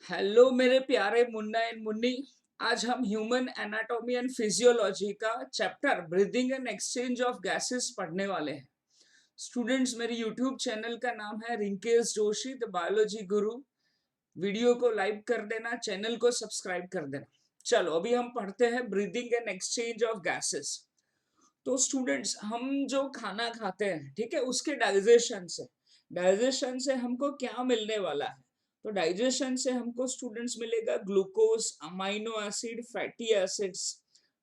Hello मेरे प्यारे Munna and Munni. आज हम ह्यूमन एनाटॉमी एंड फिजियोलॉजी का chapter breathing and exchange of gases पढ़ने वाले हैं। स्टूडेंट्स, मेरी यूट्यूब चैनल का नाम है Rinkesh Joshi the biology Guru. Video को लाइक कर देना, चैनल को सब्सक्राइब कर देना। चलो अभी हम पढ़ते हैं breathing and exchange of gases. तो स्टूडेंट्स, हम जो खाना खाते हैं, ठीक है, उसके डाइजेशन से हमको क्या मिलने वाला है? तो डाइजेशन से हमको स्टूडेंट्स मिलेगा glucose, amino acid, fatty acids,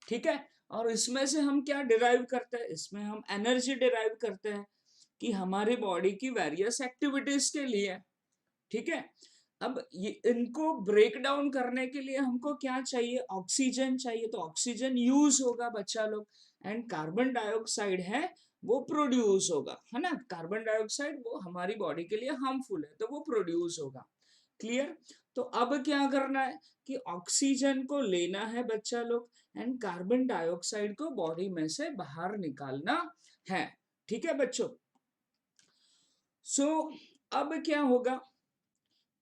ठीक है। और इसमें से हम क्या डिराइव करते हैं? इसमें हम एनर्जी डिराइव करते हैं कि हमारी बॉडी की वेरियस एक्टिविटीज के लिए, ठीक है। अब ये इनको ब्रेक डाउन करने के लिए हमको क्या चाहिए? ऑक्सीजन चाहिए। तो ऑक्सीजन यूज होगा बच्चा लोग, एंड कार्बन डाइऑक्साइड है वो प्रोड्यूस होगा, है ना। कार्बन डाइऑक्साइड वो हमारी बॉडी के लिए हार्मफुल है, तो वो प्रोड्यूस होगा। क्लियर? तो अब क्या करना है कि ऑक्सीजन को लेना है बच्चा लोग, एंड कार्बन डाइऑक्साइड को बॉडी में से बाहर निकालना है, ठीक है बच्चों। सो अब क्या होगा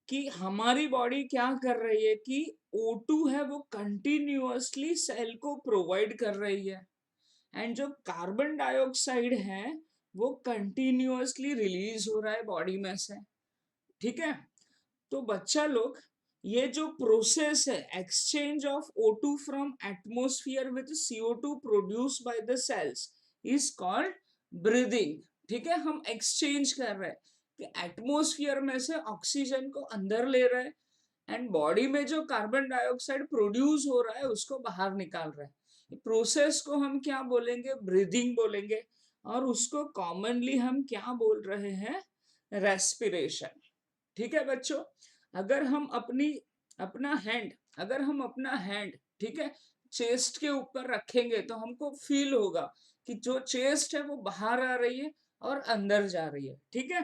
कि हमारी बॉडी क्या कर रही है कि O2 है वो कंटिन्यूअसली सेल को प्रोवाइड कर रही है, एंड जो कार्बन डाइऑक्साइड है वो कंटिन्यूअसली रिलीज हो रहा है बॉडी में से, ठीक है। तो बच्चा लोग, ये जो प्रोसेस है exchange of O2 from atmosphere with CO2 produce by the cells is called breathing, ठीक है। हम एक्सचेंज कर रहे हैं कि एटमोस्फियर में से ऑक्सीजन को अंदर ले रहे हैं, एंड बॉडी में जो कार्बन डाइऑक्साइड प्रोड्यूस हो रहा है उसको बाहर निकाल रहे हैं। प्रोसेस को हम क्या बोलेंगे? ब्रीदिंग बोलेंगे। और उसको कॉमनली हम क्या बोल रहे हैं? रेस्पिरेशन, ठीक है बच्चों। अगर हम अपना हैंड, ठीक है, चेस्ट के ऊपर रखेंगे तो हमको फील होगा कि जो चेस्ट है वो बाहर आ रही है और अंदर जा रही है, ठीक है।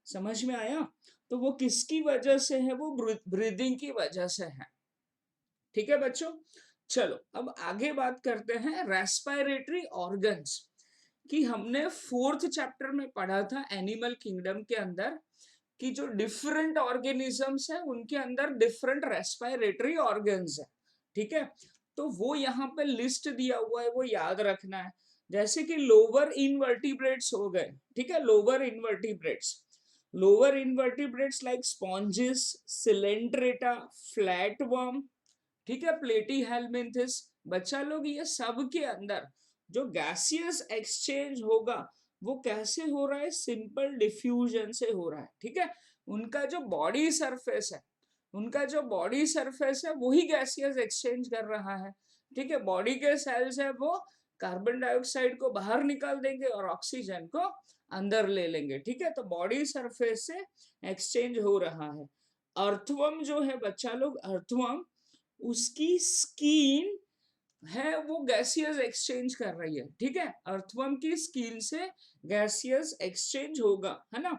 समझ में आया? तो वो किसकी वजह से है? वो ब्रीदिंग की वजह से है, ठीक है बच्चों। चलो अब आगे बात करते हैं रेस्पिरेटरी ऑर्गन्स की। हमने फोर्थ चैप्टर में पढ़ा था एनिमल किंगडम के अंदर कि जो डिफरेंट ऑर्गेनिजम्स है उनके अंदर डिफरेंट रेस्पिरेटरी ऑर्गन्स है, ठीक है। तो वो यहाँ पे लिस्ट दिया हुआ है, वो याद रखना है। जैसे कि लोअर इनवर्टिब्रेट्स हो गए, ठीक है। Lower invertebrates like sponges, Coelenterata, flatworm, ठीक है, प्लेटी हेलमिंथिस। बच्चा लोग, ये सब के अंदर जो गैसियस एक्सचेंज होगा वो कैसे हो रहा है? सिंपल डिफ्यूजन से हो रहा है, ठीक है। उनका जो बॉडी सरफेस है वही गैसियस एक्सचेंज कर रहा है, ठीक है। बॉडी के सेल्स है वो कार्बन डाइऑक्साइड को बाहर निकाल देंगे और ऑक्सीजन को अंदर ले लेंगे, ठीक है। तो बॉडी सरफेस से एक्सचेंज हो रहा है। अर्थवर्म जो है बच्चा लोग, अर्थवर्म, उसकी स्किन है वो गैसियस एक्सचेंज कर रही है, ठीक है। अर्थवर्म की स्किन से गैसियस एक्सचेंज होगा, है ना।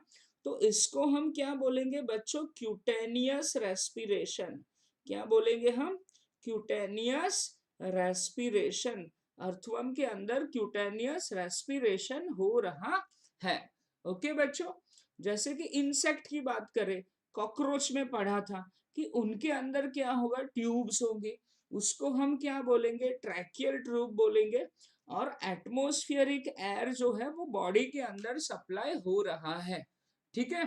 तो इसको हम क्या बोलेंगे बच्चों? Cutaneous respiration. क्या बोलेंगे हम? Cutaneous respiration. अर्थवर्म के अंदर क्यूटेनियस रेस्पिरेशन हो रहा है। ओके बच्चों। जैसे कि इंसेक्ट की बात करें, कॉकरोच में पढ़ा था कि उनके अंदर क्या होगा? ट्यूब्स होंगे, उसको हम क्या बोलेंगे? ट्रैकियल ट्यूब बोलेंगे। और एटमॉस्फेरिक एयर जो है वो बॉडी के अंदर सप्लाई हो रहा है, ठीक है।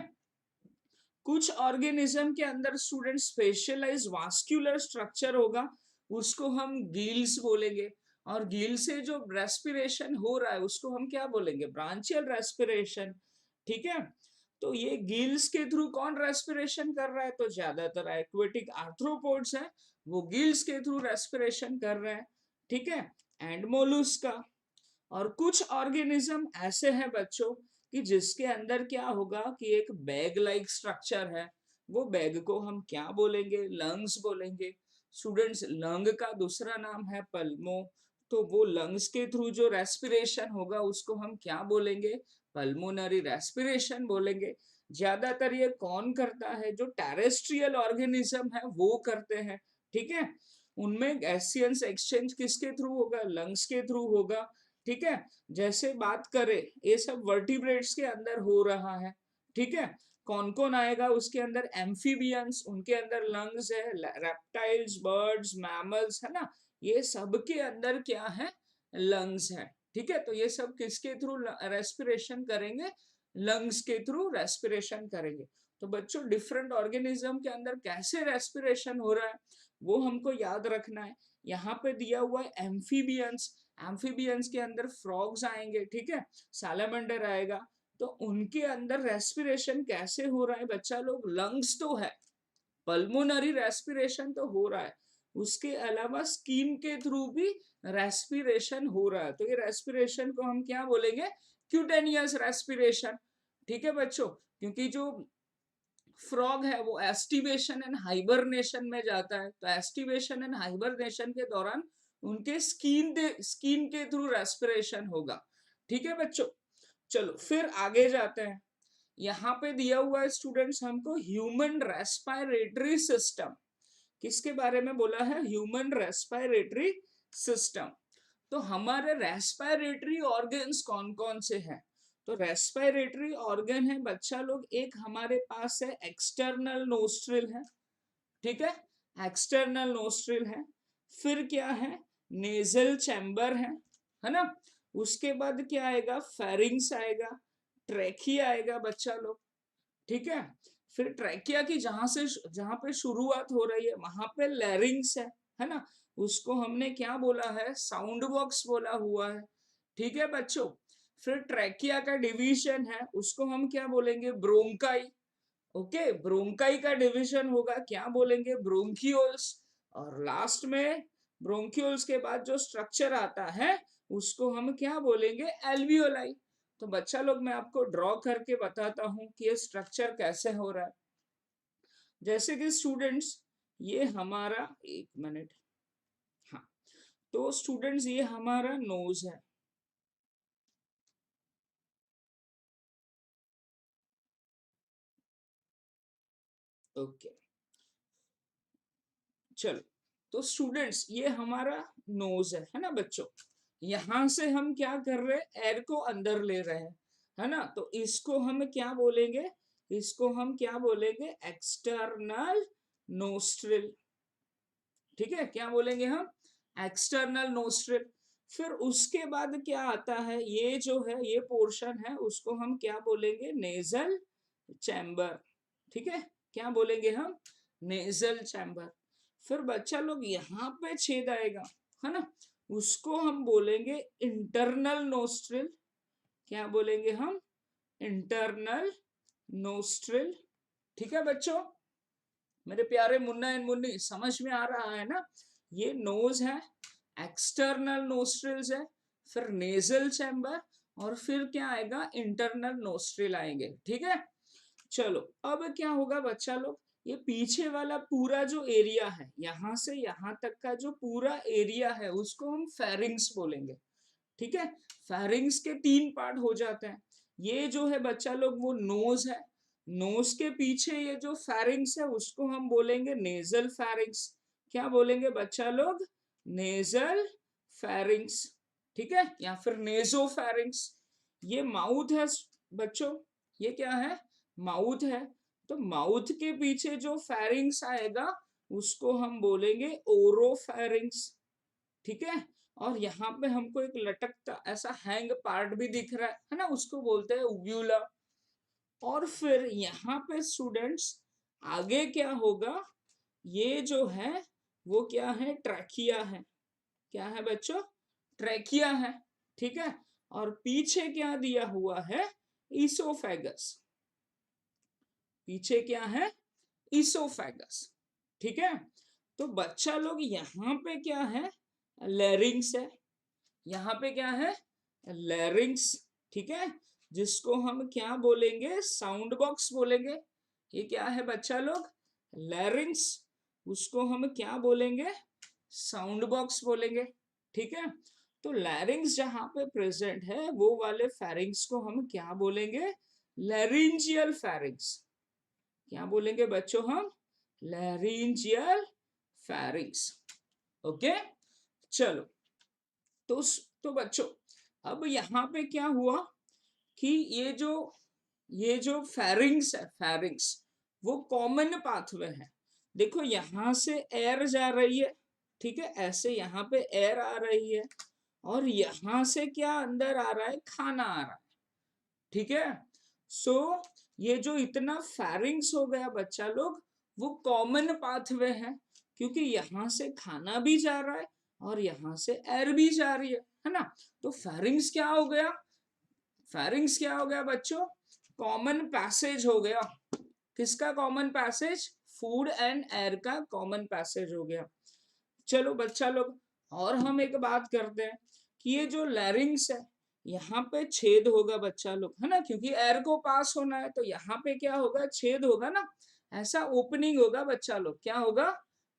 कुछ ऑर्गेनिज्म के अंदर स्टूडेंट स्पेशलाइज वास्कुलर स्ट्रक्चर होगा, उसको हम गिल्स बोलेंगे। और गिल से जो रेस्पिरेशन हो रहा है उसको हम क्या बोलेंगे? ब्रांचियल रेस्पिरेशन, ठीक है। तो ये गिल्स के थ्रू कौन रेस्पिरेशन कर रहा है? तो ज्यादातर एक्वेटिक आर्थ्रोपोड्स है, वो गिल्स के थ्रू रेस्पिरेशन कर रहे हैं, ठीक है। And Mollusca. और कुछ ऑर्गेनिज्म ऐसे हैं बच्चों कि जिसके अंदर क्या होगा कि एक बैग लाइक स्ट्रक्चर है, वो बैग को हम क्या बोलेंगे? लंग्स बोलेंगे। स्टूडेंट्स, लंग का दूसरा नाम है पल्मो। तो वो लंग्स के थ्रू जो रेस्पिरेशन होगा उसको हम क्या बोलेंगे? पल्मोनरी रेस्पिरेशन बोलेंगे। ज्यादातर ये कौन करता है? जो टेरेस्ट्रियल ऑर्गेनिज्म है वो करते हैं, ठीक है। उनमें गैसियस एक्सचेंज किसके थ्रू होगा? लंग्स के थ्रू होगा, ठीक है। जैसे बात करें, ये सब वर्टिब्रेट्स के अंदर हो रहा है, ठीक है। कौन कौन आएगा उसके अंदर? एम्फीबियंस, उनके अंदर लंग्स है, रेप्टाइल्स, बर्ड्स, मैमल्स, है ना, ये सब के अंदर क्या है? लंग्स है। ठीक है, तो ये सब किसके थ्रू रेस्पिरेशन करेंगे? लंग्स के थ्रू रेस्पिरेशन करेंगे। तो बच्चों डिफरेंट ऑर्गेनिज्म के अंदर कैसे रेस्पिरेशन हो रहा है वो हमको याद रखना है। यहाँ पे दिया हुआ है एम्फीबियंस, एम्फीबियंस के अंदर फ्रॉग्स आएंगे, ठीक है, सैलामेंडर आएगा। तो उनके अंदर रेस्पिरेशन कैसे हो रहा है बच्चा लोग? लंग्स तो है, पल्मोनरी रेस्पिरेशन तो हो रहा है, उसके अलावा स्किन के थ्रू भी रेस्पिरेशन हो रहा है। तो ये रेस्पिरेशन को हम क्या बोलेंगे? Cutaneous respiration. ठीक है बच्चों, क्योंकि जो फ्रॉग है वो एस्टिवेशन एंड हाइबरनेशन में जाता है, तो एस्टिवेशन एंड हाइबरनेशन के दौरान उनके स्किन के थ्रू रेस्पिरेशन होगा। ठीक है बच्चों, चलो फिर आगे जाते हैं। यहाँ पे दिया हुआ है स्टूडेंट्स हमको ह्यूमन रेस्पिरेटरी सिस्टम। किसके बारे में बोला है? Human respiratory system. तो हमारे रेस्पिरेटरी ऑर्गन्स कौन कौन से हैं? तो रेस्पिरेटरी ऑर्गन है बच्चा लोग, एक हमारे पास है एक्सटर्नल नोस्ट्रिल है, ठीक है, एक्सटर्नल नोस्ट्रिल है। फिर क्या है? नेजल चैम्बर है ना। उसके बाद क्या आएगा? फेरिंग्स आएगा, ट्रेकिया आएगा बच्चा लोग, ठीक है। फिर ट्रेकिया की जहां पे शुरुआत हो रही है वहां पे लैरिंग्स है ना, उसको हमने क्या बोला है? साउंड बॉक्स बोला हुआ है। ठीक है बच्चों, फिर ट्रेकिया का डिवीजन है, उसको हम क्या बोलेंगे? ब्रोंकाई। ओके, ब्रोंकाई का डिवीजन होगा, क्या बोलेंगे? ब्रोंकियोल्स। और लास्ट में ब्रोंकियोल्स के बाद जो स्ट्रक्चर आता है उसको हम क्या बोलेंगे? एल्वियोलाई। तो बच्चा लोग मैं आपको ड्रॉ करके बताता हूं कि ये स्ट्रक्चर कैसे हो रहा है। जैसे कि स्टूडेंट्स, ये हमारा, एक मिनट, हाँ, तो स्टूडेंट्स ये हमारा नोज है, ओके, चलो। तो स्टूडेंट्स ये हमारा नोज है ना बच्चों। यहां से हम क्या कर रहे हैं? एयर को अंदर ले रहे हैं, है ना। तो इसको हम क्या बोलेंगे? इसको हम क्या बोलेंगे? External nostril. ठीक है, क्या बोलेंगे हम? External nostril. फिर उसके बाद क्या आता है? ये जो है, ये पोर्शन है, उसको हम क्या बोलेंगे? Nasal chamber. ठीक है, क्या बोलेंगे हम? Nasal chamber. फिर बच्चा लोग यहाँ पे छेद आएगा, है ना, उसको हम बोलेंगे इंटरनल नोस्ट्रिल। क्या बोलेंगे हम? Internal nostril. ठीक है बच्चों, मेरे प्यारे मुन्ना एंड मुन्नी, समझ में आ रहा है ना? ये नोज है, एक्सटर्नल नोस्ट्रिल्स है, फिर नेजल चैम्बर, और फिर क्या आएगा? इंटरनल नोस्ट्रिल आएंगे। ठीक है, चलो अब क्या होगा बच्चा लोग? ये पीछे वाला पूरा जो एरिया है, यहां से यहां तक का जो पूरा एरिया है उसको हम फेरिंग्स बोलेंगे। ठीक है, फेरिंग्स के 3 पार्ट हो जाते हैं। ये जो है बच्चा लोग वो नोज है, नोज के पीछे ये जो फेरिंग्स है उसको हम बोलेंगे नेजल फेरिंग्स। क्या बोलेंगे बच्चा लोग? Nasal pharynx. ठीक है, या फिर नेजो फेरिंग्स। ये माउथ है बच्चों, ये क्या है? माउथ है। तो माउथ के पीछे जो फेरिंग्स आएगा उसको हम बोलेंगे ओरोफेरिंग्स। ठीक है, और यहाँ पे हमको एक लटकता ऐसा हैंग पार्ट भी दिख रहा है ना, उसको बोलते हैं उव्यूला। और फिर यहाँ पे स्टूडेंट्स आगे क्या होगा? ये जो है वो क्या है? ट्रैकिया है। क्या है बच्चों? ट्रैकिया है। ठीक है, और पीछे क्या दिया हुआ है? ईसोफेगस। पीछे क्या है? ईसोफेगस। ठीक है, तो बच्चा लोग यहाँ पे क्या है? लैरिंग्स है। यहाँ पे क्या है? लैरिंग्स। ठीक है, जिसको हम क्या बोलेंगे? साउंड बॉक्स बोलेंगे। ये क्या है बच्चा लोग? लैरिंग्स। उसको हम क्या बोलेंगे? साउंड बॉक्स बोलेंगे। ठीक है, तो लैरिंग्स जहां पे प्रेजेंट है वो वाले फेरिंग्स को हम क्या बोलेंगे? Laryngeal pharynx. क्या बोलेंगे बच्चों हम? Laryngeal pharynx. ओके, चलो। तो तो बच्चों अब यहाँ पे क्या हुआ कि ये जो ये जो फेरिंग्स है, फेरिंग्स वो कॉमन पाथवे है। देखो यहां से एयर जा रही है, ठीक है, ऐसे यहाँ पे एयर आ रही है और यहां से क्या अंदर आ रहा है, खाना आ रहा है, ठीक है। सो ये जो इतना फेरिंग्स हो गया बच्चा लोग, वो कॉमन पाथवे है, क्योंकि यहाँ से खाना भी जा रहा है और यहाँ से एयर भी जा रही है ना। तो फेरिंग्स क्या हो गया, फेरिंग्स क्या हो गया बच्चों, कॉमन पैसेज हो गया। किसका common passage, food and air का कॉमन पैसेज हो गया। चलो बच्चा लोग, और हम एक बात करते हैं कि ये जो लैरिंग्स है, यहाँ पे छेद होगा बच्चा लोग, है ना, क्योंकि एयर को पास होना है, तो यहाँ पे क्या होगा, छेद होगा ना, ऐसा ओपनिंग होगा बच्चा लोग, क्या होगा,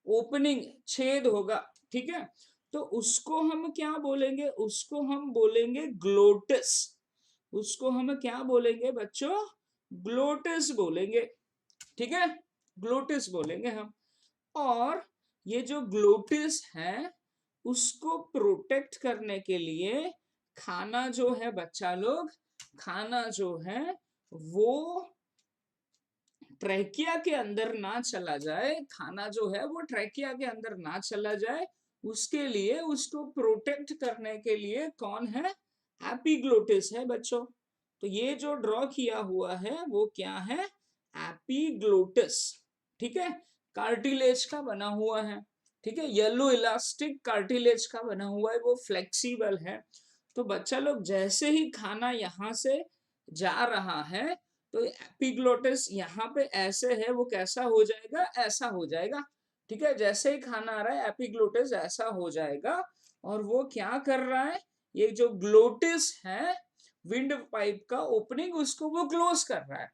ओपनिंग, छेद होगा, ठीक है। तो उसको हम क्या बोलेंगे, उसको हम बोलेंगे ग्लोटस। उसको हम क्या बोलेंगे बच्चों, ग्लोटस बोलेंगे, ठीक है, ग्लोटिस बोलेंगे हम। और ये जो ग्लोटिस है, उसको प्रोटेक्ट करने के लिए खाना जो है बच्चा लोग, खाना जो है वो ट्रैकिया के अंदर ना चला जाए, खाना जो है वो ट्रैकिया के अंदर ना चला जाए, उसके लिए, उसको प्रोटेक्ट करने के लिए कौन है, एपिग्लोटिस है बच्चों। तो ये जो ड्रॉ किया हुआ है वो क्या है, एपिग्लोटिस, ठीक है, कार्टिलेज का बना हुआ है, ठीक है, येलो इलास्टिक कार्टिलेज का बना हुआ है, वो फ्लेक्सिबल है। तो बच्चा लोग जैसे ही खाना यहाँ से जा रहा है, तो एपिग्लोटिस यहाँ पे ऐसे है, वो कैसा हो जाएगा, ऐसा हो जाएगा, ठीक है, जैसे ही खाना आ रहा है एपिग्लोटिस ऐसा हो जाएगा। और वो क्या कर रहा है, ये जो ग्लोटिस है, विंड पाइप का ओपनिंग, उसको वो क्लोज कर रहा है,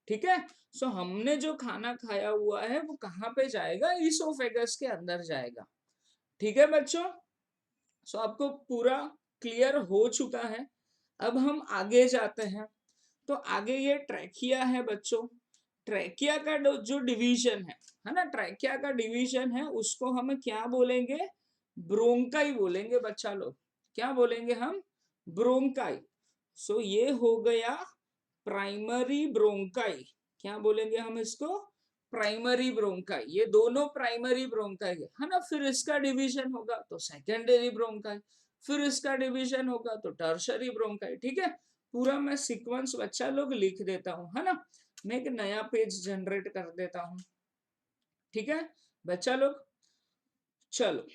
ठीक है। सो हमने जो खाना खाया हुआ है वो कहाँ पे जाएगा, इसोफेगस के अंदर जाएगा, ठीक है बच्चों। सो आपको पूरा क्लियर हो चुका है। अब हम आगे जाते हैं। तो आगे ये ट्रैकिया है बच्चों, ट्रैकिया का जो डिवीजन है ना, ट्रैकिया का डिवीजन है, उसको हम क्या बोलेंगे, ब्रोंकाई बोलेंगे बच्चा लोग, क्या बोलेंगे हम, ब्रोंकाई। सो ये हो गया प्राइमरी ब्रोंकाई, क्या बोलेंगे हम इसको, प्राइमरी ब्रोंकाई, ये दोनों प्राइमरी ब्रोंकाई है ना। फिर इसका डिवीजन होगा तो सेकेंडरी ब्रोंकाई, फिर इसका डिवीजन होगा तो टर्शरी ब्रोंकाई, ठीक है। पूरा मैं सीक्वेंस बच्चा लोग लिख देता हूँ, है ना, मैं एक नया पेज जनरेट कर देता हूँ, ठीक है बच्चा लोग। चलो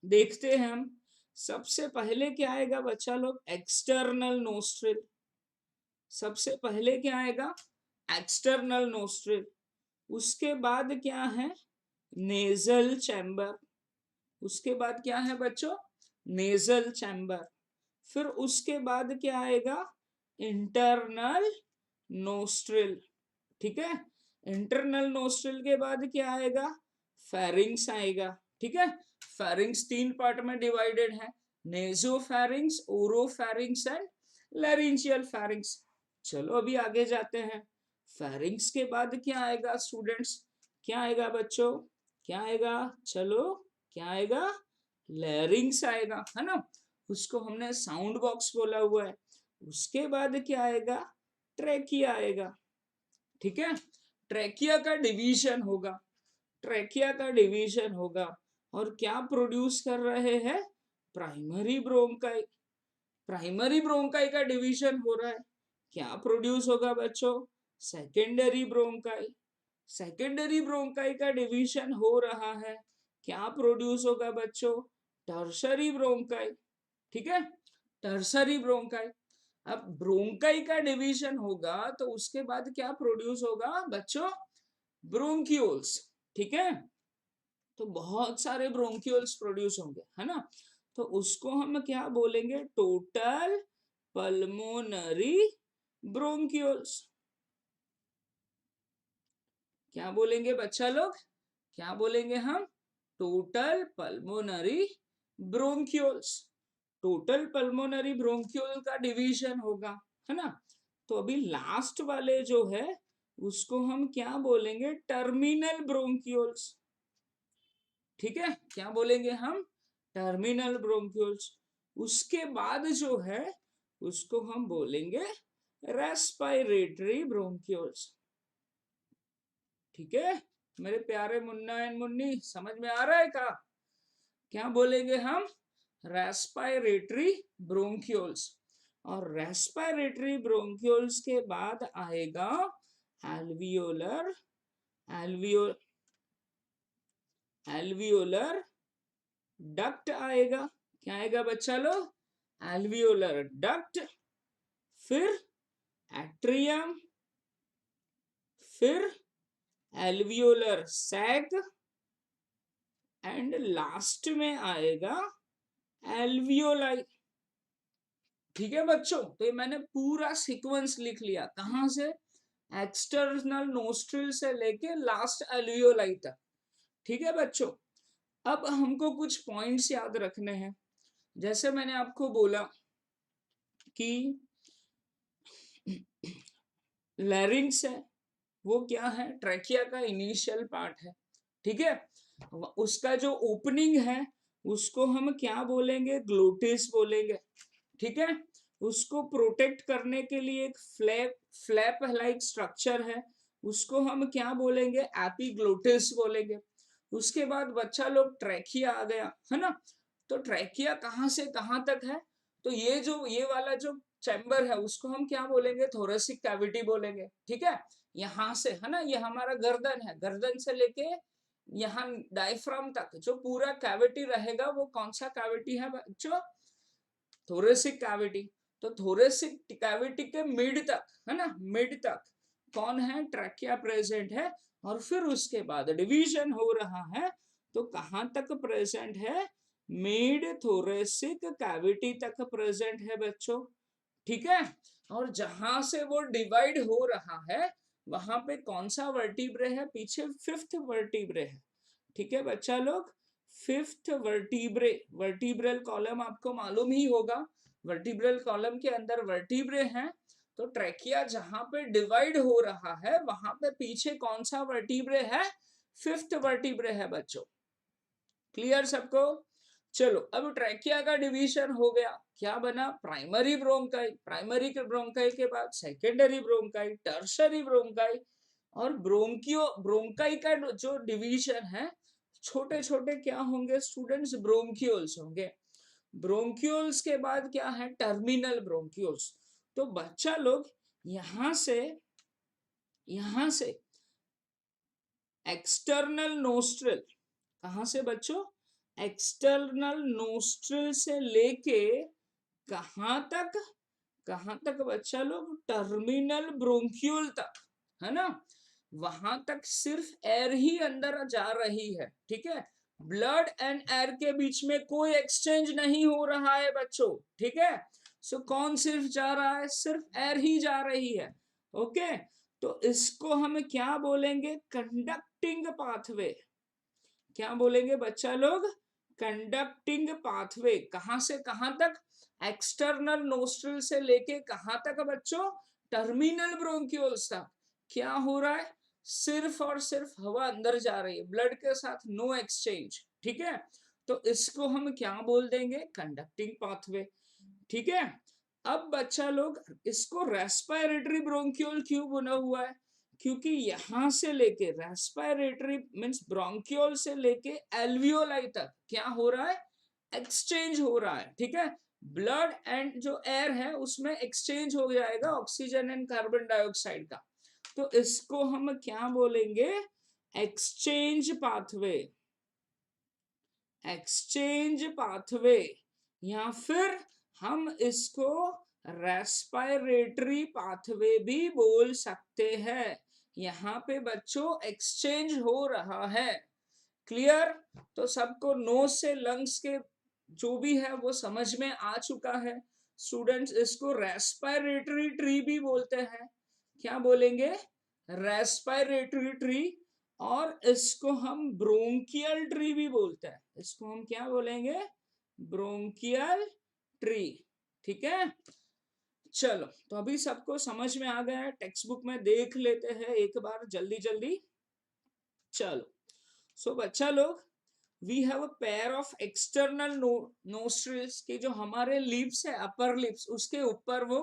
देखते हैं हम, सबसे पहले क्या आएगा बच्चा लोग, एक्सटर्नल नोस्ट्रिल। सबसे पहले क्या आएगा, एक्सटर्नल नोस्ट्रिल। उसके बाद क्या है, नेजल चैम्बर। उसके बाद क्या है बच्चों, नेजल चैम्बर। फिर उसके बाद क्या आएगा, इंटरनल नोस्ट्रिल, ठीक है। इंटरनल नोस्ट्रिल के बाद क्या आएगा, फेरिंग्स आएगा, ठीक है। फेरिंग्स तीन पार्ट में डिवाइडेड है, nasopharynx, oropharynx and laryngeal pharynx. चलो अभी आगे जाते हैं। फेरिंग्स के बाद क्या आएगा स्टूडेंट्स, क्या आएगा बच्चों, क्या आएगा, चलो क्या आएगा, लैरिंग्स आएगा, है ना, उसको हमने साउंड बॉक्स बोला हुआ है। उसके बाद क्या आएगा, ट्रैकिया आएगा, ठीक है। ट्रैकिया का डिवीजन होगा, ट्रैकिया का डिवीजन होगा, और क्या प्रोड्यूस कर रहे हैं, प्राइमरी ब्रोंकाई। प्राइमरी ब्रोंकाई का डिवीजन हो रहा है, क्या प्रोड्यूस होगा बच्चों, सेकेंडरी ब्रोंकाई। सेकेंडरी ब्रोंकाई का डिवीजन हो रहा है, क्या प्रोड्यूस होगा बच्चों, टर्शरी ब्रोंकाई, ठीक है, टर्सरी ब्रोंकाई। अब ब्रोंकाई का डिवीजन होगा तो उसके बाद क्या प्रोड्यूस होगा बच्चों, ब्रोंक्यूल्स, ठीक है। तो बहुत सारे ब्रोंक्यूल्स प्रोड्यूस होंगे, है ना। तो उसको हम क्या बोलेंगे, टोटल पल्मोनरी ब्रोंक्यूल्स। क्या बोलेंगे बच्चा लोग, क्या बोलेंगे हम, total pulmonary bronchioles. Total pulmonary bronchiole का डिवीजन होगा, है ना। तो अभी लास्ट वाले जो है उसको हम क्या बोलेंगे, टर्मिनल ब्रोंक्यूल्स, ठीक है, क्या बोलेंगे हम, टर्मिनल ब्रोंक्यूल्स। उसके बाद जो है उसको हम बोलेंगे रेस्पिरेटरी ब्रोंक्यूल्स। ठीक है मेरे प्यारे मुन्ना एंड मुन्नी, समझ में आ रहा है क्या बोलेंगे हम? Respiratory bronchioles. और रेस्पिरेटरी ब्रोंक्यूल्स के बाद आएगा एल्वियोलर एल्वियोलर डक्ट आएगा। क्या आएगा बच्चा लोग? एल्वियोलर डक्ट, फिर एट्रियम, फिर एल्वियोलर सैक, एंड लास्ट में आएगा एल्वियोलाई। ठीक है बच्चों, तो ये मैंने पूरा सीक्वेंस लिख लिया। कहां से? एक्सटर्नल नोस्ट्रिल से लेके लास्ट एल्वियोलाई तक। ठीक है बच्चों, अब हमको कुछ पॉइंट्स याद रखने हैं। जैसे मैंने आपको बोला कि लैरिंग्स है, वो क्या है? ट्रैकिया का इनिशियल पार्ट है। ठीक है, उसका जो ओपनिंग है उसको हम क्या बोलेंगे? ग्लोटिस बोलेंगे। ठीक है, उसको प्रोटेक्ट करने के लिए एक फ्लैप लाइक स्ट्रक्चर है, उसको हम क्या बोलेंगे? एपिग्लोटिस बोलेंगे। उसके बाद बच्चा लोग ट्रैकिया आ गया है ना। तो ट्रैकिया कहाँ से कहाँ तक है? तो ये वाला जो चैम्बर है उसको हम क्या बोलेंगे? थोरेसिक कैविटी बोलेंगे। ठीक है, यहाँ से है ना, ये हमारा गर्दन है, गर्दन से लेके यहाँ डायफ्राम तक जो पूरा कैविटी रहेगा वो कौन सा कैविटी है बच्चों? Thoracic cavity. तो थोरेसिक कैविटी के मिड तक है ना, मिड तक कौन है? ट्रैकिया प्रेजेंट है। और फिर उसके बाद डिवीजन हो रहा है, तो कहां तक प्रेजेंट है? मिड थोरेसिक कैविटी तक प्रेजेंट है बच्चों। ठीक है, और जहां से वो डिवाइड हो रहा है वहां पे कौन सा वर्टिब्रे है? पीछे फिफ्थ वर्टिब्रे है। ठीक है बच्चा लोग, फिफ्थ वर्टिब्रे, वर्टिब्रल कॉलम आपको मालूम ही होगा। वर्टिब्रल कॉलम के अंदर वर्टिब्रे हैं, तो ट्रैकिया जहां पे डिवाइड हो रहा है वहां पे पीछे कौन सा वर्टिब्रे है? फिफ्थ वर्टिब्रे है बच्चों। क्लियर सबको? चलो, अब ट्रैकिया का डिवीजन हो गया, क्या बना? Primary bronchi. प्राइमरी के ब्रोंकाई के बाद सेकेंडरी ब्रोंकाई, टर्शरी ब्रोंकाई, और ब्रोंकाई का जो डिवीजन है, छोटे छोटे क्या होंगे स्टूडेंट्स? ब्रोंक्यूल्स होंगे। ब्रोंक्यूल्स के बाद क्या है? Terminal bronchioles. तो बच्चा लोग यहां से एक्सटर्नल नोस्ट्रल, कहां से बच्चों? एक्सटर्नल नोस्ट्रल से लेके कहां तक बच्चा लोग? टर्मिनल ब्रोंक्यूल तक, है ना। वहां तक सिर्फ एयर ही अंदर जा रही है। ठीक है, ब्लड एंड एयर के बीच में कोई एक्सचेंज नहीं हो रहा है बच्चों। ठीक है, सो कौन सिर्फ जा रहा है? सिर्फ एयर ही जा रही है। ओके, तो इसको हम क्या बोलेंगे? Conducting pathway. क्या बोलेंगे बच्चा लोग? Conducting pathway. कहां से कहां तक? एक्सटर्नल नोस्ट्रल से लेके कहां तक बच्चों? टर्मिनल ब्रोंक्यूल्स तक। क्या हो रहा है? सिर्फ और सिर्फ हवा अंदर जा रही है, ब्लड के साथ नो एक्सचेंज। ठीक है, तो इसको हम क्या बोल देंगे? Conducting pathway. ठीक है, अब बच्चा लोग इसको रेस्पिरेटरी ब्रोंक्यूल क्यों बना हुआ है? क्योंकि यहां से लेके रेस्पिरेटरी मींस ब्रोंक्यूल से लेके एल्वियोलाई तक क्या हो रहा है? एक्सचेंज हो रहा है। ठीक है, ब्लड एंड जो एयर है उसमें एक्सचेंज हो जाएगा ऑक्सीजन एंड कार्बन डाइऑक्साइड का। तो इसको हम क्या बोलेंगे? Exchange pathway. एक्सचेंज पाथवे, या फिर हम इसको रेस्पिरेटरी पाथवे भी बोल सकते हैं। यहाँ पे बच्चों एक्सचेंज हो रहा है। क्लियर? तो सबको नोज से लंग्स के जो भी है वो समझ में आ चुका है। स्टूडेंट्स, इसको रेस्पिरेटरी ट्री भी बोलते हैं। क्या बोलेंगे? Respiratory tree. और इसको हम ब्रोंकियल ट्री भी बोलते हैं। इसको हम क्या बोलेंगे? Bronchial tree. ठीक है, चलो, तो अभी सबको समझ में आ गया है। टेक्स्ट बुक में देख लेते हैं एक बार जल्दी जल्दी। चलो, सो बच्चा लोग, we have a pair of external nostrils के जो हमारे लिप्स है, अपर लिप्स, उसके ऊपर वो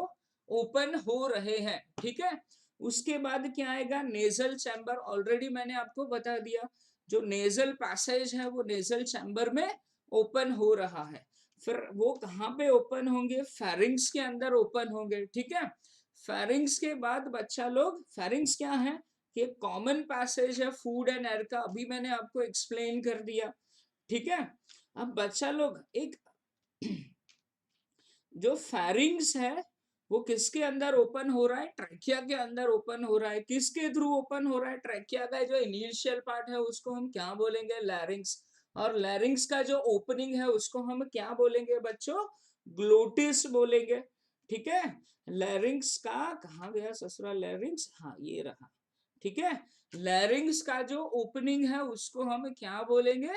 ओपन हो रहे हैं, ठीक है। उसके बाद क्या आएगा, नेजल चैम्बर, ऑलरेडी मैंने आपको बता दिया, जो नेजल पैसेज है वो नेजल चैम्बर में ओपन हो रहा है। फिर वो कहाँ पे ओपन होंगे, फेरिंग्स के अंदर ओपन होंगे, ठीक है। फेरिंग्स के बाद बच्चा लोग, फेरिंग्स क्या है, कि कॉमन पैसेज है फूड एंड एयर का, अभी मैंने आपको एक्सप्लेन कर दिया, ठीक है। अब बच्चा लोग एक जो फेरिंग्स है वो किसके अंदर ओपन हो रहा है, ट्रैकिया के अंदर ओपन हो रहा है। किसके थ्रू ओपन हो रहा है, ट्रैकिया का जो इनिशियल पार्ट है उसको हम क्या बोलेंगे, लैरिंग्स। और लैरिंग्स का जो ओपनिंग है उसको हम क्या बोलेंगे बच्चों, ग्लोटिस बोलेंगे, ठीक है। लैरिंग्स का कहाँ गया ससुरा लैरिंग्स, हाँ ये रहा, ठीक है। लैरिंग्स का जो ओपनिंग है उसको हम क्या बोलेंगे,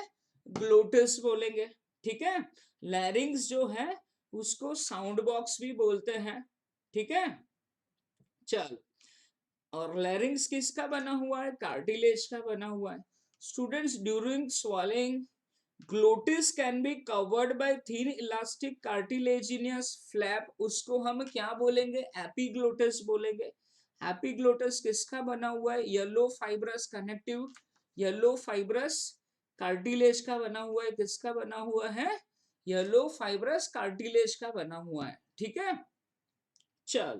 ग्लोटिस बोलेंगे, ठीक है। लैरिंग्स जो है उसको साउंड बॉक्स भी बोलते हैं, ठीक है। चल, और लैरिंग्स किसका बना हुआ है, कार्टिलेज का बना हुआ है। Students, during swallowing glottis can be covered by thin elastic cartilaginous flap, उसको हम क्या बोलेंगे, एपिग्लोटिस बोलेंगे। एपिग्लोटिस किसका बना हुआ है, yellow fibrous connective, yellow fibrous cartilage का बना हुआ है। किसका बना हुआ है, येलो फाइब्रस कार्टिलेज का बना हुआ है, ठीक है। चल,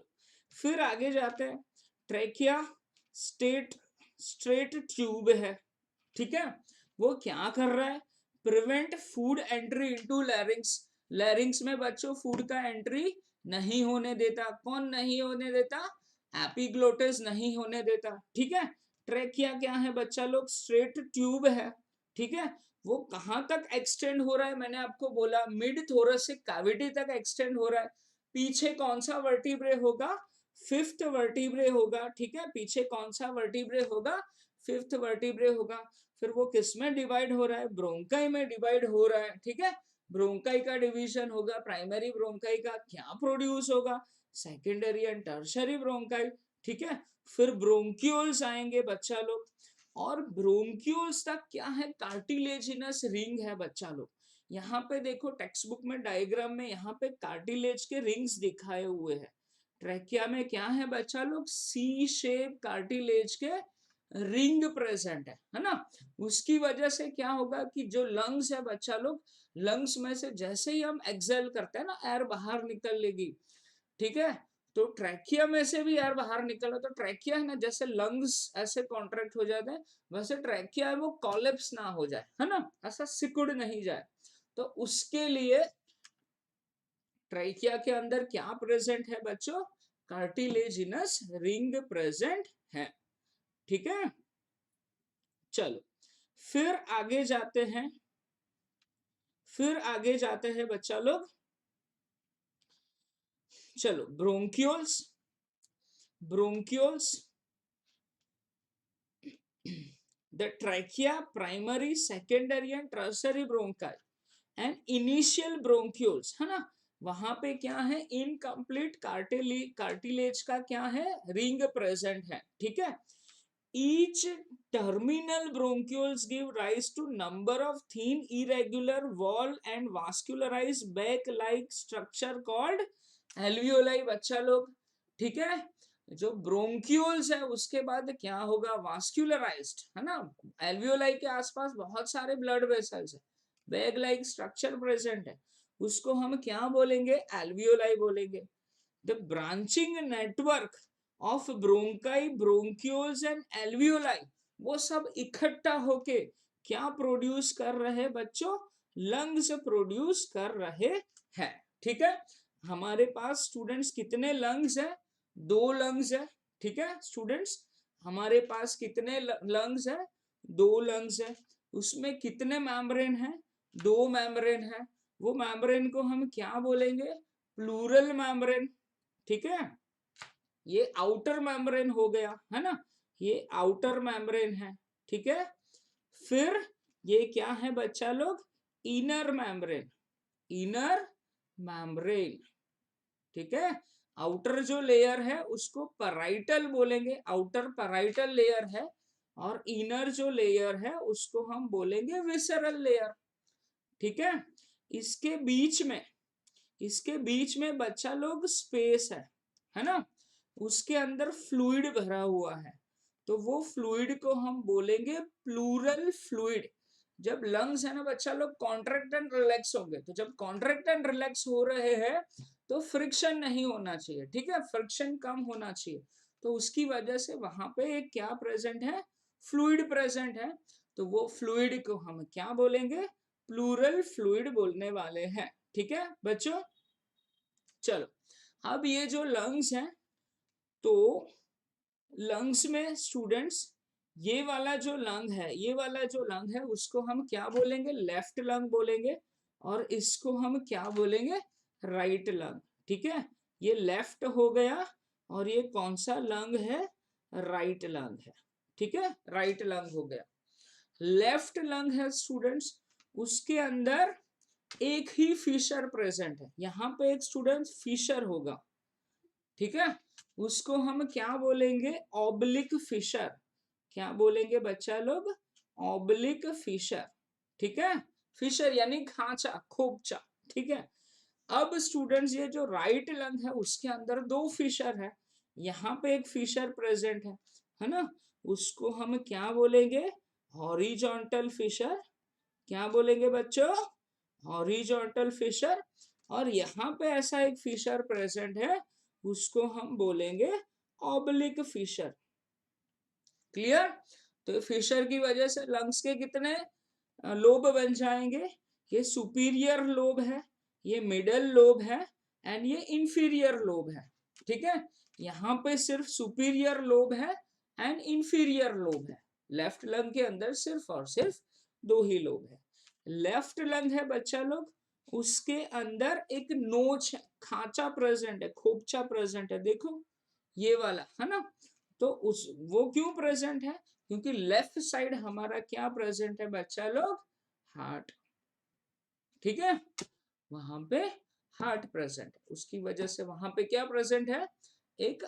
फिर आगे जाते हैं। ट्रेकिया स्ट्रेट ट्यूब है, ठीक है। वो क्या कर रहा है, प्रिवेंट फूड एंट्री इनटू लैरिंग्स। लैरिंग्स में बच्चों फूड का एंट्री नहीं होने देता। कौन नहीं होने देता, एपिग्लोटिस नहीं होने देता, ठीक है। ट्रेकिया क्या है बच्चा लोग, स्ट्रेट ट्यूब है, ठीक है। वो कहां तक एक्सटेंड हो रहा है, मैंने आपको बोला मिड थोरेसिक कैविटी तक एक्सटेंड हो रहा है। पीछे कौन सा वर्टिब्रे होगा, फिफ्थ वर्टिब्रे होगा, ठीक है। पीछे कौन सा वर्टिब्रे होगा, फिफ्थ वर्टिब्रे होगा। फिर वो किस में डिवाइड हो रहा है, ब्रोंकाई में डिवाइड हो रहा है, ठीक है। ब्रोंकाई का डिवीजन होगा, प्राइमरी ब्रोंकाई का क्या प्रोड्यूस होगा, सेकेंडरी एंड टर्शरी ब्रोंकाई, ठीक है। फिर ब्रोंक्यूल्स आएंगे बच्चा लोग, और ब्रोंक्यूल्स तक क्या है, कार्टिलेजिनस रिंग है बच्चा लोग। यहाँ पे देखो टेक्स्ट बुक में डायग्राम में यहाँ पे कार्टिलेज के रिंग्स दिखाए हुए हैं। ट्रैकिया में क्या है बच्चा लोग, सी शेप कार्टिलेज के रिंग प्रेजेंट है ना। उसकी वजह से क्या होगा कि जो लंग्स है बच्चा लोग, लंग्स में से जैसे ही हम एक्सेल करते हैं ना, एयर बाहर निकल लेगी, ठीक है। तो ट्रैकिया में से भी एयर बाहर निकला, तो ट्रैकिया है ना, जैसे लंग्स ऐसे कॉन्ट्रैक्ट हो जाते हैं, वैसे ट्रैकिया है वो कॉलेप्स ना हो जाए, है ना, ऐसा सिकुड़ नहीं जाए। तो उसके लिए ट्रैकिया के अंदर क्या प्रेजेंट है बच्चों, कार्टिलेजिनस रिंग प्रेजेंट है, ठीक है। चलो, फिर आगे जाते हैं, फिर आगे जाते हैं बच्चा लोग। चलो, bronchioles, bronchioles, the trachea, primary, secondary and tertiary bronchi and initial bronchioles, है ना। वहां पे क्या है, इनकम्प्लीट कार्टिलेज का क्या है, रिंग प्रेजेंट है, ठीक है। Each terminal bronchioles give rise to number of thin irregular wall and vascularized bag-like structure called alveoli बच्चा लोग, ठीक है। जो ब्रोंक्यूल्स है उसके बाद क्या होगा, वास्कुलराइज्ड, है ना। एल्वियोलाई के आसपास बहुत सारे ब्लड वेसल्स है, बैग लाइक स्ट्रक्चर प्रेजेंट है, उसको हम क्या बोलेंगे, एल्वियोलाई बोलेंगे। The branching network of bronchi, bronchioles and alveoli, वो सब इकट्ठा होके क्या प्रोड्यूस कर रहे बच्चों, लंग्स प्रोड्यूस कर रहे हैं, ठीक है। हमारे पास स्टूडेंट्स कितने लंग्स है, दो लंग्स है, ठीक है स्टूडेंट्स। हमारे पास कितने लंग्स है, दो लंग्स है। उसमें कितने मेम्ब्रेन है, दो मेम्ब्रेन है। वो मेम्ब्रेन को हम क्या बोलेंगे, प्लूरल मेम्ब्रेन, ठीक है। ये आउटर मेम्ब्रेन हो गया, है ना, ये आउटर मेम्ब्रेन है, ठीक है। फिर ये क्या है बच्चा लोग, इनर मेम्ब्रेन, इनर मेम्ब्रेन, ठीक है। आउटर जो लेयर है उसको पैराइटल बोलेंगे, आउटर पैराइटल लेयर है। और इनर जो लेयर है उसको हम बोलेंगे विसरल लेयर, ठीक है। इसके बीच में, इसके बीच में बच्चा लोग स्पेस है, है ना, उसके अंदर फ्लूइड भरा हुआ है, तो वो फ्लूइड को हम बोलेंगे प्लूरल फ्लूइड। जब लंग्स है ना बच्चा लोग कॉन्ट्रैक्ट एंड रिलैक्स होंगे, तो जब कॉन्ट्रैक्ट एंड रिलैक्स हो रहे हैं तो फ्रिक्शन नहीं होना चाहिए, ठीक है, फ्रिक्शन कम होना चाहिए, तो उसकी वजह से वहां पे एक क्या प्रेजेंट है, फ्लूइड प्रेजेंट है, तो वो फ्लूइड को हम क्या बोलेंगे, प्लूरल फ्लूइड बोलने वाले हैं, ठीक है बच्चों। चलो, अब ये जो लंग्स हैं, तो लंग्स में स्टूडेंट्स ये वाला जो लंग है, ये वाला जो लंग है उसको हम क्या बोलेंगे, लेफ्ट लंग बोलेंगे, और इसको हम क्या बोलेंगे, राइट लंग, ठीक है, ये लेफ्ट हो गया, और ये कौन सा लंग है, राइट लंग है, ठीक है, राइट लंग हो गया। लेफ्ट लंग है स्टूडेंट्स, उसके अंदर एक ही फिशर प्रेजेंट है, यहाँ पे एक स्टूडेंट फिशर होगा, ठीक है, उसको हम क्या बोलेंगे, ऑब्लिक फिशर, क्या बोलेंगे बच्चा लोग, ऑब्लिक फिशर, ठीक है, फिशर यानी खांचा, खोपचा, ठीक है। अब स्टूडेंट्स ये जो राइट लंग है उसके अंदर दो फिशर है, यहाँ पे एक फिशर प्रेजेंट है ना, उसको हम क्या बोलेंगे, हॉरिजॉन्टल फिशर, क्या बोलेंगे बच्चों, हॉरिजॉन्टल फिशर, और यहाँ पे ऐसा एक फिशर प्रेजेंट है, उसको हम बोलेंगे ऑब्लिक फिशर, क्लियर। तो फिशर की वजह से लंग्स के कितने लोब बन जाएंगे, ये सुपीरियर लोब है, ये मिडल लोब है, एंड ये इंफीरियर लोब है, ठीक है, यहाँ पे सिर्फ सुपीरियर लोब है एंड इंफीरियर लोब है, लेफ्ट लंग के अंदर सिर्फ और सिर्फ दो ही लोब है। लेफ्ट लंग है बच्चा लोग, उसके अंदर एक नोच है, खांचा प्रेजेंट है, खोपचा प्रेजेंट है, देखो ये वाला है ना, तो उस वो क्यों प्रेजेंट है, क्योंकि लेफ्ट साइड हमारा क्या प्रेजेंट है बच्चा लोग, हार्ट, ठीक है, वहां पे हार्ट प्रेजेंट है, उसकी वजह से वहां पे क्या प्रेजेंट है, एक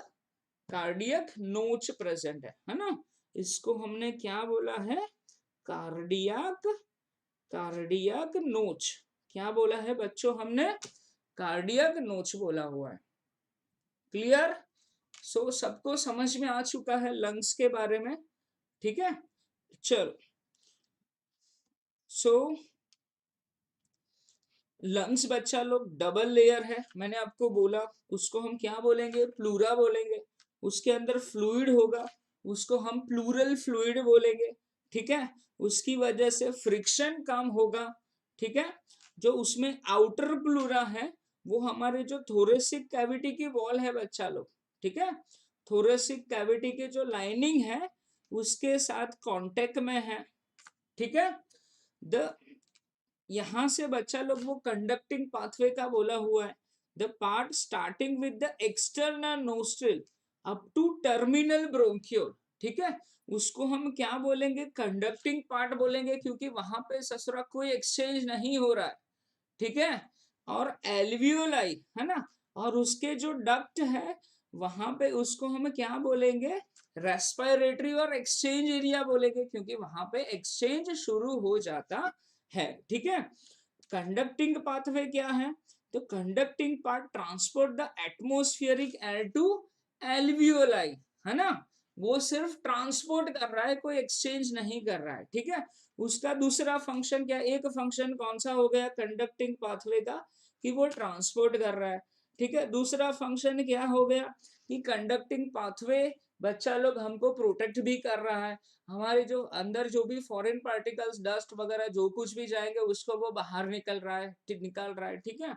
कार्डियक नोच प्रेजेंट है ना, इसको हमने क्या बोला है, कार्डियक, कार्डियक नोच, क्या बोला है बच्चों हमने, कार्डियक नोच बोला हुआ है, क्लियर। सो सबको समझ में आ चुका है लंग्स के बारे में, ठीक है। चलो, सो लंग्स बच्चा लोग डबल लेयर है, मैंने आपको बोला, उसको हम क्या बोलेंगे, प्लूरा बोलेंगे, उसके अंदर फ्लूइड होगा, उसको हम प्लूरल फ्लूइड बोलेंगे, ठीक है, उसकी वजह से फ्रिक्शन कम होगा, ठीक है, जो उसमें आउटर प्लूरा है वो हमारे जो थोरेसिक कैविटी की वॉल है बच्चा लोग, ठीक है, थोरेसिक कैविटी के जो लाइनिंग है उसके साथ कांटेक्ट में है, ठीक है। द यहां से बच्चा लोग वो कंडक्टिंग पाथवे का बोला हुआ है, the part starting with the external nostril up to terminal bronchiole, ठीक है, उसको हम क्या बोलेंगे, कंडक्टिंग पार्ट बोलेंगे, क्योंकि वहां पे ससुरा कोई एक्सचेंज नहीं हो रहा है, ठीक है, और एल्वियोलाई है ना, और उसके जो डक्ट है वहां पे उसको हम क्या बोलेंगे, रेस्पिरेटरी और एक्सचेंज एरिया बोलेंगे, क्योंकि वहां पे एक्सचेंज शुरू हो जाता है, ठीक है। कंडक्टिंग पाथवे क्या है, तो conducting part transport the atmospheric air to alveoli, है ना, वो सिर्फ ट्रांसपोर्ट कर रहा है, कोई एक्सचेंज नहीं कर रहा है, ठीक है। उसका दूसरा फंक्शन क्या, एक फंक्शन कौन सा हो गया कंडक्टिंग पाथवे का, कि वो ट्रांसपोर्ट कर रहा है, ठीक है, दूसरा फंक्शन क्या हो गया, कि कंडक्टिंग पाथवे बच्चा लोग हमको प्रोटेक्ट भी कर रहा है, हमारे जो अंदर जो भी फॉरेन पार्टिकल्स, डस्ट वगैरह जो कुछ भी जाएंगे उसको वो बाहर निकाल रहा है, ठीक है,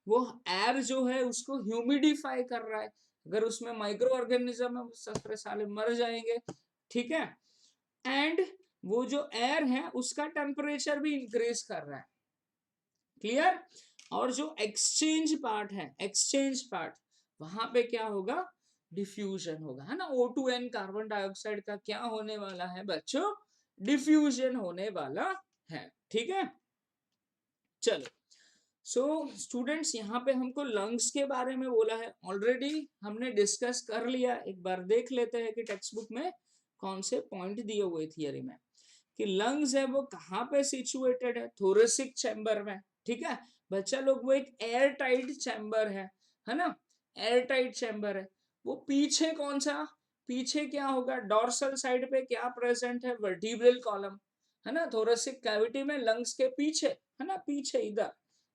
वो एयर जो है उसको ह्यूमिडिफाई कर रहा है, अगर उसमें माइक्रो ऑर्गेनिज्म है ससुरे साले मर जाएंगे, ठीक है, एंड वो जो एयर है उसका टेम्परेचर भी इंक्रीज कर रहा है, क्लियर। और जो एक्सचेंज पार्ट है, एक्सचेंज पार्ट, वहां पे क्या होगा, डिफ्यूजन होगा, है ना, O2N कार्बन डाइऑक्साइड का क्या होने वाला है बच्चों, डिफ्यूजन होने वाला है, ठीक है। चलो, सो स्टूडेंट्स यहाँ पे हमको लंग्स के बारे में बोला है, ऑलरेडी हमने डिस्कस कर लिया, एक बार देख लेते हैं कि टेक्स्ट बुक में कौन से पॉइंट दिए हुए थियरी में, कि लंग्स है वो कहाँ पे सिचुएटेड है, थोरेसिक चैम्बर में, ठीक है बच्चा लोग, वो एक एयर टाइट चैम्बर है ना, एयर टाइट चैम्बर है। वो पीछे कौन सा, पीछे क्या होगा, डोर्सल साइड पे क्या प्रेजेंट है, वर्टिब्रल कॉलम, है ना। थोरेसिक कैविटी में लंग्स के पीछे, है ना, पीछे इधर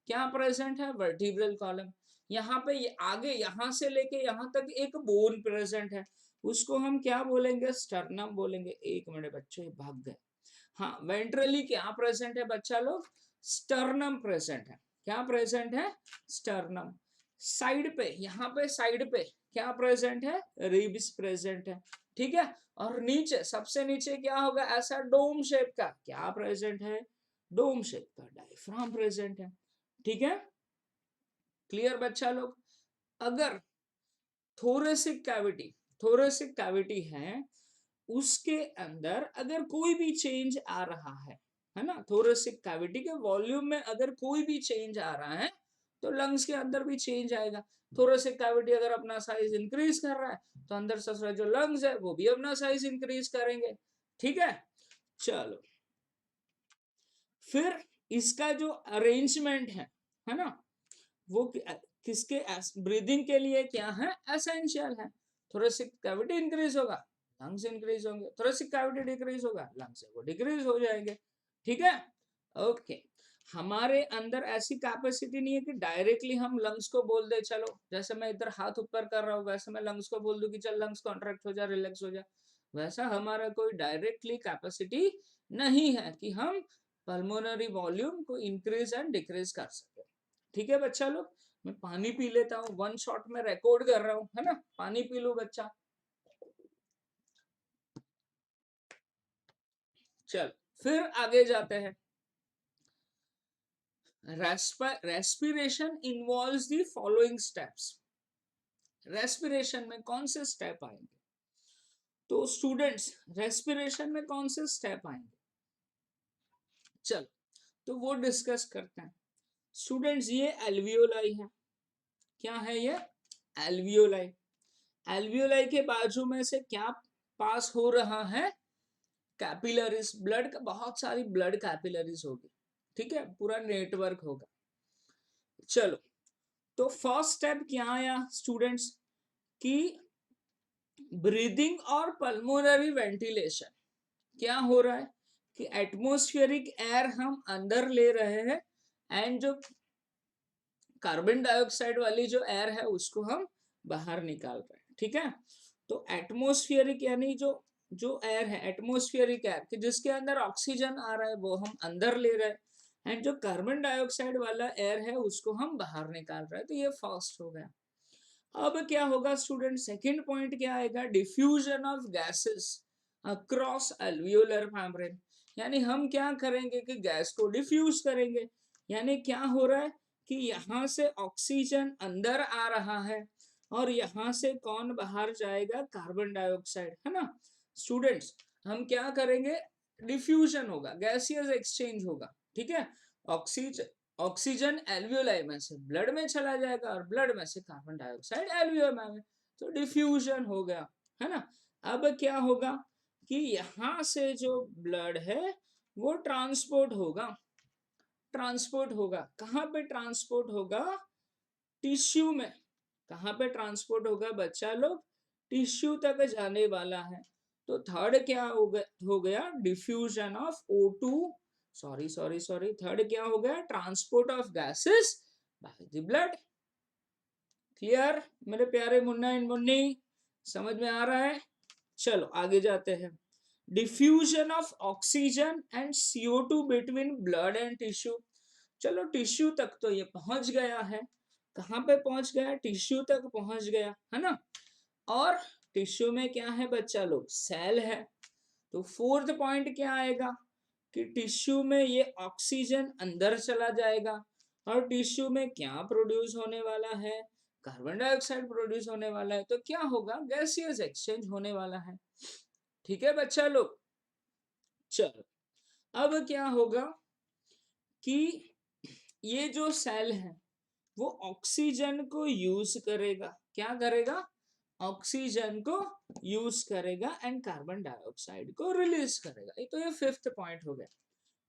क्या प्रेजेंट है, वर्टिब्रल कॉलम। यहाँ पे ये आगे यहाँ से लेके यहाँ तक एक बोन प्रेजेंट है, उसको हम क्या बोलेंगे, स्टर्नम बोलेंगे। एक मिनट बच्चों, भाग गए। हाँ, वेंट्रली क्या प्रेजेंट है बच्चा लोग, स्टर्नम प्रेजेंट है। क्या प्रेजेंट है, स्टर्नम। साइड पे, यहाँ पे साइड पे क्या प्रेजेंट है, रिब्स प्रेजेंट है, ठीक है। और नीचे, सबसे नीचे क्या होगा, ऐसा डोम शेप का क्या प्रेजेंट है, डोम शेप का डायफ्राम प्रेजेंट है, ठीक है। क्लियर बच्चा लोग। अगर थोरेसिक कैविटी, थोरेसिक कैविटी है, उसके अंदर अगर कोई भी चेंज आ रहा है ना, थोरेसिक कैविटी के वॉल्यूम में अगर कोई भी चेंज आ रहा है तो लंग्स के अंदर भी चेंज आएगा। थोरेसिक कैविटी अगर अपना साइज इंक्रीज कर रहा है तो अंदर से जो लंग्स है वो भी अपना साइज इंक्रीज करेंगे, ठीक है। चलो, फिर इसका जो अरेंजमेंट है ना, वो किसके, ब्रीदिंग के लिए क्या है, एसेंशियल है। थोरेसिक कैविटी इंक्रीज होगा, लंग्स इंक्रीज होंगे, थोरेसिक कैविटी डिक्रीज होगा, लंग्स वो डिक्रीज हो जाएंगे, ठीक है। ओके, हमारे अंदर ऐसी कैपेसिटी नहीं है कि डायरेक्टली हम लंग्स को बोल दे, चलो जैसे मैं इधर हाथ ऊपर कर रहा हूँ वैसे मैं लंग्स को बोल दूं कि चल लंग्स कॉन्ट्रैक्ट हो जा, रिलैक्स हो जा। वैसा हमारा कोई डायरेक्टली कैपेसिटी नहीं है कि हम पल्मोनरी वॉल्यूम को इंक्रीज एंड डिक्रीज कर सके, ठीक है बच्चा लोग। मैं पानी पी लेता हूँ, वन शॉट में रिकॉर्ड कर रहा हूँ, है ना, पानी पी लो बच्चा। चल, फिर आगे जाते हैं। Respiration involves the following steps. Respiration में कौन से स्टेप आएंगे, तो स्टूडेंट्स रेस्पिरेशन में कौन से स्टेप आएंगे, चल तो वो डिस्कस करते हैं। स्टूडेंट्स, ये एल्वियोलाई है, क्या है ये, एल्वियोलाई। एल्वियोलाई के बाजू में से क्या पास हो रहा है, कैपिलरीज, ब्लड का, बहुत सारी ब्लड कैपिलरीज होगी, ठीक है, पूरा नेटवर्क होगा। चलो, तो फर्स्ट स्टेप क्या आया स्टूडेंट्स, कि ब्रीदिंग और पल्मोनरी वेंटिलेशन। क्या हो रहा है कि एटमॉस्फेरिक एयर हम अंदर ले रहे हैं एंड जो कार्बन डाइऑक्साइड वाली जो एयर है उसको हम बाहर निकाल रहे हैं, ठीक है। तो एटमॉस्फेरिक यानी जो जो एयर है, एटमॉस्फेरिक एयर कि जिसके अंदर ऑक्सीजन आ रहा है वो हम अंदर ले रहे हैं एंड जो कार्बन डाइऑक्साइड वाला एयर है उसको हम बाहर निकाल रहे हैं। तो ये फर्स्ट हो गया। अब क्या होगा स्टूडेंट, सेकंड पॉइंट क्या आएगा, diffusion of gases across alveolar membrane. यानी हम क्या करेंगे कि गैस को डिफ्यूज करेंगे, यानी क्या हो रहा है कि यहाँ से ऑक्सीजन अंदर आ रहा है और यहाँ से कौन बाहर जाएगा, कार्बन डाइऑक्साइड, है ना। स्टूडेंट्स, हम क्या करेंगे, डिफ्यूजन होगा, गैसियस एक्सचेंज होगा, ठीक है। ऑक्सीजन ऑक्सीजन एल्वियोलाई में से ब्लड में चला जाएगा और ब्लड में से कार्बन डाइऑक्साइड एल्वियोलाई में, तो डिफ्यूजन हो गया, है ना। अब क्या होगा कि यहाँ से जो ब्लड है वो ट्रांसपोर्ट होगा, ट्रांसपोर्ट होगा, कहाँ पे ट्रांसपोर्ट होगा, टिश्यू में। कहाँ पे ट्रांसपोर्ट होगा बच्चा लोग, टिश्यू तक जाने वाला है। तो थर्ड क्या हो गया, diffusion of O2, sorry third क्या हो गया, transport of gases by the blood. Clear मेरे प्यारे मुन्ना एंड मुन्नी, समझ में आ रहा है। चलो आगे जाते हैं। Diffusion of oxygen and CO2 between blood and tissue. चलो टिश्यू तक तो ये पहुंच गया है, कहाँ पे पहुंच गया, टिश्यू तक पहुंच गया, है ना। और टिश्यू में क्या है बच्चा लोग, सेल है। तो फोर्थ पॉइंट क्या आएगा कि टिश्यू में ये ऑक्सीजन अंदर चला जाएगा और टिश्यू में क्या प्रोड्यूस होने वाला है, कार्बन डाइऑक्साइड प्रोड्यूस होने वाला है। तो क्या होगा, गैसियस एक्सचेंज होने वाला है, ठीक है बच्चा लोग। चलो, अब क्या होगा कि ये जो सेल है वो ऑक्सीजन को यूज करेगा, क्या करेगा, ऑक्सीजन को यूज करेगा एंड कार्बन डाइऑक्साइड को रिलीज करेगा। ये तो ये फिफ्थ पॉइंट हो गया।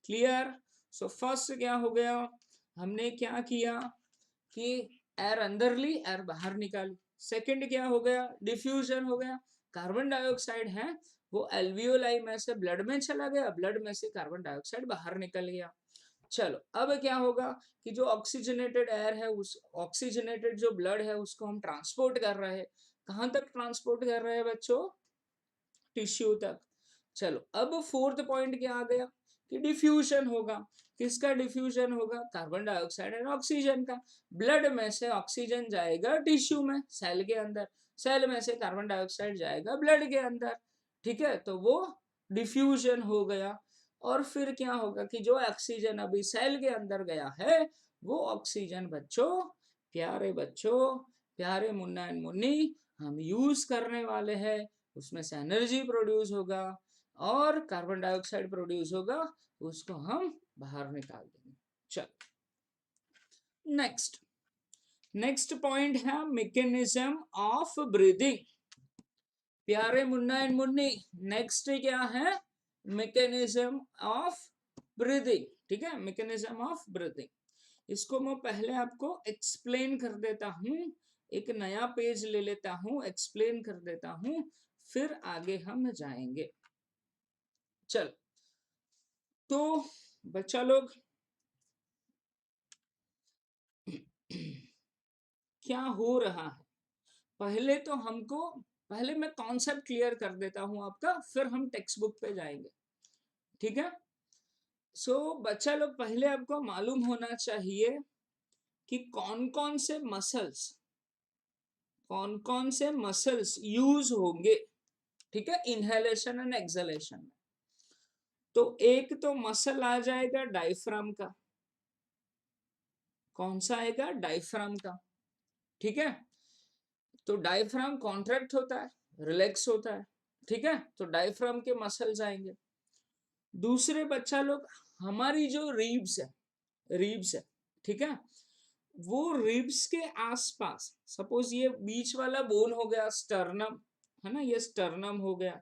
क्लियर। सो फर्स्ट क्या हो गया, हमने क्या किया कि एयर अंदर ली, एयर बाहर निकाली, सेकंड क्या हो गया, डिफ्यूजन हो गया। कार्बन डाइऑक्साइड है वो एल्वियोलाई में से ब्लड में चला गया, ब्लड में से कार्बन डाइऑक्साइड बाहर निकल गया। चलो अब क्या होगा कि जो ऑक्सीजनेटेड एयर है, उस ऑक्सीजनेटेड जो ब्लड है उसको हम ट्रांसपोर्ट कर रहे हैं। कहां तक ट्रांसपोर्ट कर रहे हैं बच्चों, टिश्यू तक। चलो अब फोर्थ पॉइंट क्या आ गया कि डिफ्यूजन होगा। किसका डिफ्यूजन होगा, कार्बन डाइऑक्साइड और ऑक्सीजन का। ब्लड में से ऑक्सीजन जाएगा टिश्यू में, सेल के अंदर, सेल में से कार्बन डाइऑक्साइड जाएगा ब्लड के अंदर। ठीक है, तो वो डिफ्यूजन हो गया। और फिर क्या होगा कि जो ऑक्सीजन अभी सेल के अंदर गया है वो ऑक्सीजन बच्चों, प्यारे बच्चों, प्यारे मुन्ना एंड मुन्नी, हम यूज करने वाले हैं। उसमें से एनर्जी प्रोड्यूस होगा और कार्बन डाइऑक्साइड प्रोड्यूस होगा, उसको हम बाहर निकाल देंगे। चलो नेक्स्ट, नेक्स्ट पॉइंट है मैकेनिज्म ऑफ ब्रीदिंग। प्यारे मुन्ना एंड मुन्नी, नेक्स्ट क्या है, मैकेनिज्म ऑफ ब्रीदिंग। ठीक है, मैकेनिज्म ऑफ ब्रीदिंग। इसको मैं पहले आपको एक्सप्लेन कर देता हूं, एक नया पेज ले लेता हूं, एक्सप्लेन कर देता हूं, फिर आगे हम जाएंगे। चल तो बच्चा लोग क्या हो रहा है, पहले तो हमको, पहले मैं कॉन्सेप्ट क्लियर कर देता हूं आपका, फिर हम टेक्स्ट बुक पे जाएंगे। ठीक है, सो बच्चा लोग पहले आपको मालूम होना चाहिए कि कौन कौन से मसल्स, कौन कौन से मसल्स यूज होंगे। ठीक है, इनहेलेशन एंड एक्सहेलेशन में। तो एक तो मसल आ जाएगा डायफ्राम का। कौन सा आएगा, डायफ्राम का। ठीक है, तो डायफ्राम कॉन्ट्रैक्ट होता है, रिलैक्स होता है। ठीक है, तो डायफ्राम के मसल्स आएंगे। दूसरे बच्चा लोग, हमारी जो रिब्स है, रिब्स है, ठीक है, वो रिब्स के आसपास, सपोज ये बीच वाला बोन हो गया स्टर्नम, है ना, ये स्टर्नम हो गया।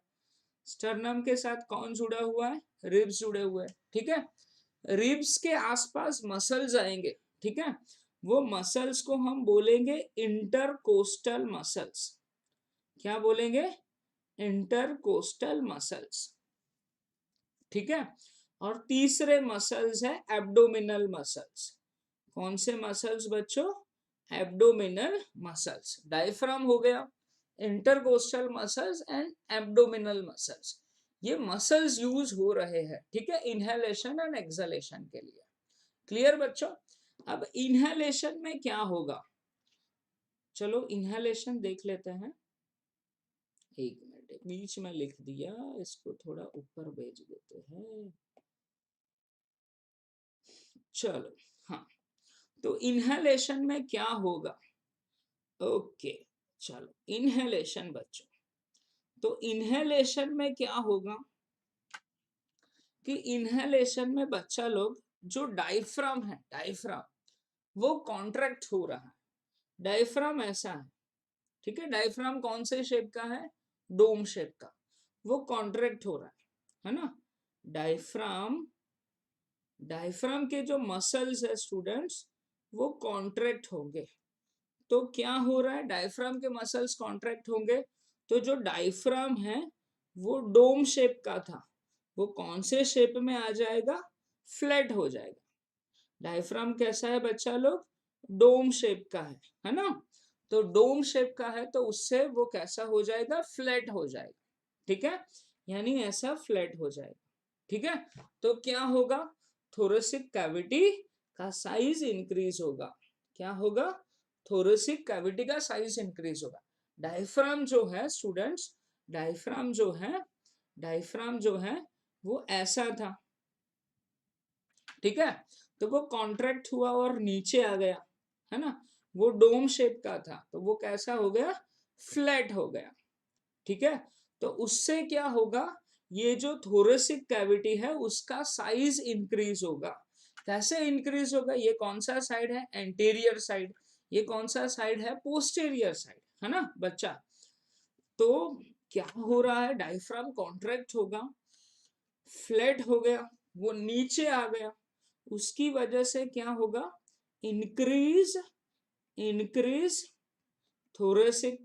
स्टर्नम के साथ कौन जुड़ा हुआ है, रिब्स जुड़े हुए हैं। ठीक है, रिब्स के आसपास मसल्स आएंगे। ठीक है, वो मसल्स को हम बोलेंगे इंटरकोस्टल मसल्स। क्या बोलेंगे, इंटरकोस्टल मसल्स। ठीक है, और तीसरे मसल्स है एब्डोमिनल मसल्स। कौन से मसल्स बच्चों, एब्डोमिनल मसल्स। डायफ्राम हो गया, intercostal muscles and abdominal muscles, ये मसल्स यूज हो रहे हैं। ठीक है, इनहेलेशन एंड एक्सहेलेशन के लिए। क्लियर बच्चों। अब इनहेलेशन में क्या होगा, चलो इनहेलेशन देख लेते हैं। एक मिनट, बीच में लिख दिया, इसको थोड़ा ऊपर भेज देते हैं। चलो हाँ, तो इनहेलेशन में क्या होगा, ओके चलो इनहेलेशन बच्चों, तो इनहेलेशन में क्या होगा कि इनहेलेशन में बच्चा लोग, जो डायफ्राम है, डायफ्राम वो कॉन्ट्रैक्ट हो रहा है। डायफ्राम ऐसा है, ठीक है, डायफ्राम कौन से शेप का है, डोम शेप का, वो कॉन्ट्रैक्ट हो रहा है ना। डायफ्राम, डायफ्राम के जो मसल्स है स्टूडेंट्स, वो कॉन्ट्रैक्ट होंगे। तो क्या हो रहा है, डायफ्राम के मसल्स कॉन्ट्रैक्ट होंगे, तो जो डायफ्राम है वो डोम शेप का था, वो कौन से शेप में आ जाएगा, फ्लैट हो जाएगा। डायफ्राम कैसा है बच्चा लोग, डोम शेप का है ना। तो डोम शेप का है तो उससे वो कैसा हो जाएगा, फ्लैट हो जाएगा। ठीक है, यानी ऐसा फ्लैट हो जाएगा। ठीक है, तो क्या होगा, थोरेसिक कैविटी का साइज इंक्रीज होगा। क्या होगा, थोरेसिक कैविटी का साइज इंक्रीज होगा। डायफ्राम जो है स्टूडेंट्स, डायफ्राम जो है, डायफ्राम जो है वो ऐसा था। ठीक है, तो वो कॉन्ट्रैक्ट हुआ और नीचे आ गया, है ना। वो डोम शेप का था तो वो कैसा हो गया, फ्लैट हो गया। ठीक है, तो उससे क्या होगा, ये जो थोरेसिक कैविटी है उसका साइज इंक्रीज होगा। कैसे इंक्रीज होगा, ये कौन सा साइड है, एंटीरियर साइड, ये कौन सा साइड है, पोस्टीरियर साइड, है ना बच्चा। तो क्या हो रहा है, डायफ्राम कॉन्ट्रैक्ट होगा, फ्लैट हो गया, वो नीचे आ गया, उसकी वजह से क्या होगा, increase, increase thoracic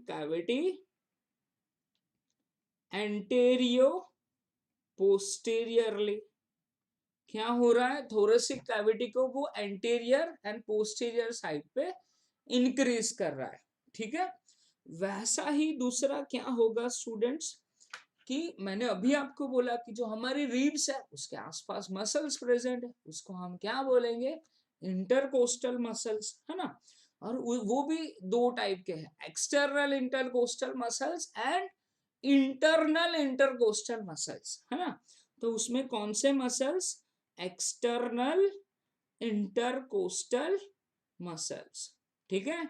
cavity anterior posteriorly। क्या हो रहा है, थोरेसिक कैविटी को वो एंटीरियर एंड पोस्टीरियर साइड पे इंक्रीज कर रहा है। ठीक है, वैसा ही दूसरा क्या होगा स्टूडेंट्स, कि मैंने अभी आपको बोला कि जो हमारी रिब्स है उसके आसपास मसल्स प्रेजेंट है, उसको हम क्या बोलेंगे, इंटरकोस्टल मसल्स, है ना। और वो भी दो टाइप के हैं, external intercostal muscles and internal intercostal muscles, है ना। तो उसमें कौन से मसल्स, एक्सटर्नल इंटरकोस्टल मसल्स। ठीक है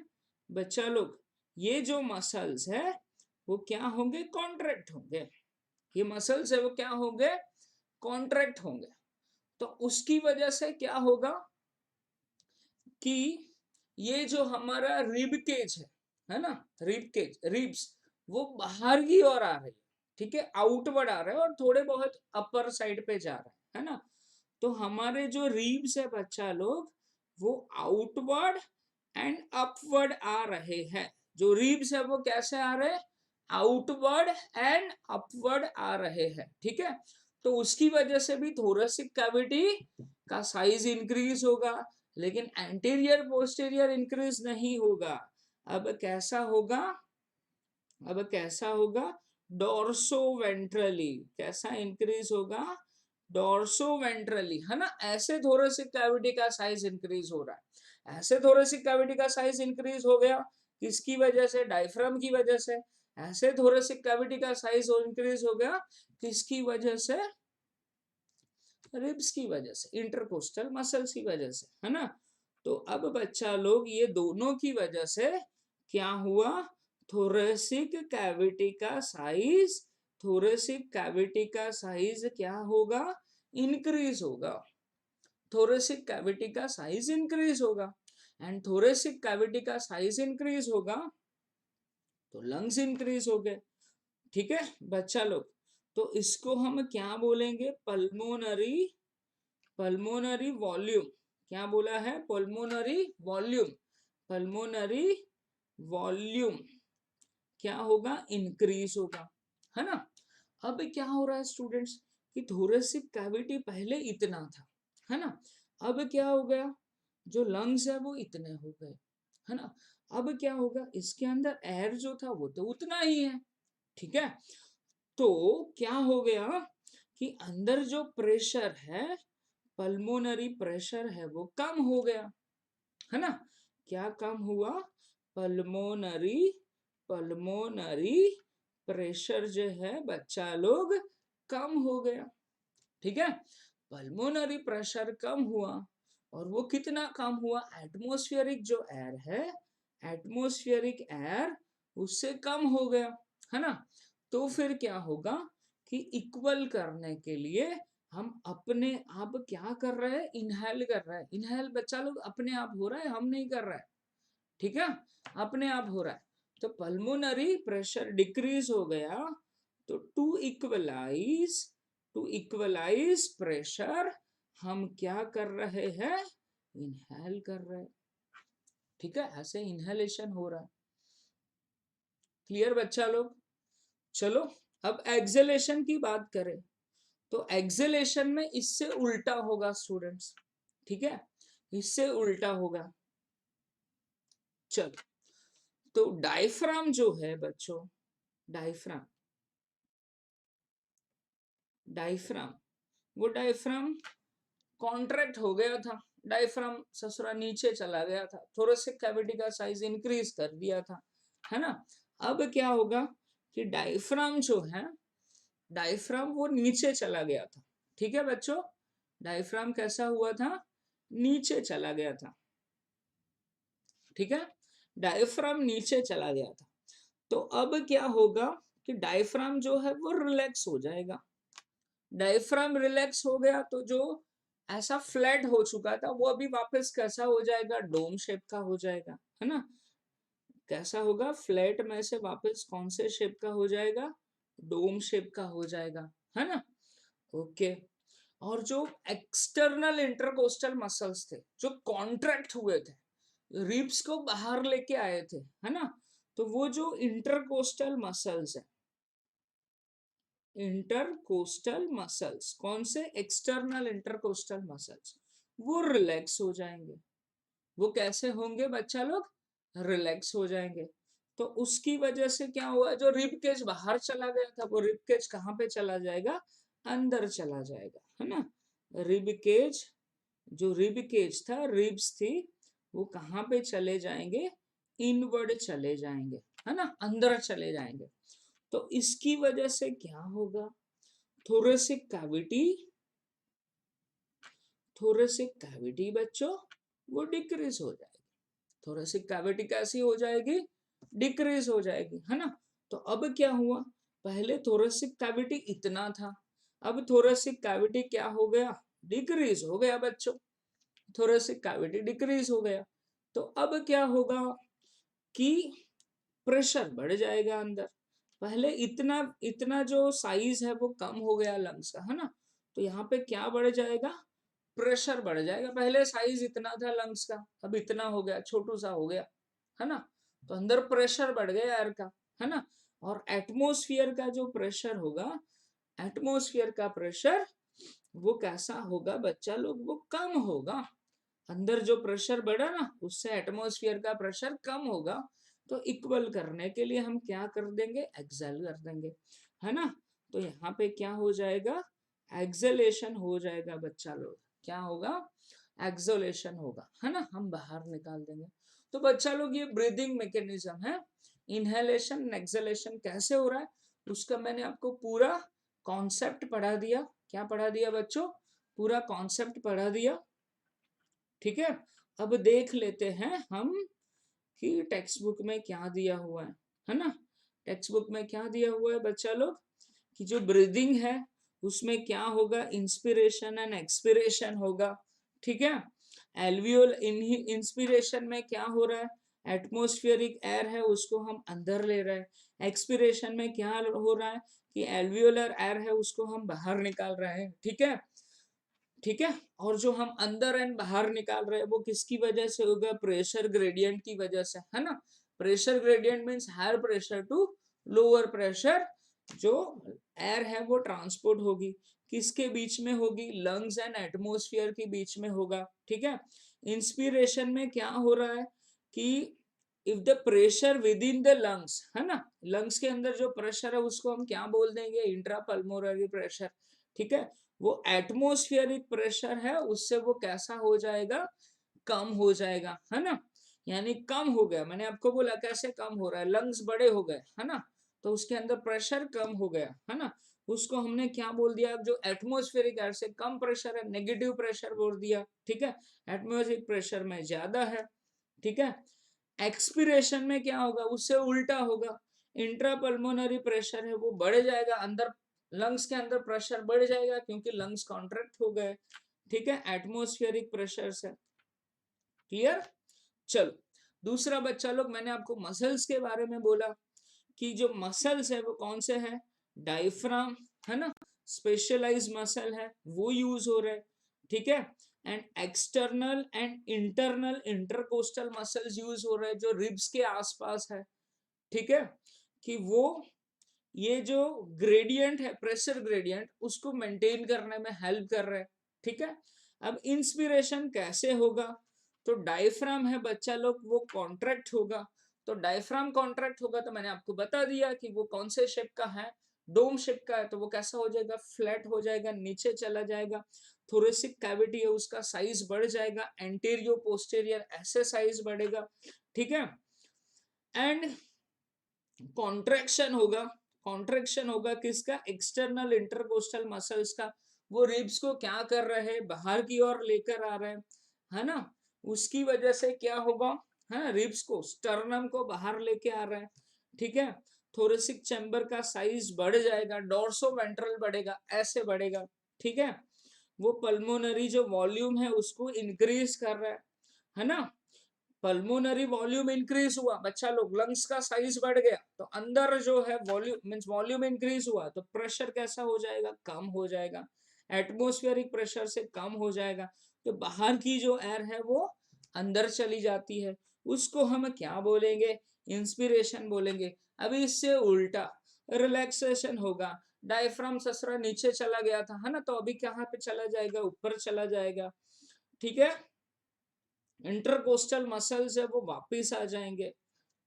बच्चा लोग, ये जो मसल्स है वो क्या होंगे, कॉन्ट्रैक्ट होंगे। ये मसल्स है वो क्या होंगे, कॉन्ट्रैक्ट होंगे। तो उसकी वजह से क्या होगा कि ये जो हमारा रिब केज है ना, रिब केज, रिब्स वो बाहर की ओर आ रही है। ठीक है, आउटवर्ड आ रहे हैं और थोड़े बहुत अपर साइड पे जा रहे है ना। तो हमारे जो रिब्स है बच्चा लोग, वो आउटवर्ड एंड अपवर्ड आ रहे हैं। जो रिब्स है वो कैसे आ रहे हैं, आउटवर्ड एंड अपवर्ड आ रहे हैं। ठीक है, तो उसकी वजह से भी थोरेसिक कैविटी का साइज इंक्रीज होगा, लेकिन एंटीरियर पोस्टीरियर इंक्रीज नहीं होगा। अब कैसा होगा, अब कैसा होगा, डोर्सो वेंट्रली, कैसा इंक्रीज होगा, डोर्सो वेंट्रली, है ना। ऐसे थोरेसिक कैविटी का साइज इंक्रीज हो रहा है, ऐसे थोरेसिक कैविटी का साइज इंक्रीज हो गया किसकी वजह से, डायफ्राम की वजह से। ऐसे थोरेसिक कैविटी का साइज इंक्रीज हो गया किसकी वजह से, रिब्स की वजह से, इंटरकोस्टल मसल्स की वजह से, है ना। तो अब बच्चा लोग ये दोनों की वजह से क्या हुआ, थोरेसिक कैविटी का साइज, थोरेसिक कैविटी का साइज क्या होगा, इंक्रीज होगा। थोरेसिक कैविटी का साइज इंक्रीज होगा, एंड थोरेसिक कैविटी का साइज इंक्रीज होगा तो लंग्स इंक्रीज हो गए। ठीक है बच्चा लोग, तो इसको हम क्या बोलेंगे, पल्मोनरी, पल्मोनरी वॉल्यूम। क्या बोला है, पल्मोनरी वॉल्यूम, पल्मोनरी वॉल्यूम क्या होगा, इंक्रीज होगा, है ना। अब क्या हो रहा है स्टूडेंट्स, कि थोरेसिक कैविटी पहले इतना था, है ना। अब क्या हो गया, जो लंग्स है वो इतने हो गए, है ना। अब क्या होगा, इसके अंदर एयर जो था वो तो उतना ही है। ठीक है, तो क्या हो गया कि अंदर जो प्रेशर है, पल्मोनरी प्रेशर है वो कम हो गया, है ना। क्या कम हुआ, पल्मोनरी, पल्मोनरी प्रेशर जो है बच्चा लोग कम हो गया। ठीक है, पल्मोनरी प्रेशर कम हुआ, और वो कितना कम हुआ, एटमॉस्फेरिक जो एयर है, एटमॉस्फेरिक एयर उससे कम हो गया, है ना। तो फिर क्या होगा कि इक्वल करने के लिए हम अपने आप क्या कर रहे हैं, इनहेल कर रहे हैं। इनहेल बच्चा लोग अपने आप हो रहा है, हम नहीं कर रहे हैं। ठीक है, अपने आप हो रहा है। तो पल्मोनरी प्रेशर डिक्रीज हो गया, तो टू इक्वलाइज प्रेशर हम क्या कर रहे हैं, इनहेल कर रहे हैं। ठीक है, ऐसे इनहेलेशन हो रहा है। क्लियर बच्चा लोग, चलो अब एक्सेलेशन की बात करें, तो एक्सेलेशन में इससे उल्टा होगा स्टूडेंट्स। ठीक है, इससे उल्टा होगा। चलो, तो डायफ्राम जो है बच्चों, डायफ्राम, डायफ्राम, वो डायफ्राम कॉन्ट्रैक्ट हो गया था, डायफ्राम ससुरा नीचे चला गया था, थोरेसिक कैविटी का साइज इंक्रीज कर दिया था, है ना। अब क्या होगा कि डायफ्राम जो है, डायफ्राम वो नीचे चला गया था। ठीक है बच्चों, डायफ्राम कैसा हुआ था, नीचे चला गया था। ठीक है, डायफ्राम नीचे चला गया था। तो अब क्या होगा कि डायफ्राम जो है वो रिलैक्स हो जाएगा। डायफ्राम रिलैक्स हो गया तो जो ऐसा फ्लैट हो चुका था वो अभी वापस कैसा हो जाएगा, डोम शेप का हो जाएगा, है ना। कैसा होगा, फ्लैट में से वापस कौन से शेप का हो जाएगा, डोम शेप का हो जाएगा, है ना। ओके, और जो एक्सटर्नल इंटरकोस्टल मसल्स थे जो कॉन्ट्रैक्ट हुए थे, रिब्स को बाहर लेके आए थे, है ना। तो वो जो इंटरकोस्टल मसल्स है, इंटरकोस्टल मसल्स, कौन से, एक्सटर्नल इंटरकोस्टल मसल्स, वो रिलैक्स हो जाएंगे। वो कैसे होंगे बच्चा लोग, रिलैक्स हो जाएंगे। तो उसकी वजह से क्या हुआ, जो रिब केज बाहर चला गया था वो रिब केज कहाँ पे चला जाएगा, अंदर चला जाएगा, है ना। रिब केज, जो रिब केज था, रिब्स थी, वो कहाँ पे चले जाएंगे, इनवर्ड चले जाएंगे, है ना, अंदर चले जाएंगे। तो इसकी वजह से क्या होगा, थोरेसिक कैविटी, थोरेसिक कैविटी बच्चों वो डिक्रीज हो जाएगी। थोरेसिक कैविटी कैसी हो जाएगी, डिक्रीज हो जाएगी, है ना। तो अब क्या हुआ, पहले थोरेसिक कैविटी इतना था, अब थोरेसिक कैविटी क्या हो गया, डिक्रीज हो गया बच्चों। थोरेसिक कैविटी डिक्रीज हो गया, तो अब क्या होगा कि प्रेशर बढ़ जाएगा अंदर। पहले इतना इतना जो साइज है वो कम हो गया लंग्स का, है ना। तो यहाँ पे क्या बढ़ जाएगा, प्रेशर बढ़ जाएगा। पहले साइज इतना था लंग्स का, अब इतना हो गया, छोटू सा हो गया, है ना। तो अंदर प्रेशर बढ़ गया एयर का, है ना। और एटमोस्फियर का जो प्रेशर होगा, एटमोस्फियर का प्रेशर वो कैसा होगा बच्चा लोग, वो कम होगा। अंदर जो प्रेशर बढ़ा ना, उससे एटमॉस्फेयर का प्रेशर कम होगा। तो इक्वल करने के लिए हम क्या कर देंगे, एक्सेल कर देंगे, है ना। तो यहाँ पे क्या हो जाएगा, एक्सेलेशन हो जाएगा बच्चा लोग, क्या होगा, एक्सेलेशन होगा, है ना, हम बाहर निकाल देंगे। तो बच्चा लोग ये ब्रीदिंग मैकेनिज्म है, इनहेलेशन एक्सेलेशन कैसे हो रहा है, उसका मैंने आपको पूरा कॉन्सेप्ट पढ़ा दिया। क्या पढ़ा दिया बच्चों, पूरा कॉन्सेप्ट पढ़ा दिया, ठीक है। अब देख लेते हैं हम कि टेक्स्ट बुक में क्या दिया हुआ है ना। टेक्स्ट बुक में क्या दिया हुआ है बच्चा लोग, कि जो ब्रीदिंग है उसमें क्या होगा, इंस्पिरेशन एंड एक्सपिरेशन होगा, ठीक है। एल्वियोल इंस्पिरेशन में क्या हो रहा है, एटमोस्फियरिक एयर है उसको हम अंदर ले रहे हैं। एक्सपिरेशन में क्या हो रहा है कि एल्वियोलर एयर है उसको हम बाहर निकाल रहे हैं, ठीक है, ठीक है। और जो हम अंदर एंड बाहर निकाल रहे हैं वो किसकी वजह से होगा, प्रेशर ग्रेडियंट की वजह से, है ना। Pressure gradient means higher pressure to lower pressure, जो एयर है वो ट्रांसपोर्ट होगी, किसके बीच में होगी, लंग्स एंड एटमोस्फियर के बीच में होगा, ठीक है। इंस्पिरेशन में क्या हो रहा है कि if the pressure with in the lungs, है ना, लंग्स के अंदर जो प्रेशर है उसको हम क्या बोल देंगे, इंट्रा पल्मोनरी प्रेशर, ठीक है। वो एटमोस्फियरिक प्रेशर है उससे वो कैसा हो जाएगा, कम हो जाएगा, है ना। यानी कम हो गया, मैंने आपको बोला कैसे कम हो रहा है, लंग्स बड़े हो गए, है ना, तो उसके अंदर प्रेशर कम हो गया, है ना। उसको हमने क्या बोल दिया, जो एटमोस्फेरिक एयर से कम प्रेशर है नेगेटिव प्रेशर बोल दिया, ठीक है। एटमोस्फेरिक प्रेशर में ज्यादा है, ठीक है। एक्सपिरेशन में क्या होगा, उससे उल्टा होगा, इंट्रा पल्मोनरी प्रेशर है वो बढ़ जाएगा, अंदर लंग्स के अंदर प्रेशर बढ़ जाएगा क्योंकि लंग्स कॉन्ट्रैक्ट हो गए, ठीक है, एटमोस्फेरिक प्रेशर से, क्लियर। चलो दूसरा बच्चा लोग, मैंने आपको मसल्स के बारे में बोला कि जो मसल्स है वो कौन से है, डायफ्राम, है ना, स्पेशलाइज मसल है वो यूज हो रहे, ठीक है। And external and internal intercostal muscles use हो रहे, जो रिब्स के आसपास है, ठीक है, कि वो ये जो ग्रेडियंट है, प्रेशर ग्रेडियंट, उसको मेंटेन करने में हेल्प कर रहे हैं, ठीक है। अब इंस्पिरेशन कैसे होगा, तो डायफ्राम है बच्चा लोग वो कॉन्ट्रैक्ट होगा। तो डायफ्राम कॉन्ट्रैक्ट होगा तो मैंने आपको बता दिया कि वो कौन से शेप का है, डोम शेप का है, तो वो कैसा हो जाएगा, फ्लैट हो जाएगा, नीचे चला जाएगा। थोरेसिक कैविटी है उसका साइज बढ़ जाएगा, एंटीरियर पोस्टीरियर ऐसे साइज बढ़ेगा, ठीक है। एंड कॉन्ट्रैक्शन होगा, कॉन्ट्रैक्शन होगा किसका, एक्सटर्नल इंटरकोस्टल मसल्स का, वो रिब्स को क्या कर रहे हैं, बाहर की ओर लेकर आ रहे हैं, है ना। उसकी वजह से क्या होगा, है, रिब्स को, स्टर्नम को बाहर लेके आ रहे हैं, ठीक है। थोरेसिक चैम्बर का साइज बढ़ जाएगा, डोर्सो वेंट्रल बढ़ेगा, ऐसे बढ़ेगा, ठीक है। वो पल्मोनरी जो वॉल्यूम है उसको इंक्रीज कर रहा है ना। पल्मोनरी वॉल्यूम इंक्रीज हुआ बच्चा लोग, लंग्स का साइज बढ़ गया, तो अंदर जो है वॉल्यूम मींस वॉल्यूम इंक्रीज हुआ तो प्रेशर कैसा हो जाएगा, कम हो जाएगा, एटमोस्फेरिक प्रेशर से कम हो जाएगा, तो बाहर की जो एयर है वो अंदर चली जाती है, उसको हम क्या बोलेंगे? इंस्पिरेशन बोलेंगे। अभी इससे उल्टा रिलैक्सेशन होगा, डायफ्राम ससरा नीचे चला गया था, है ना, तो अभी कहाँ पे चला जाएगा? ऊपर चला जाएगा, ठीक है। इंटरकोस्टल मसल्स है वो वापिस आ जाएंगे,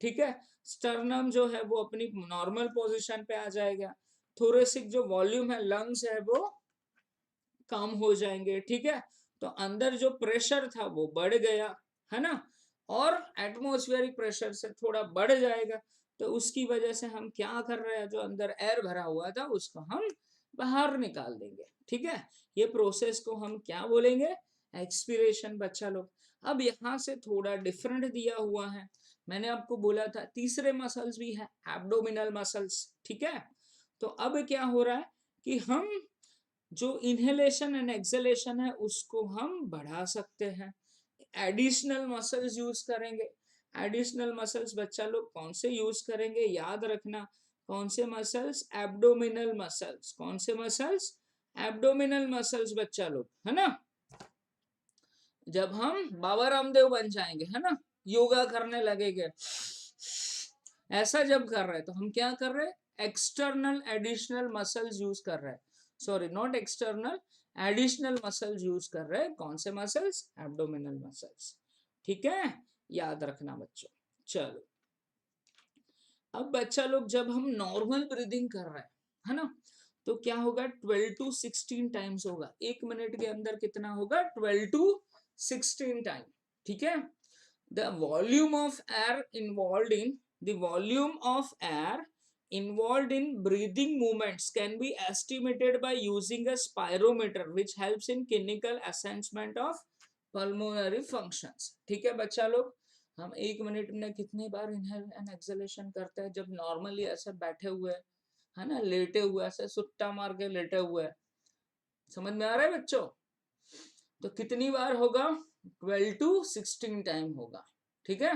ठीक है। स्टर्नम जो है वो अपनी नॉर्मल पोजीशन पे आ जाएगा। थोरेसिक जो वॉल्यूम है, लंग्स है, वो कम हो जाएंगे, ठीक है। तो अंदर जो प्रेशर था वो बढ़ गया, है ना, और एटमॉस्फेरिक प्रेशर से थोड़ा बढ़ जाएगा, तो उसकी वजह से हम क्या कर रहे हैं? जो अंदर एयर भरा हुआ था उसको हम बाहर निकाल देंगे, ठीक है। ये प्रोसेस को हम क्या बोलेंगे? एक्सपीरेशन, बच्चा लोग। अब यहाँ से थोड़ा डिफरेंट दिया हुआ है। मैंने आपको बोला था तीसरे मसल्स भी है, एब्डोमिनल मसल्स, ठीक है। तो अब क्या हो रहा है कि हम जो इनहेलेशन एंड एक्सहेलेशन है उसको हम बढ़ा सकते हैं, एडिशनल मसल्स यूज करेंगे। एडिशनल मसल्स बच्चा लोग कौन से यूज करेंगे? याद रखना, कौन से मसल्स? Abdominal muscles. कौन से मसल्स? एब्डोमिनल मसल्स, बच्चा लोग, है ना। जब हम बाबा रामदेव बन जाएंगे, है ना, योगा करने लगेंगे, ऐसा जब कर रहे हैं तो हम क्या कर रहे हैं? एक्सटर्नल एडिशनल मसल्स यूज कर रहे हैं, sorry not external, additional muscles use कर रहे हैं। कौन से मसल्स? एब्डोमिनल मसल्स, ठीक है, याद रखना बच्चों। चलो, अब बच्चा लोग जब हम नॉर्मल ब्रीदिंग कर रहे हैं, है ना, तो क्या होगा? 12 to 16 टाइम्स होगा। 1 मिनट के अंदर कितना होगा? 12 to 16 टाइम, ठीक है। The volume of air involved in the volume of air involved in breathing movements can be estimated by using a spirometer which helps in clinical assessment of pulmonary functions, ठीक है बच्चा लोग। हम 1 minute में कितनी बार inhale and exhalation करते हैं? जब नॉर्मली ऐसे बैठे हुए है ना, लेटे हुए, ऐसे सुट्टा मार के लेटे हुए, समझ में आ रहा है बच्चों? तो कितनी बार होगा? 12 to 16 टाइम होगा, ठीक है।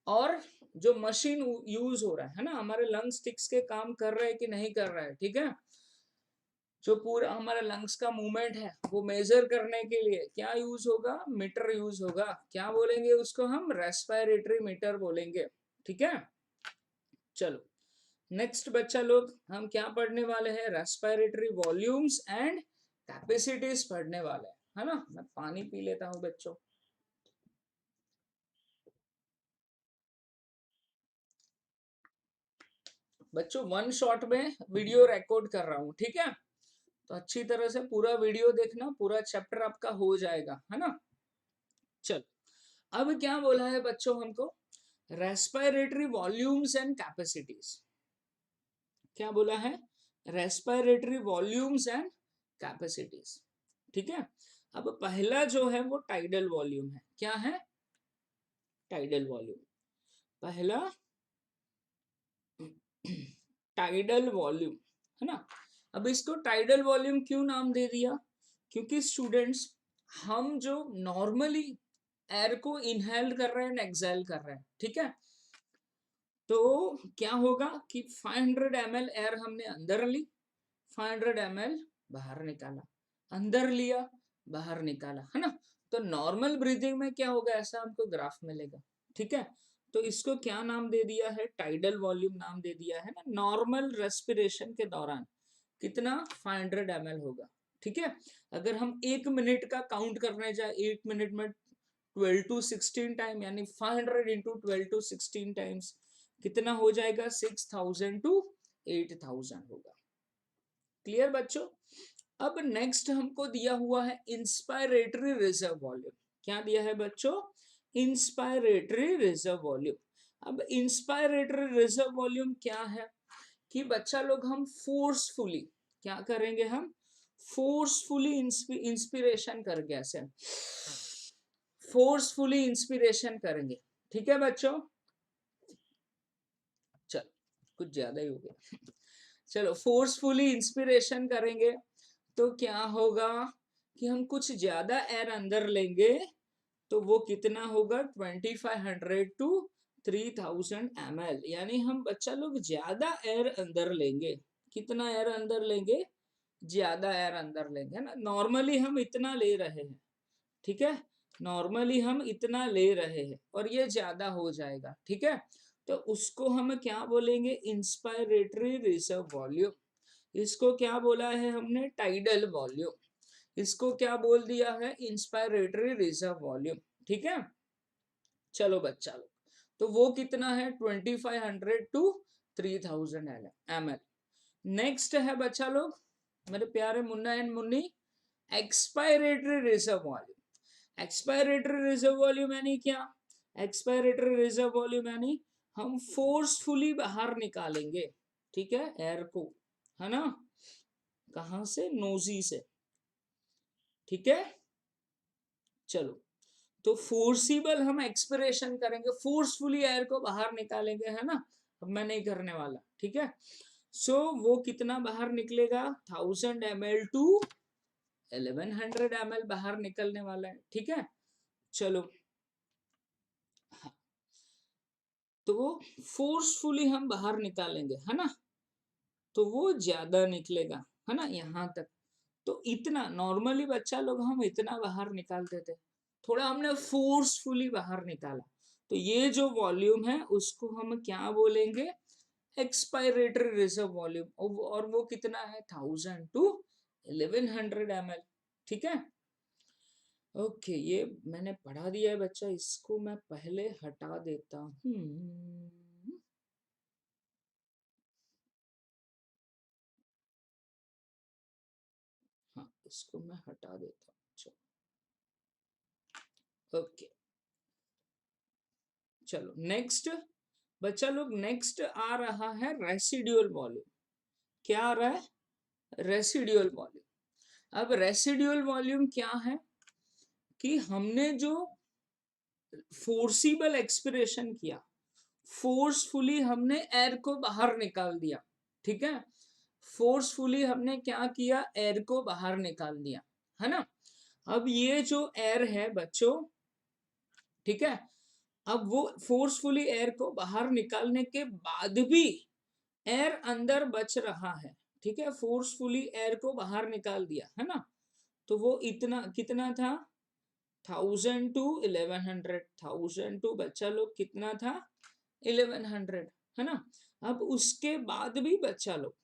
और जो मशीन यूज हो रहा है ना, हमारे लंग्स ठीक से काम कर रहे हैं कि नहीं कर रहा है, ठीक है। जो पूरा हमारे लंग्स का मूवमेंट है वो मेजर करने के लिए क्या यूज होगा? मीटर यूज होगा। क्या बोलेंगे उसको? हम रेस्पिरेटरी मीटर बोलेंगे, ठीक है। चलो नेक्स्ट बच्चा लोग, हम क्या पढ़ने वाले हैं? रेस्पिरेटरी वॉल्यूम्स एंड कैपेसिटीज पढ़ने वाले हैं, है ना। मैं पानी पी लेता हूँ बच्चों। बच्चों वन शॉट में वीडियो रिकॉर्ड कर रहा हूँ, ठीक है। तो अच्छी तरह से पूरा वीडियो देखना, पूरा चैप्टर आपका हो जाएगा, है ना। चल, अब क्या बोला है बच्चों हमको? Respiratory volumes and capacities. क्या बोला है? रेस्पिरेटरी वॉल्यूम्स एंड कैपेसिटीज, ठीक है। अब पहला जो है वो टाइडल वॉल्यूम है। क्या है? Tidal volume. पहला टाइडल वॉल्यूम, है ना। अब इसको टाइडल वॉल्यूम क्यों नाम दे दिया? क्योंकि स्टूडेंट्स, हम जो नॉर्मली एयर को इनहेल कर रहे हैं, एक्सहेल कर रहे हैं, ठीक है। तो क्या होगा कि 500 ml एयर हमने अंदर ली, 500 ml बाहर निकाला, अंदर लिया, बाहर निकाला, है ना। तो नॉर्मल ब्रीदिंग में क्या होगा? ऐसा हमको ग्राफ मिलेगा, ठीक है। तो इसको क्या नाम दे दिया है? टाइडल वॉल्यूम नाम दे दिया है ना। नॉर्मल रेस्पिरेशन के दौरान कितना? 500 ml होगा, ठीक है। अगर हम 1 मिनट का काउंट करने जाए, 1 मिनट में 12 to 16 टाइम, यानी 500 इंटू 12 to 16 टाइम्स कितना हो जाएगा? 6000 to 8000 होगा। क्लियर बच्चों? अब नेक्स्ट हमको दिया हुआ है इंस्पायरेटरी रिजर्व वॉल्यूम। क्या दिया है बच्चों? Inspiratory reserve volume. अब इंस्पायरेटरी रिजर्व वॉल्यूम क्या है कि बच्चा लोग हम फोर्सफुली क्या करेंगे? हम फोर्सफुली इंस्पिरेशन करके, ऐसे फोर्सफुली इंस्पिरेशन करेंगे, ठीक है बच्चों। चल, कुछ ज्यादा ही हो गया। चलो, फोर्सफुली इंस्पिरेशन करेंगे तो क्या होगा कि हम कुछ ज्यादा एयर अंदर लेंगे, तो वो कितना होगा? 2500 to 3000 ml, यानी हम बच्चा लोग ज्यादा एयर अंदर लेंगे। कितना एयर अंदर लेंगे? ज्यादा एयर अंदर लेंगे ना। नॉर्मली हम इतना ले रहे हैं, ठीक है। नॉर्मली हम इतना ले रहे हैं और ये ज्यादा हो जाएगा, ठीक है। तो उसको हम क्या बोलेंगे, इंस्पायरेटरी रिजर्व वॉल्यूम। इसको क्या बोला है हमने, टाइडल वॉल्यूम। इसको क्या बोल दिया है, इंस्पायरेटरी रिजर्व वॉल्यूम, ठीक है। चलो बच्चा लोग, तो वो कितना है 2500 टू 3000 ml। नेक्स्ट है बच्चा लोग, मेरे प्यारे Munna and Munni, expiratory reserve volume. Expiratory reserve volume यानी क्या, एक्सपायरेटरी रिजर्व वॉल्यूम यानी हम फोर्सफुली बाहर निकालेंगे, ठीक है, एयर को, है ना, कहां से, नोजी से, ठीक है। चलो, तो फोर्सिबल हम एक्सपिरेशन करेंगे, फोर्सफुली एयर को बाहर निकालेंगे, है ना। अब मैं नहीं करने वाला, ठीक है। सो वो कितना बाहर निकलेगा, 1000 ml टू 1100 ml बाहर निकलने वाला है, ठीक है। चलो, हाँ, तो वो फोर्सफुली हम बाहर निकालेंगे, है ना, तो वो ज्यादा निकलेगा, है ना, यहाँ तक। तो इतना नॉर्मली बच्चा लोग हम इतना बाहर निकालते थे, थोड़ा हमने फोर्सफुली बाहर निकाला, तो ये जो वॉल्यूम है उसको हम क्या बोलेंगे, एक्सपायरेटरी रिजर्व वॉल्यूम। और वो कितना है, 1000 टू 1100 ml, ठीक है। ओके, ये मैंने पढ़ा दिया है बच्चा, इसको मैं पहले हटा देता हूँ। हाँ, इसको मैं हटा देता हूँ। ओके, चलो नेक्स्ट बच्चा लोग, नेक्स्ट आ रहा है रेसिड्यूल वॉल्यूम। क्या आ रहा है, रेसिड्यूल वॉल्यूम। अब रेसिड्यूल वॉल्यूम क्या है, कि हमने जो फोर्सिबल एक्सपिरेशन किया, फोर्सफुली हमने एयर को बाहर निकाल दिया, ठीक है। फोर्सफुली हमने क्या किया, एयर को बाहर निकाल दिया, है ना। अब ये जो एयर है बच्चों, ठीक है, अब वो फोर्सफुली एयर को बाहर निकालने के बाद भी एयर अंदर बच रहा है, ठीक है, फोर्सफुली एयर को बाहर निकाल दिया, है ना। तो वो इतना कितना था, 1000 टू 1100, 1000 टू बच्चा लोग कितना था, 1100, है ना। अब उसके बाद भी बच्चा लोग,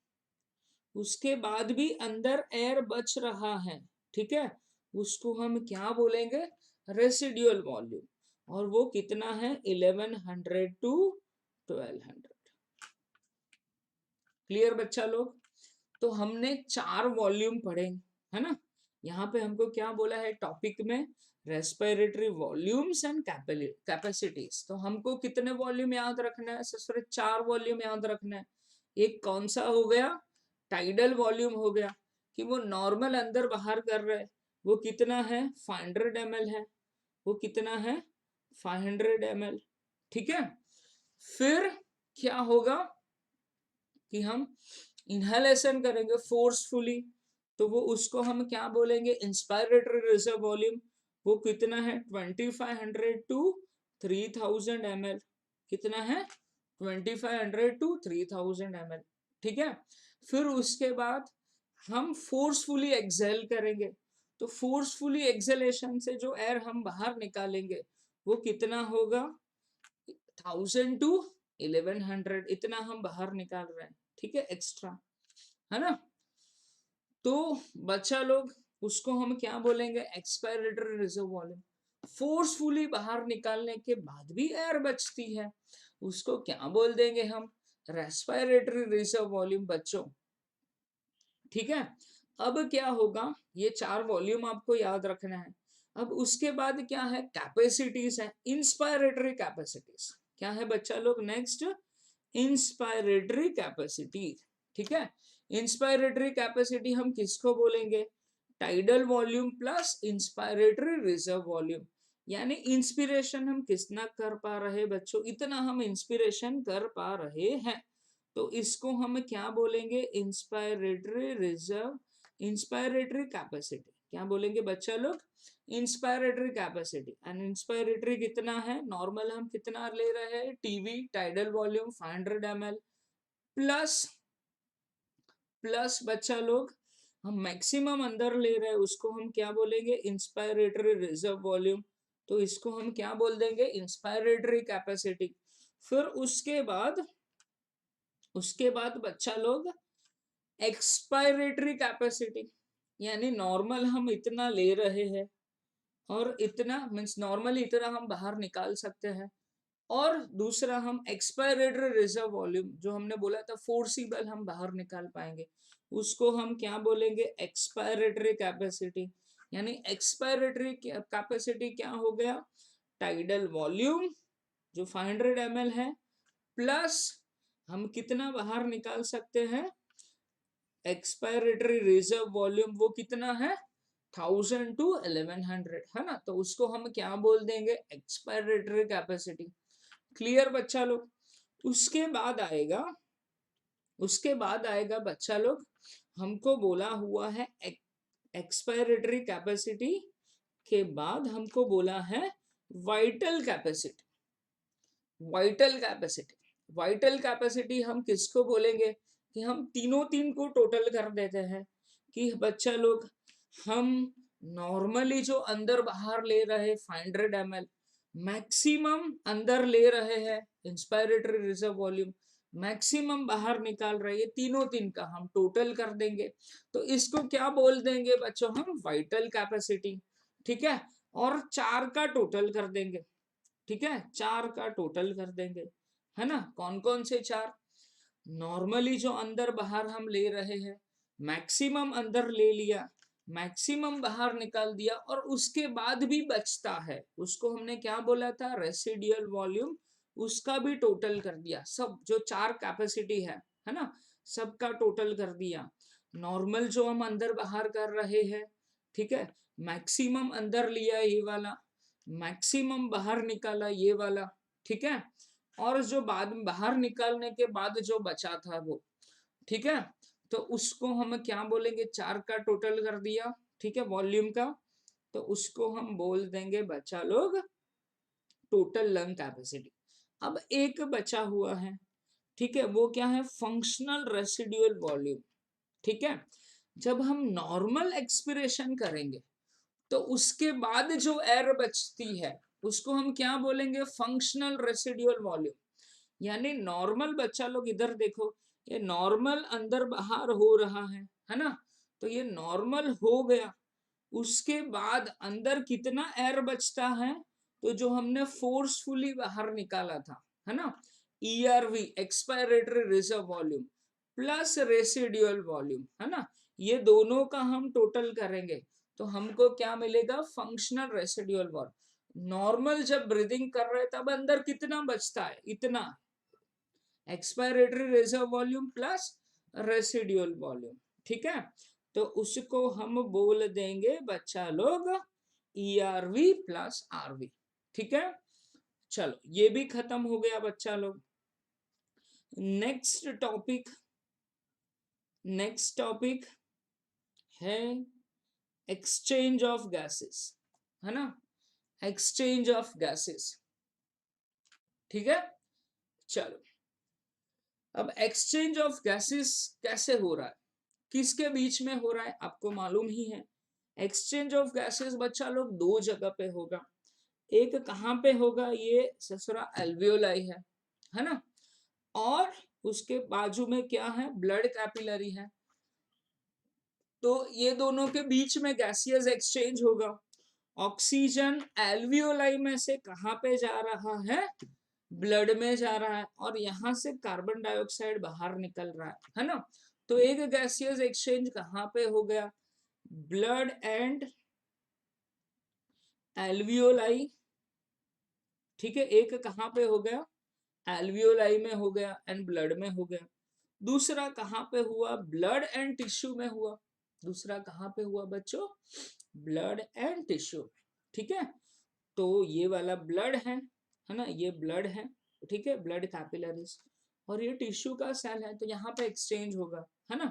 उसके बाद भी अंदर एयर बच रहा है, ठीक है, उसको हम क्या बोलेंगे, रेसिडुअल वॉल्यूम। और वो कितना है, 1100 टू 1200। क्लियर बच्चा लोग। तो हमने 4 वॉल्यूम पढ़े, है ना। यहाँ पे हमको क्या बोला है टॉपिक में, रेस्पिरेटरी वॉल्यूम्स एंड कैपेसिटीज। तो हमको कितने वॉल्यूम याद रखना है, सिर्फ 4 वॉल्यूम याद रखना है। एक कौन सा हो गया, टाइडल वॉल्यूम हो गया, कि वो नॉर्मल अंदर बाहर कर रहे हैं, वो कितना है 500 ml है, वो कितना है 500 ml, ठीक है। फिर क्या होगा, कि हम इनहेलेशन करेंगे फोर्सफुली, तो वो उसको हम क्या बोलेंगे, इंस्पायरेटरी रिजर्व वॉल्यूम। वो कितना है 2500 टू 3000 ml, कितना है 2500 टू 3000 ml, ठीक है। फिर उसके बाद हम फोर्सफुली एक्सेल करेंगे, तो फोर्सफुली एक्सेलेशन से जो एयर हम बाहर निकालेंगे वो कितना होगा, 1000 टू 1100, इतना हम बाहर निकाल रहे हैं, ठीक है, एक्स्ट्रा, है ना। तो बच्चा लोग, उसको हम क्या बोलेंगे, एक्सपायरेटरी रिजर्व वॉल्यूम। फोर्सफुली बाहर निकालने के बाद भी एयर बचती है, उसको क्या बोल देंगे हम, रेस्पिरेटरी रिजर्व वॉल्यूम बच्चों, ठीक है। अब क्या होगा, ये 4 वॉल्यूम आपको याद रखना है। अब उसके बाद क्या है, कैपेसिटीज है, इंस्पायरेटरी कैपेसिटीज। क्या है बच्चा लोग, नेक्स्ट इंस्पायरेटरी कैपेसिटी, ठीक है। इंस्पायरेटरी कैपेसिटी हम किसको बोलेंगे, tidal volume plus inspiratory reserve volume. यानी इंस्पिरेशन हम कितना कर पा रहे बच्चों, इतना हम इंस्पिरेशन कर पा रहे हैं, तो इसको हम क्या बोलेंगे, इंस्पायरेटरी रिजर्व, इंस्पायरेटरी कैपेसिटी। क्या बोलेंगे बच्चा लोग, इंस्पायरेटरी कैपेसिटी। एंड इंस्पायरेटरी कितना है, नॉर्मल हम कितना ले रहे हैं, TV tidal volume 500 ml plus, plus बच्चा लोग हम मैक्सिमम अंदर ले रहे हैं, उसको हम क्या बोलेंगे, इंस्पायरेटरी रिजर्व वॉल्यूम। तो इसको हम क्या बोल देंगे, इंस्पायरेटरी कैपेसिटी। फिर उसके बाद बच्चा लोग एक्सपायरेटरी कैपेसिटी, यानी नॉर्मल हम इतना ले रहे हैं और इतना मीन्स नॉर्मली इतना हम बाहर निकाल सकते हैं, और दूसरा हम एक्सपायरेटरी रिजर्व वॉल्यूम जो हमने बोला था फोर्सिबल हम बाहर निकाल पाएंगे, उसको हम क्या बोलेंगे, एक्सपायरेटरी कैपेसिटी। यानी एक्सपायरेटरी कैपेसिटी क्या हो गया, टाइडल वॉल्यूम जो 500 ml है, प्लस हम कितना बाहर निकाल सकते हैं, एक्सपायरेटरी रिजर्व वॉल्यूम वो कितना है 1000 to 1100, है ना। तो उसको हम क्या बोल देंगे, एक्सपायरेटरी कैपेसिटी। क्लियर बच्चा लोग। उसके बाद आएगा बच्चा लोग, हमको बोला हुआ है एक्सपायरेटरी कैपेसिटी के बाद हमको बोला है वाइटल कैपेसिटी। वाइटल कैपेसिटी हम किसको बोलेंगे, कि हम तीन को टोटल कर देते हैं, कि बच्चा लोग हम नॉर्मली जो अंदर बाहर ले रहे 500 ml, मैक्सिमम अंदर ले रहे हैं इंस्पायरेटरी रिजर्व वॉल्यूम, मैक्सिमम बाहर निकाल रहे हैं, तीन का हम टोटल कर देंगे, तो इसको क्या बोल देंगे बच्चों, हम वाइटल कैपेसिटी। ठीक है, और 4 का टोटल कर देंगे। ठीक है, 4 का टोटल कर देंगे, है ना। कौन कौन से 4, नॉर्मली जो अंदर बाहर हम ले रहे हैं, मैक्सिमम अंदर ले लिया, मैक्सिमम बाहर निकाल दिया, और उसके बाद भी बचता है उसको हमने क्या बोला था, रेसिडुअल वॉल्यूम, उसका भी टोटल कर दिया। सब जो 4 कैपेसिटी है ना, सबका टोटल कर दिया। नॉर्मल जो हम अंदर बाहर कर रहे हैं, ठीक है, मैक्सिमम अंदर लिया ये वाला, मैक्सिमम बाहर निकाला ये वाला, ठीक है, और जो बाद में बाहर निकालने के बाद जो बचा था वो, ठीक है, तो उसको हम क्या बोलेंगे, 4 का टोटल कर दिया, ठीक है, वॉल्यूम का, तो उसको हम बोल देंगे बच्चा लोग टोटल लंग कैपेसिटी। अब एक बचा हुआ है, ठीक है, वो क्या है, फंक्शनल रेसिडुअल वॉल्यूम। ठीक है, जब हम नॉर्मल एक्सपिरेशन करेंगे तो उसके बाद जो एयर बचती है उसको हम क्या बोलेंगे, फंक्शनल रेसिडुअल वॉल्यूम। यानी नॉर्मल बच्चा लोग इधर देखो, ये नॉर्मल अंदर बाहर हो रहा है ना, तो ये नॉर्मल हो गया, उसके बाद अंदर कितना एयर बचता है, तो जो हमने फोर्सफुली बाहर निकाला था, है ना, ERV expiratory reserve volume plus residual volume, है ना, ये दोनों का हम टोटल करेंगे तो हमको क्या मिलेगा, फंक्शनल रेसिडुअल वॉल्यूम। नॉर्मल जब ब्रीदिंग कर रहे तब अंदर कितना बचता है, इतना, expiratory reserve volume plus residual volume. ठीक है, तो उसको हम बोल देंगे बच्चा लोग ERV प्लस RV। ठीक है, चलो ये भी खत्म हो गया बच्चा लोग। नेक्स्ट टॉपिक है एक्सचेंज ऑफ गैसेस, है ना, एक्सचेंज ऑफ गैसेस। ठीक है, चलो अब एक्सचेंज ऑफ गैसेस कैसे हो रहा है, किसके बीच में हो रहा है, आपको मालूम ही है। एक्सचेंज ऑफ गैसेस बच्चा लोग 2 जगह पे होगा। एक कहाँ पे होगा, ये ससुरा एल्वियोलाई है ना, और उसके बाजू में क्या है, ब्लड कैपिलरी है। तो ये दोनों के बीच में गैसियस एक्सचेंज होगा। ऑक्सीजन एल्वियोलाई में से कहाँ पे जा रहा है, ब्लड में जा रहा है, और यहाँ से कार्बन डाइऑक्साइड बाहर निकल रहा है ना। तो एक गैसियस एक्सचेंज कहाँ पे हो गया, ब्लड एंड एल्वियोलाई। ठीक है, एक कहाँ पे हो गया, एल्वियोलाई में हो गया एंड ब्लड में हो गया। दूसरा कहाँ पे हुआ, ब्लड एंड टिश्यू में हुआ। दूसरा कहाँ पे हुआ बच्चों, ब्लड एंड टिश्यू। ठीक है, तो ये वाला ब्लड है ना, ये ब्लड है, ठीक है, ब्लड कैपिलरीज, और ये टिश्यू का सेल है, तो यहाँ पे एक्सचेंज होगा, है ना,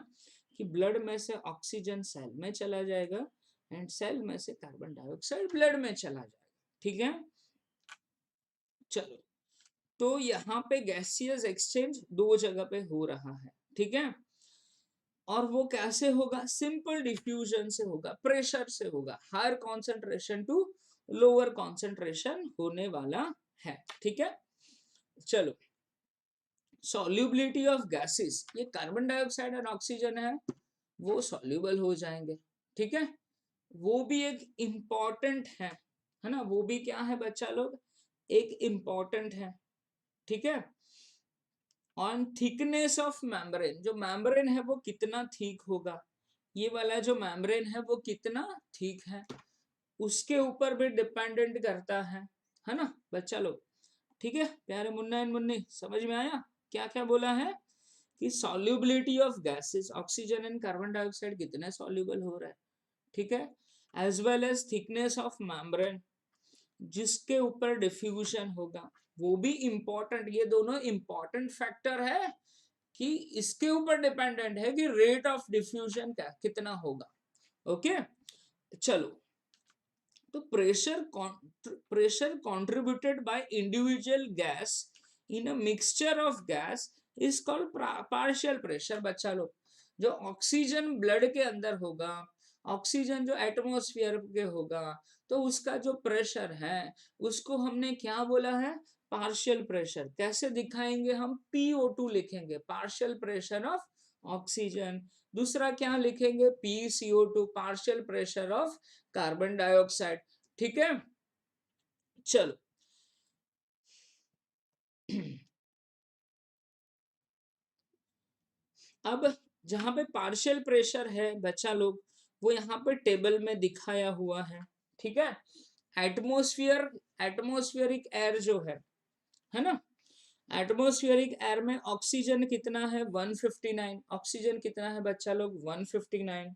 कि ब्लड में से ऑक्सीजन सेल में चला जाएगा एंड सेल में से कार्बन डाइऑक्साइड ब्लड में चला जाएगा। ठीक है, चलो, तो यहाँ पे गैसियस एक्सचेंज 2 जगह पे हो रहा है। ठीक है, और वो कैसे होगा, सिंपल डिफ्यूजन से होगा, प्रेशर से होगा, higher concentration to lower concentration होने वाला है। ठीक है, चलो सॉल्युबिलिटी ऑफ गैसेस, ये कार्बन डाइऑक्साइड और ऑक्सीजन है वो सॉल्युबल हो जाएंगे। ठीक है, वो भी एक इम्पॉर्टेंट है ना, वो भी क्या है बच्चा लोग, एक इम्पॉर्टेंट है। ठीक है, ऑन थिकनेस ऑफ मेम्ब्रेन, जो मेम्ब्रेन है वो कितना थिक होगा, ये वाला जो मेम्ब्रेन है वो कितना थिक है, उसके ऊपर भी डिपेंडेंट करता है ना बच्चा लोग। ठीक है प्यारे मुन्ना एंड मुन्नी, समझ में आया क्या क्या बोला है कि solubility of gases, oxygen and carbon dioxide कितने सॉल्युबल हो रहा है। ठीक है, as well as thickness of membrane, जिसके ऊपर डिफ्यूजन होगा वो भी इंपॉर्टेंट, ये दोनों इंपॉर्टेंट फैक्टर है कि इसके ऊपर डिपेंडेंट है कि रेट ऑफ डिफ्यूजन क्या कितना होगा। ओके चलो, तो pressure contributed by individual gas in a mixture of gas is called partial pressure. बच्चा लोग, जो ऑक्सीजन ब्लड के अंदर होगा, ऑक्सीजन जो एटमॉस्फेयर के होगा, तो उसका जो प्रेशर है उसको हमने क्या बोला है, पार्शियल प्रेशर। कैसे दिखाएंगे हम, PO2 लिखेंगे, पार्शियल प्रेशर ऑफ ऑक्सीजन। दूसरा क्या लिखेंगे, PCO2, partial pressure of carbon dioxide. ठीक है, चलो अब जहां पे पार्शियल प्रेशर है बच्चा लोग, वो यहाँ पे टेबल में दिखाया हुआ है। ठीक है, एटमोस्फियर, एटमोस्फियरिक एयर जो है ना, एटमोस्फियरिक एयर में ऑक्सीजन कितना है 159, ऑक्सीजन कितना है बच्चा लोग 159,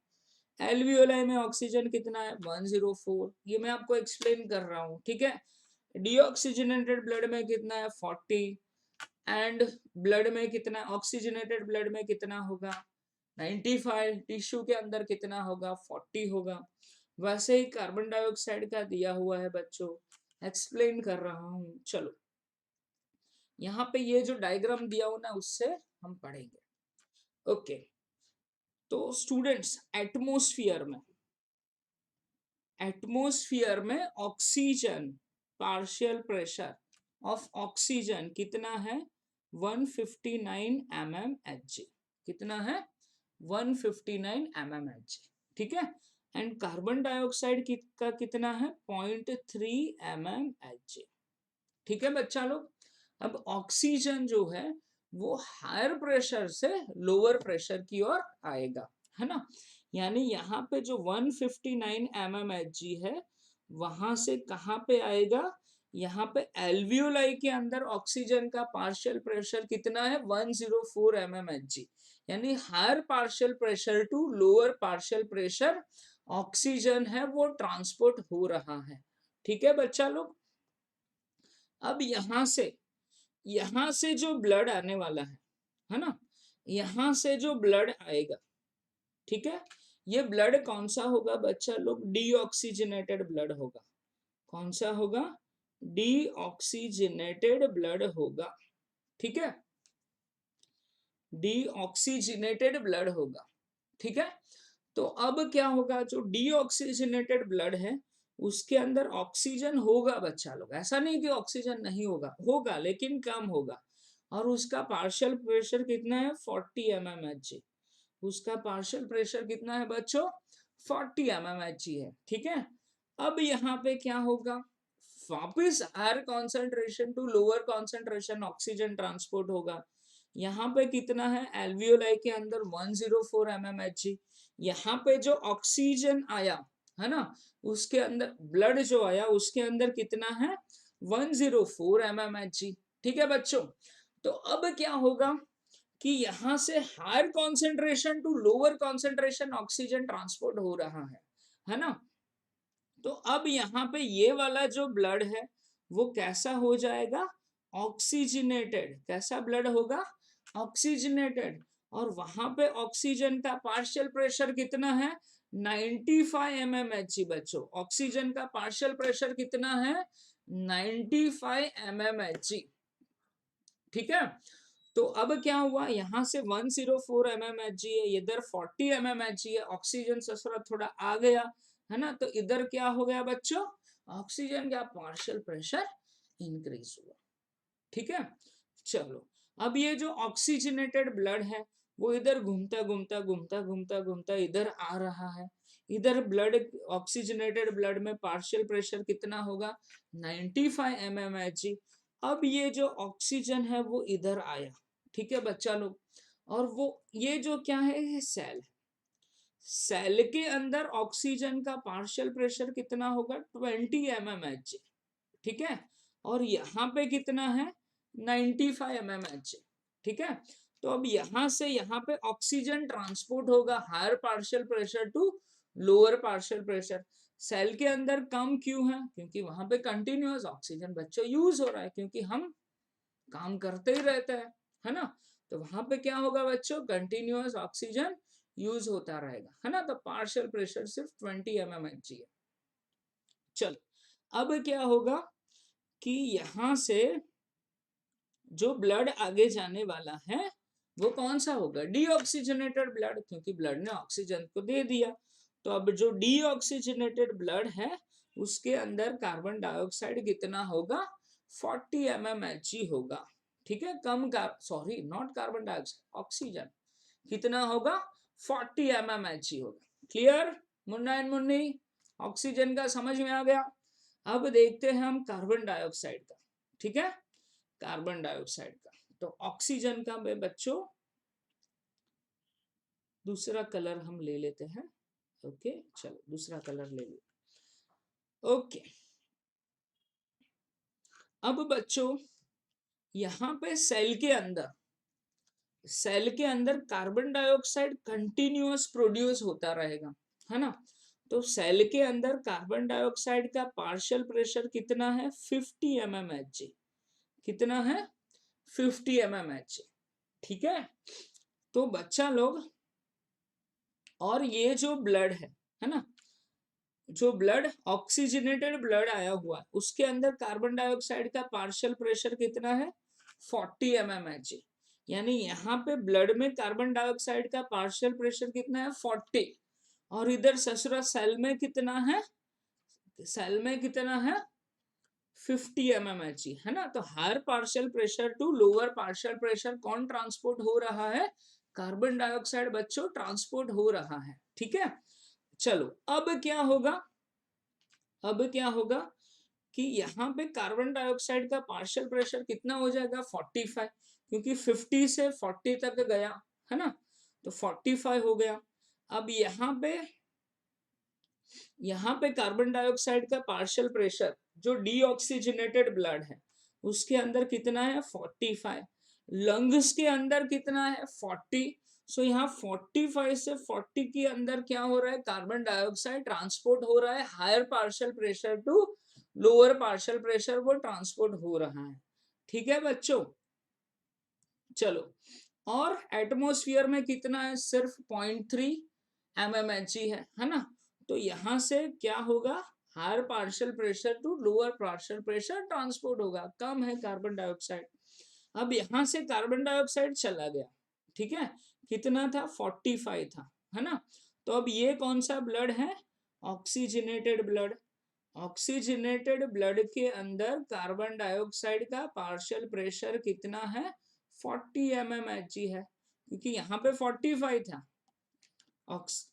एल्वियोलाई में ऑक्सीजन कितना है 104, ये मैं आपको एक्सप्लेन कर रहा हूँ। ठीक है, डीऑक्सीजनेटेड ब्लड में कितना है 40, एंड ब्लड में कितना, ऑक्सीजनेटेड ब्लड में कितना होगा 95, टिश्यू के अंदर कितना होगा 40 होगा। वैसे ही कार्बन डाइऑक्साइड का दिया हुआ है बच्चों, एक्सप्लेन कर रहा हूँ। चलो यहाँ पे ये जो डायग्राम दिया हो ना उससे हम पढ़ेंगे। ओके, तो स्टूडेंट्स एटमोस्फियर में oxygen, partial pressure of oxygen कितना है 159 mmHg, कितना है 159 mmHg। ठीक है, एंड कार्बन डाइऑक्साइड का कितना है 0.3 mmHg। ठीक है बच्चा लोग, अब ऑक्सीजन जो है वो हायर प्रेशर से लोअर प्रेशर की ओर आएगा, है ना। यानी यहाँ पे जो 159 mmHg है वहां से कहाँ पे आएगा, यहाँ पे एल्वियोलाई के अंदर ऑक्सीजन का पार्शियल प्रेशर कितना है 104 mmHg, यानी higher partial pressure to lower partial pressure oxygen है वो ट्रांसपोर्ट हो रहा है। ठीक है बच्चा लोग, अब यहां से जो ब्लड आने वाला है ना, यहां से जो ब्लड आएगा, ठीक है, ये ब्लड कौन सा होगा बच्चा लोग, डीऑक्सीजनेटेड ब्लड होगा। कौन सा होगा, डीऑक्सीजनेटेड ब्लड होगा। ठीक है, डीऑक्सीजनेटेड ब्लड होगा। ठीक है, तो अब क्या होगा, जो डीऑक्सीजनेटेड ब्लड है उसके अंदर ऑक्सीजन होगा बच्चा लोग, ऐसा नहीं कि ऑक्सीजन नहीं होगा, होगा लेकिन कम होगा। और उसका पार्शियल प्रेशर कितना है 40 mmHg, उसका पार्शियल प्रेशर कितना है बच्चों 40 mmHg है। ठीक है, अब यहाँ पे क्या होगा, वापिस higher concentration to lower concentration oxygen transport होगा। यहाँ पे कितना है, एल्वियोलाई के अंदर 104 mmHg, यहाँ पे जो ऑक्सीजन आया है ना उसके अंदर ब्लड जो आया उसके अंदर कितना है 104 mmHg। ठीक है बच्चों, तो अब क्या होगा कि यहां से higher concentration to lower concentration oxygen transport हो रहा है ना। तो अब यहाँ पे ये वाला जो ब्लड है वो कैसा हो जाएगा, ऑक्सीजनेटेड, कैसा ब्लड होगा ऑक्सीजनेटेड, और वहां पे ऑक्सीजन का पार्शियल प्रेशर कितना है 95 mmHg। बच्चों ऑक्सीजन का पार्शियल प्रेशर कितना है 95 mmHg। ठीक है, तो अब क्या हुआ, यहाँ से 104 mmHg है, इधर 40 mmHg है, ऑक्सीजन ससुरा थोड़ा आ गया है ना, तो इधर क्या हो गया बच्चों ऑक्सीजन का पार्शियल प्रेशर इंक्रीज हुआ। ठीक है, चलो अब ये जो ऑक्सीजनेटेड ब्लड है वो इधर घूमता घूमता घूमता घूमता घूमता इधर आ रहा है। इधर ब्लड, ऑक्सीजनेटेड ब्लड में पार्शियल प्रेशर कितना होगा, 95 mmHg। अब ये जो ऑक्सीजन है वो इधर आया, ठीक है बच्चा लोग, और वो ये जो क्या है, ये सेल है। सेल के अंदर ऑक्सीजन का पार्शियल प्रेशर कितना होगा, 20 mmHg, ठीक है, और यहाँ पे कितना है, 95 mmHg, ठीक है। तो अब यहाँ से यहाँ पे ऑक्सीजन ट्रांसपोर्ट होगा higher partial pressure to lower partial pressure. Cell के अंदर कम क्यों है, क्योंकि वहां पे कंटिन्यूअस ऑक्सीजन बच्चों यूज हो रहा है, क्योंकि हम काम करते ही रहते हैं, है ना। तो वहां पे क्या होगा बच्चों, कंटिन्यूअस ऑक्सीजन यूज होता रहेगा, है ना। तो पार्शियल प्रेशर सिर्फ 20 mmHg है। चलो अब क्या होगा कि यहां से जो ब्लड आगे जाने वाला है वो कौन सा होगा, डीऑक्सीजनेटेड ब्लड, क्योंकि ब्लड ने ऑक्सीजन को दे दिया। तो अब जो डीऑक्सीजनेटेड ब्लड है उसके अंदर कार्बन डाइऑक्साइड कितना होगा, 40 mmHg होगा, ठीक है। कम sorry not carbon dioxide, oxygen कितना होगा, 40 mmHg होगा। Clear Munna and Munni, oxygen का समझ में आ गया। अब देखते हैं हम कार्बन डाइऑक्साइड का, ठीक है, कार्बन डाइऑक्साइड का। तो ऑक्सीजन का में बच्चों दूसरा कलर हम ले लेते हैं, ओके चलो दूसरा कलर ले लो, ओके। अब बच्चों यहाँ पे सेल के अंदर कार्बन डाइऑक्साइड कंटिन्यूअस प्रोड्यूस होता रहेगा, है ना। तो सेल के अंदर कार्बन डाइऑक्साइड का पार्शियल प्रेशर कितना है, 50 mmHg, कितना है, 50 mmHg, ठीक है। तो बच्चा लोग, और ये जो ब्लड है ना, जो ब्लड ऑक्सीजनेटेड ब्लड आया हुआ है उसके अंदर कार्बन डाइऑक्साइड का पार्शियल प्रेशर कितना है, 40 mmHg। यानी यहाँ पे ब्लड में कार्बन डाइऑक्साइड का पार्शियल प्रेशर कितना है, 40, और इधर ससुरा सेल में कितना है, सेल में कितना है, 50 mmHg, है ना। तो higher partial pressure to lower partial pressure कौन ट्रांसपोर्ट हो रहा है, कार्बन डाइऑक्साइड बच्चों ट्रांसपोर्ट हो रहा है, ठीक है। चलो अब क्या होगा, अब क्या होगा कि यहाँ पे कार्बन डाइऑक्साइड का पार्शियल प्रेशर कितना हो जाएगा, 45, क्योंकि 50 से 40 तक गया, है ना। तो 45 हो गया। अब यहाँ पे कार्बन डाइऑक्साइड का पार्शियल प्रेशर जो डीऑक्सीजनेटेड ब्लड है उसके अंदर कितना है, 45, लंग्स के अंदर कितना है, 40। सो यहाँ 45 से 40 के अंदर क्या हो रहा है, कार्बन डाइऑक्साइड ट्रांसपोर्ट हो रहा है higher partial pressure to lower partial pressure, वो ट्रांसपोर्ट हो रहा है, ठीक है बच्चों। चलो, और एटमॉस्फेयर में कितना है, सिर्फ 0.3 mmHg है ना। तो यहां से क्या होगा, higher partial pressure to lower partial pressure transport होगा, कम है कार्बन डाइऑक्साइड। अब यहां से कार्बन डाइऑक्साइड चला गया, ठीक है, कितना था, 45 था, है ना। तो अब ये कौन सा ब्लड है, ऑक्सीजनेटेड ब्लड। ऑक्सीजनेटेड ब्लड के अंदर कार्बन डाइऑक्साइड का पार्शियल प्रेशर कितना है, 40 mmHg है, क्योंकि यहाँ पे 45 था,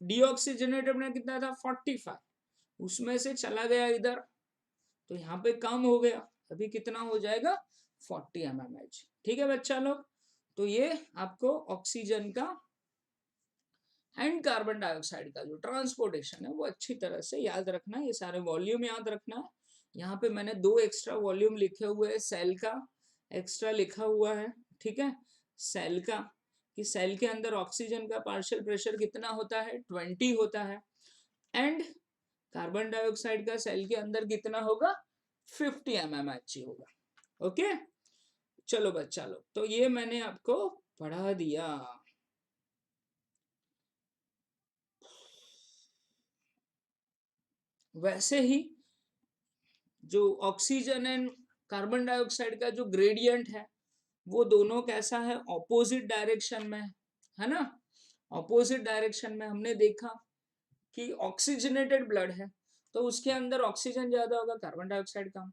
डीऑक्सीजनेटेड में कितना था, 45, उसमें से चला गया इधर, तो यहाँ पे कम हो गया, अभी कितना हो जाएगा, 40 mmHg, ठीक है बच्चा लोग। तो ये आपको ऑक्सीजन का एंड कार्बन डाइऑक्साइड का जो ट्रांसपोर्टेशन है वो अच्छी तरह से याद रखना है, ये सारे वॉल्यूम याद रखना है। यहाँ पे मैंने 2 एक्स्ट्रा वॉल्यूम लिखे हुए हैं, सेल का एक्स्ट्रा लिखा हुआ है, ठीक है, सेल का, कि सेल के अंदर ऑक्सीजन का पार्शियल प्रेशर कितना होता है, 20 होता है, एंड कार्बन डाइऑक्साइड का सेल के अंदर कितना होगा, 50 mmHg होगा, ओके। चलो बच्चा लोग, तो ये मैंने आपको पढ़ा दिया। वैसे ही जो ऑक्सीजन एंड कार्बन डाइऑक्साइड का जो ग्रेडियंट है वो दोनों कैसा है, ऑपोजिट डायरेक्शन में है ना। ऑपोजिट डायरेक्शन में हमने देखा कि ऑक्सीजनेटेड ब्लड है तो उसके अंदर ऑक्सीजन ज्यादा होगा, कार्बन डाइऑक्साइड कम।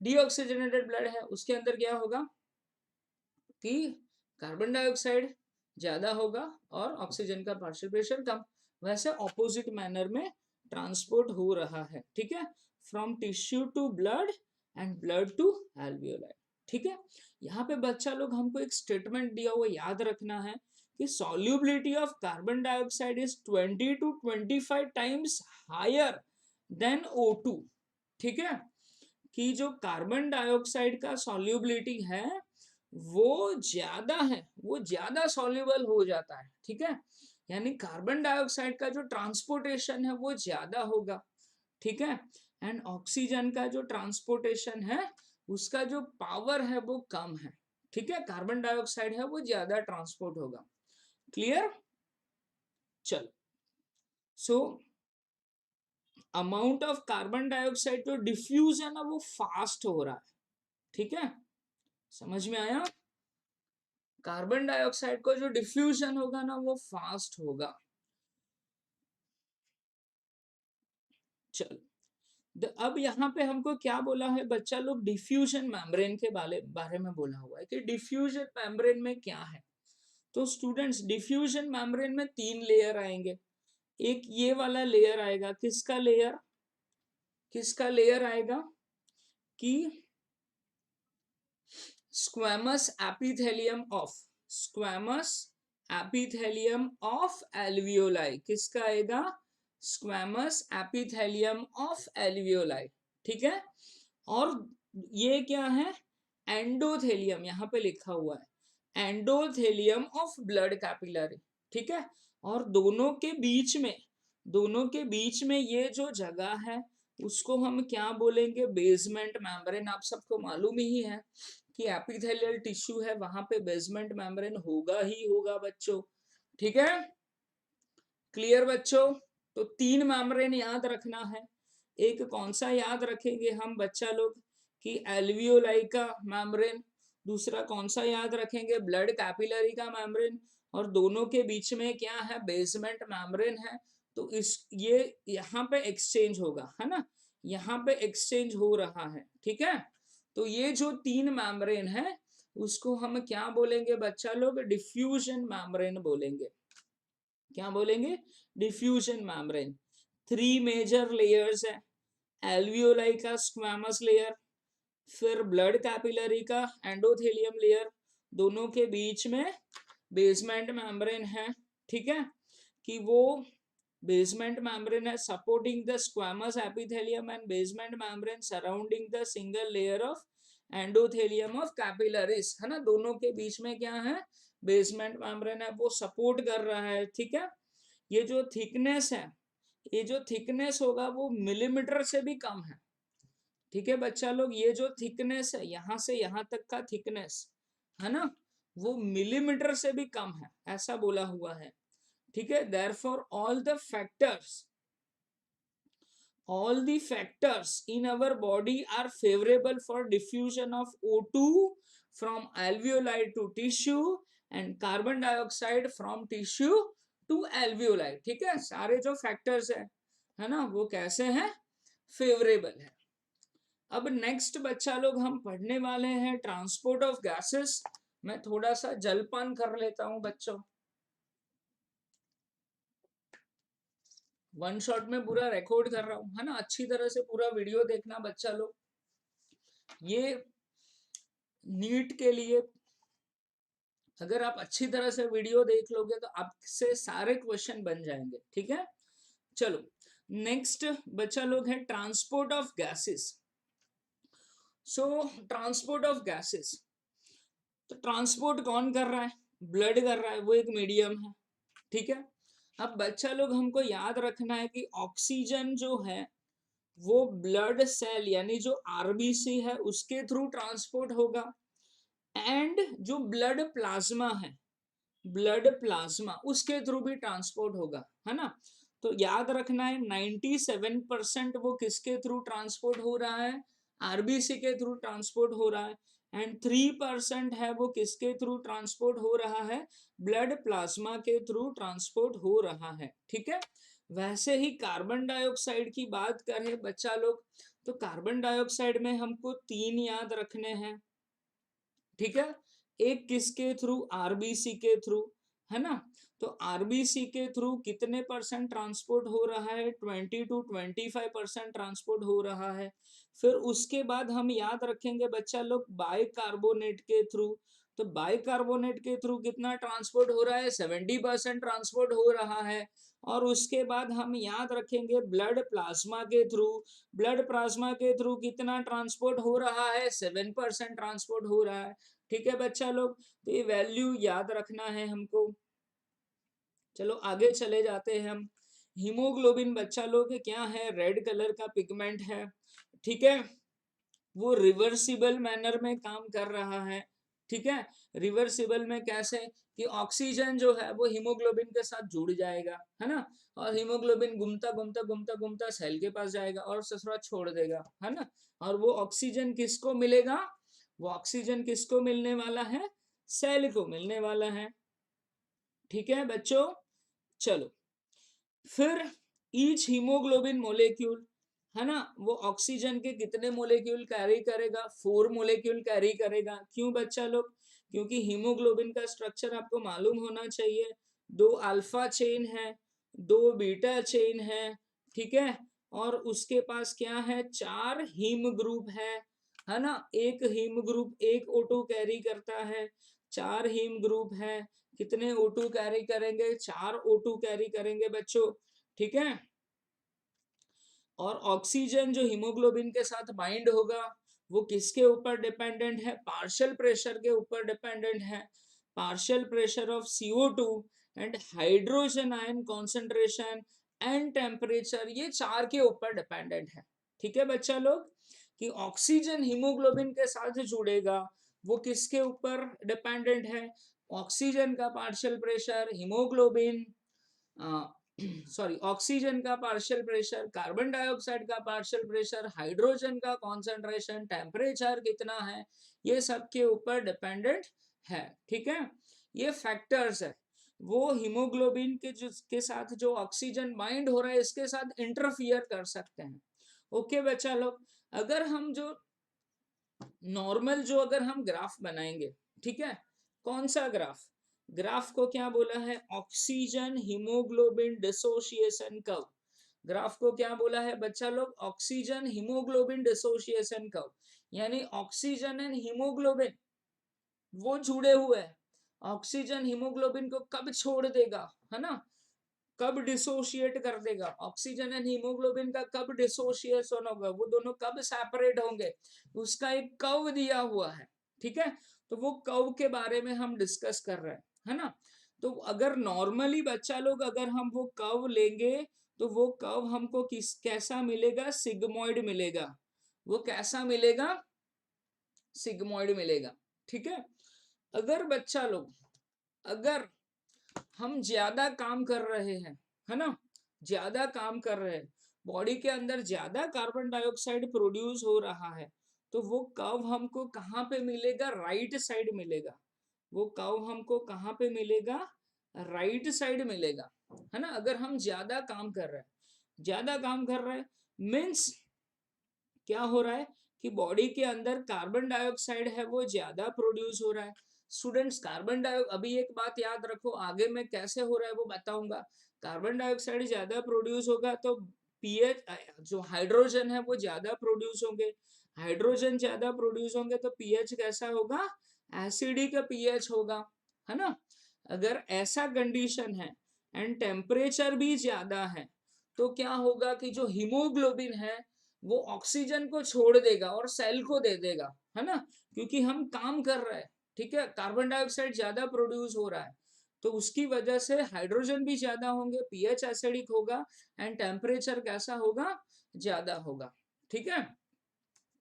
डीऑक्सीजनेटेड ब्लड है, उसके अंदर क्या होगा कि कार्बन डाइऑक्साइड ज्यादा होगा और ऑक्सीजन का पार्शियल प्रेशर कम। वैसे ऑपोजिट मैनर में ट्रांसपोर्ट हो रहा है, ठीक है, from tissue to blood and blood to alveoli. ठीक है, यहाँ पे बच्चा लोग हमको एक स्टेटमेंट दिया हुआ याद रखना है कि solubility of carbon dioxide is 20 to 25 times higher than O2। ठीक है, कि जो कार्बन डाइऑक्साइड का सॉल्युबिलिटी है वो ज्यादा है, वो ज्यादा सॉल्युबल हो जाता है। ठीक है, यानी कार्बन डाइऑक्साइड का जो ट्रांसपोर्टेशन है वो ज्यादा होगा। ठीक है, एंड ऑक्सीजन का जो ट्रांसपोर्टेशन है उसका जो पावर है वो कम है। ठीक है, कार्बन डाइऑक्साइड है वो ज्यादा ट्रांसपोर्ट होगा। क्लियर? चल, so amount of carbon dioxide जो डिफ्यूज है ना वो फास्ट हो रहा है। ठीक है, समझ में आया? कार्बन डाइऑक्साइड को जो डिफ्यूजन होगा ना वो फास्ट होगा। चल, अब यहाँ पे हमको क्या बोला है बच्चा लोग, डिफ्यूजन मेम्ब्रेन के बारे में बोला हुआ है कि डिफ्यूजन मेम्ब्रेन में क्या है। तो स्टूडेंट्स, डिफ्यूजन मेम्ब्रेन में 3 लेयर आएंगे। एक ये वाला लेयर आएगा, किसका लेयर, किसका लेयर आएगा कि squamous epithelium of, squamous epithelium of alveoli. किसका आएगा? Squamous epithelium of alveoli. ठीक है, और ये क्या है? एंडोथेलियम, यहाँ पे लिखा हुआ है एंडोथेलियम ऑफ ब्लड कैपिलरी। ठीक है, और दोनों के बीच में, दोनों के बीच में ये जो जगह है उसको हम क्या बोलेंगे? Basement membrane. आप सबको मालूम ही है कि एपिथेलियल टिश्यू है, वहां पे बेसमेंट मेम्ब्रेन होगा ही होगा बच्चों। ठीक है, क्लियर बच्चों? तो 3 मेम्ब्रेन याद रखना है। एक कौन सा याद रखेंगे हम बच्चा लोग कि एल्वियोलाई का मेम्ब्रेन। दूसरा कौन सा याद रखेंगे? ब्लड कैपिलरी का मेम्ब्रेन। और दोनों के बीच में क्या है? बेसमेंट मेम्ब्रेन है। तो इस ये यहाँ पे एक्सचेंज होगा, है ना, यहाँ पे एक्सचेंज हो रहा है। ठीक है, तो ये जो 3 मेम्ब्रेन है उसको हम क्या बोलेंगे बच्चा लोग? डिफ्यूजन मेम्ब्रेन बोलेंगे। क्या बोलेंगे? Diffusion membrane. 3 मेजर लेयर्स है, एल्वियोलाई का स्क्वैमस लेयर, फिर ब्लड कैपिलरी का एंडोथेलियम लेयर, दोनों के बीच में बेसमेंट मेम्ब्रेन है। ठीक है, कि वो बेसमेंट मेम्ब्रेन है supporting the squamous epithelium and basement membrane surrounding the single layer of endothelium of capillaries, है ना। दोनों के बीच में क्या है? बेसमेंट मेम्ब्रेन है, वो सपोर्ट कर रहा है। ठीक है, ये जो थिकनेस है, ये जो थिकनेस होगा वो मिलीमीटर से भी कम है। ठीक है बच्चा लोग, ये जो थिकनेस है यहां से यहां तक का थिकनेस है ना, वो मिलीमीटर से भी कम है, ऐसा बोला हुआ है। ठीक है, therefore all the factors in our body are favorable for diffusion of O2 from alveoli to tissue and carbon dioxide from tissue to alveoli। ठीक है, सारे जो फैक्टर्स है ना वो कैसे हैं? फेवरेबल है। अब नेक्स्ट बच्चा लोग हम पढ़ने वाले हैं ट्रांसपोर्ट ऑफ गैसेस। मैं थोड़ा सा जलपान कर लेता हूं बच्चों, वन शॉट में पूरा रिकॉर्ड कर रहा हूं, है ना। अच्छी तरह से पूरा वीडियो देखना बच्चा लोग, ये नीट के लिए अगर आप अच्छी तरह से वीडियो देख लोगे तो आपसे सारे क्वेश्चन बन जाएंगे। ठीक है, चलो नेक्स्ट बच्चा लोग है transport of gases. So transport of gases, तो ट्रांसपोर्ट कौन कर रहा है? ब्लड कर रहा है, वो एक मीडियम है। ठीक है, अब बच्चा लोग हमको याद रखना है कि ऑक्सीजन जो है वो ब्लड सेल यानी जो आरबीसी है उसके थ्रू ट्रांसपोर्ट होगा, एंड जो ब्लड प्लाज्मा है, ब्लड प्लाज्मा उसके थ्रू भी ट्रांसपोर्ट होगा, है ना। तो याद रखना है 97% वो किसके थ्रू ट्रांसपोर्ट हो रहा है? आरबीसी के थ्रू ट्रांसपोर्ट हो रहा है, एंड 3% है वो किसके थ्रू ट्रांसपोर्ट हो रहा है? ब्लड प्लाज्मा के थ्रू ट्रांसपोर्ट हो रहा है। ठीक है, वैसे ही कार्बन डाइऑक्साइड की बात करें बच्चा लोग, तो कार्बन डाइऑक्साइड में हमको 3 याद रखने हैं, ठीक है। एक किसके थ्रू, आरबीसी के थ्रू, है ना। तो आरबीसी के थ्रू कितने परसेंट ट्रांसपोर्ट हो रहा है, 20 to 25% ट्रांसपोर्ट हो रहा है। फिर उसके बाद हम याद रखेंगे बच्चा लोग बाइकार्बोनेट के थ्रू। तो बाइकार्बोनेट के थ्रू कितना ट्रांसपोर्ट हो रहा है, 70% ट्रांसपोर्ट हो रहा है। और उसके बाद हम याद रखेंगे ब्लड प्लाज्मा के थ्रू। ब्लड प्लाज्मा के थ्रू कितना ट्रांसपोर्ट हो रहा है, 7% ट्रांसपोर्ट हो रहा है। ठीक है बच्चा लोग, तो ये वैल्यू याद रखना है हमको। चलो आगे चले जाते हैं हम। हीमोग्लोबिन बच्चा लोग क्या है, रेड कलर का पिगमेंट है, ठीक है। वो रिवर्सिबल मैनर में काम कर रहा है, ठीक है। रिवर्सिबल में कैसे, कि ऑक्सीजन जो है वो हीमोग्लोबिन के साथ जुड़ जाएगा, है ना। और हीमोग्लोबिन घूमता घूमता घूमता घूमता सेल के पास जाएगा और ससुरा छोड़ देगा, है ना। और वो ऑक्सीजन किसको मिलेगा, वो ऑक्सीजन किसको मिलने वाला है, सेल को मिलने वाला है, ठीक है बच्चों। चलो फिर ईच हीमोग्लोबिन मोलेक्यूल, है ना, वो ऑक्सीजन के कितने मोलेक्यूल कैरी करेगा, 4 मोलेक्यूल कैरी करेगा। क्यों बच्चा लोग, क्योंकि हीमोग्लोबिन का स्ट्रक्चर आपको मालूम होना चाहिए, 2 अल्फा चेन है, 2 बीटा चेन है, ठीक है। और उसके पास क्या है, 4 हीम ग्रुप है ना। एक हीम ग्रुप एक O2 कैरी करता है, 4 हीम ग्रुप है, कितने O2 कैरी करेंगे, 4 O2 कैरी करेंगे बच्चों, ठीक है। और ऑक्सीजन जो हीमोग्लोबिन के साथ बाइंड होगा वो किसके ऊपर डिपेंडेंट है, पार्शियल प्रेशर के ऊपर डिपेंडेंट है। Partial pressure of CO2 and hydrogen ion concentration and temperature, ये 4 के ऊपर डिपेंडेंट है, ठीक है बच्चा लोग। कि ऑक्सीजन हीमोग्लोबिन के साथ जुड़ेगा, वो किसके ऊपर डिपेंडेंट है, ऑक्सीजन का partial pressure, haemoglobin, sorry oxygen का पार्शियल प्रेशर, कार्बन डाइऑक्साइड का पार्शियल प्रेशर, हाइड्रोजन का कॉन्सेंट्रेशन, टेम्परेचर कितना है, ये सब के ऊपर डिपेंडेंट है, ठीक है। ये फैक्टर्स है, वो हीमोग्लोबिन के जो के साथ जो ऑक्सीजन बाइंड हो रहा है इसके साथ इंटरफियर कर सकते हैं। ओके बच्चा लोग, अगर हम जो नॉर्मल जो अगर हम ग्राफ बनाएंगे, ठीक है, कौन सा ग्राफ, ग्राफ को क्या बोला है, oxygen haemoglobin dissociation curve. Graph को क्या बोला है बच्चा लोग, ऑक्सीजन हीमोग्लोबिन डिसोसिएशन कर्व। यानी ऑक्सीजन एंड हीमोग्लोबिन वो जुड़े हुए हैं, ऑक्सीजन हीमोग्लोबिन को कब छोड़ देगा, है ना, कब डिसोशिएट कर देगा, ऑक्सीजन एंड हीमोग्लोबिन का कब डिसोशिएशन होगा, वो दोनों कब सेपरेट होंगे, उसका एक कर्व दिया हुआ है, ठीक है। तो वो कर्व के बारे में हम डिस्कस कर रहे हैं, है ना। तो अगर नॉर्मली बच्चा लोग अगर हम वो कर्व लेंगे तो वो कर्व हमको किस कैसा मिलेगा, सिग्मोइड मिलेगा, वो कैसा मिलेगा, सिग्मोइड मिलेगा, ठीक है। अगर बच्चा लोग, अगर हम ज्यादा काम कर रहे हैं, है ना, ज्यादा काम कर रहे हैं, बॉडी के अंदर ज्यादा कार्बन डाइऑक्साइड प्रोड्यूस हो रहा है, तो वो कर्व हमको कहाँ पे मिलेगा, राइट साइड मिलेगा। वो कर्व हमको कहाँ पे मिलेगा, राइट साइड मिलेगा, है ना। अगर हम ज्यादा काम कर रहे हैं, ज्यादा काम कर रहे हैं मीन्स क्या हो रहा है, कि बॉडी के अंदर कार्बन डाइऑक्साइड है वो ज्यादा प्रोड्यूस हो रहा है। स्टूडेंट्स कार्बन डाइऑक्साइड, अभी एक बात याद रखो, आगे में कैसे हो रहा है वो बताऊंगा। कार्बन डाइऑक्साइड ज्यादा प्रोड्यूस होगा तो पीएच, जो हाइड्रोजन है वो ज्यादा प्रोड्यूस होंगे, हाइड्रोजन ज्यादा प्रोड्यूस होंगे तो पीएच कैसा होगा, एसिडिक पीएच होगा, है ना। अगर ऐसा कंडीशन है एंड टेम्परेचर भी ज्यादा है तो क्या होगा, कि जो हीमोग्लोबिन है वो ऑक्सीजन को छोड़ देगा और सेल को दे देगा, है ना। क्योंकि हम काम कर रहे हैं, ठीक है, कार्बन डाइऑक्साइड ज्यादा प्रोड्यूस हो रहा है, तो उसकी वजह से हाइड्रोजन भी ज्यादा होंगे, पीएच एसिडिक होगा एंड टेम्परेचर कैसा होगा, ज्यादा होगा, ठीक है।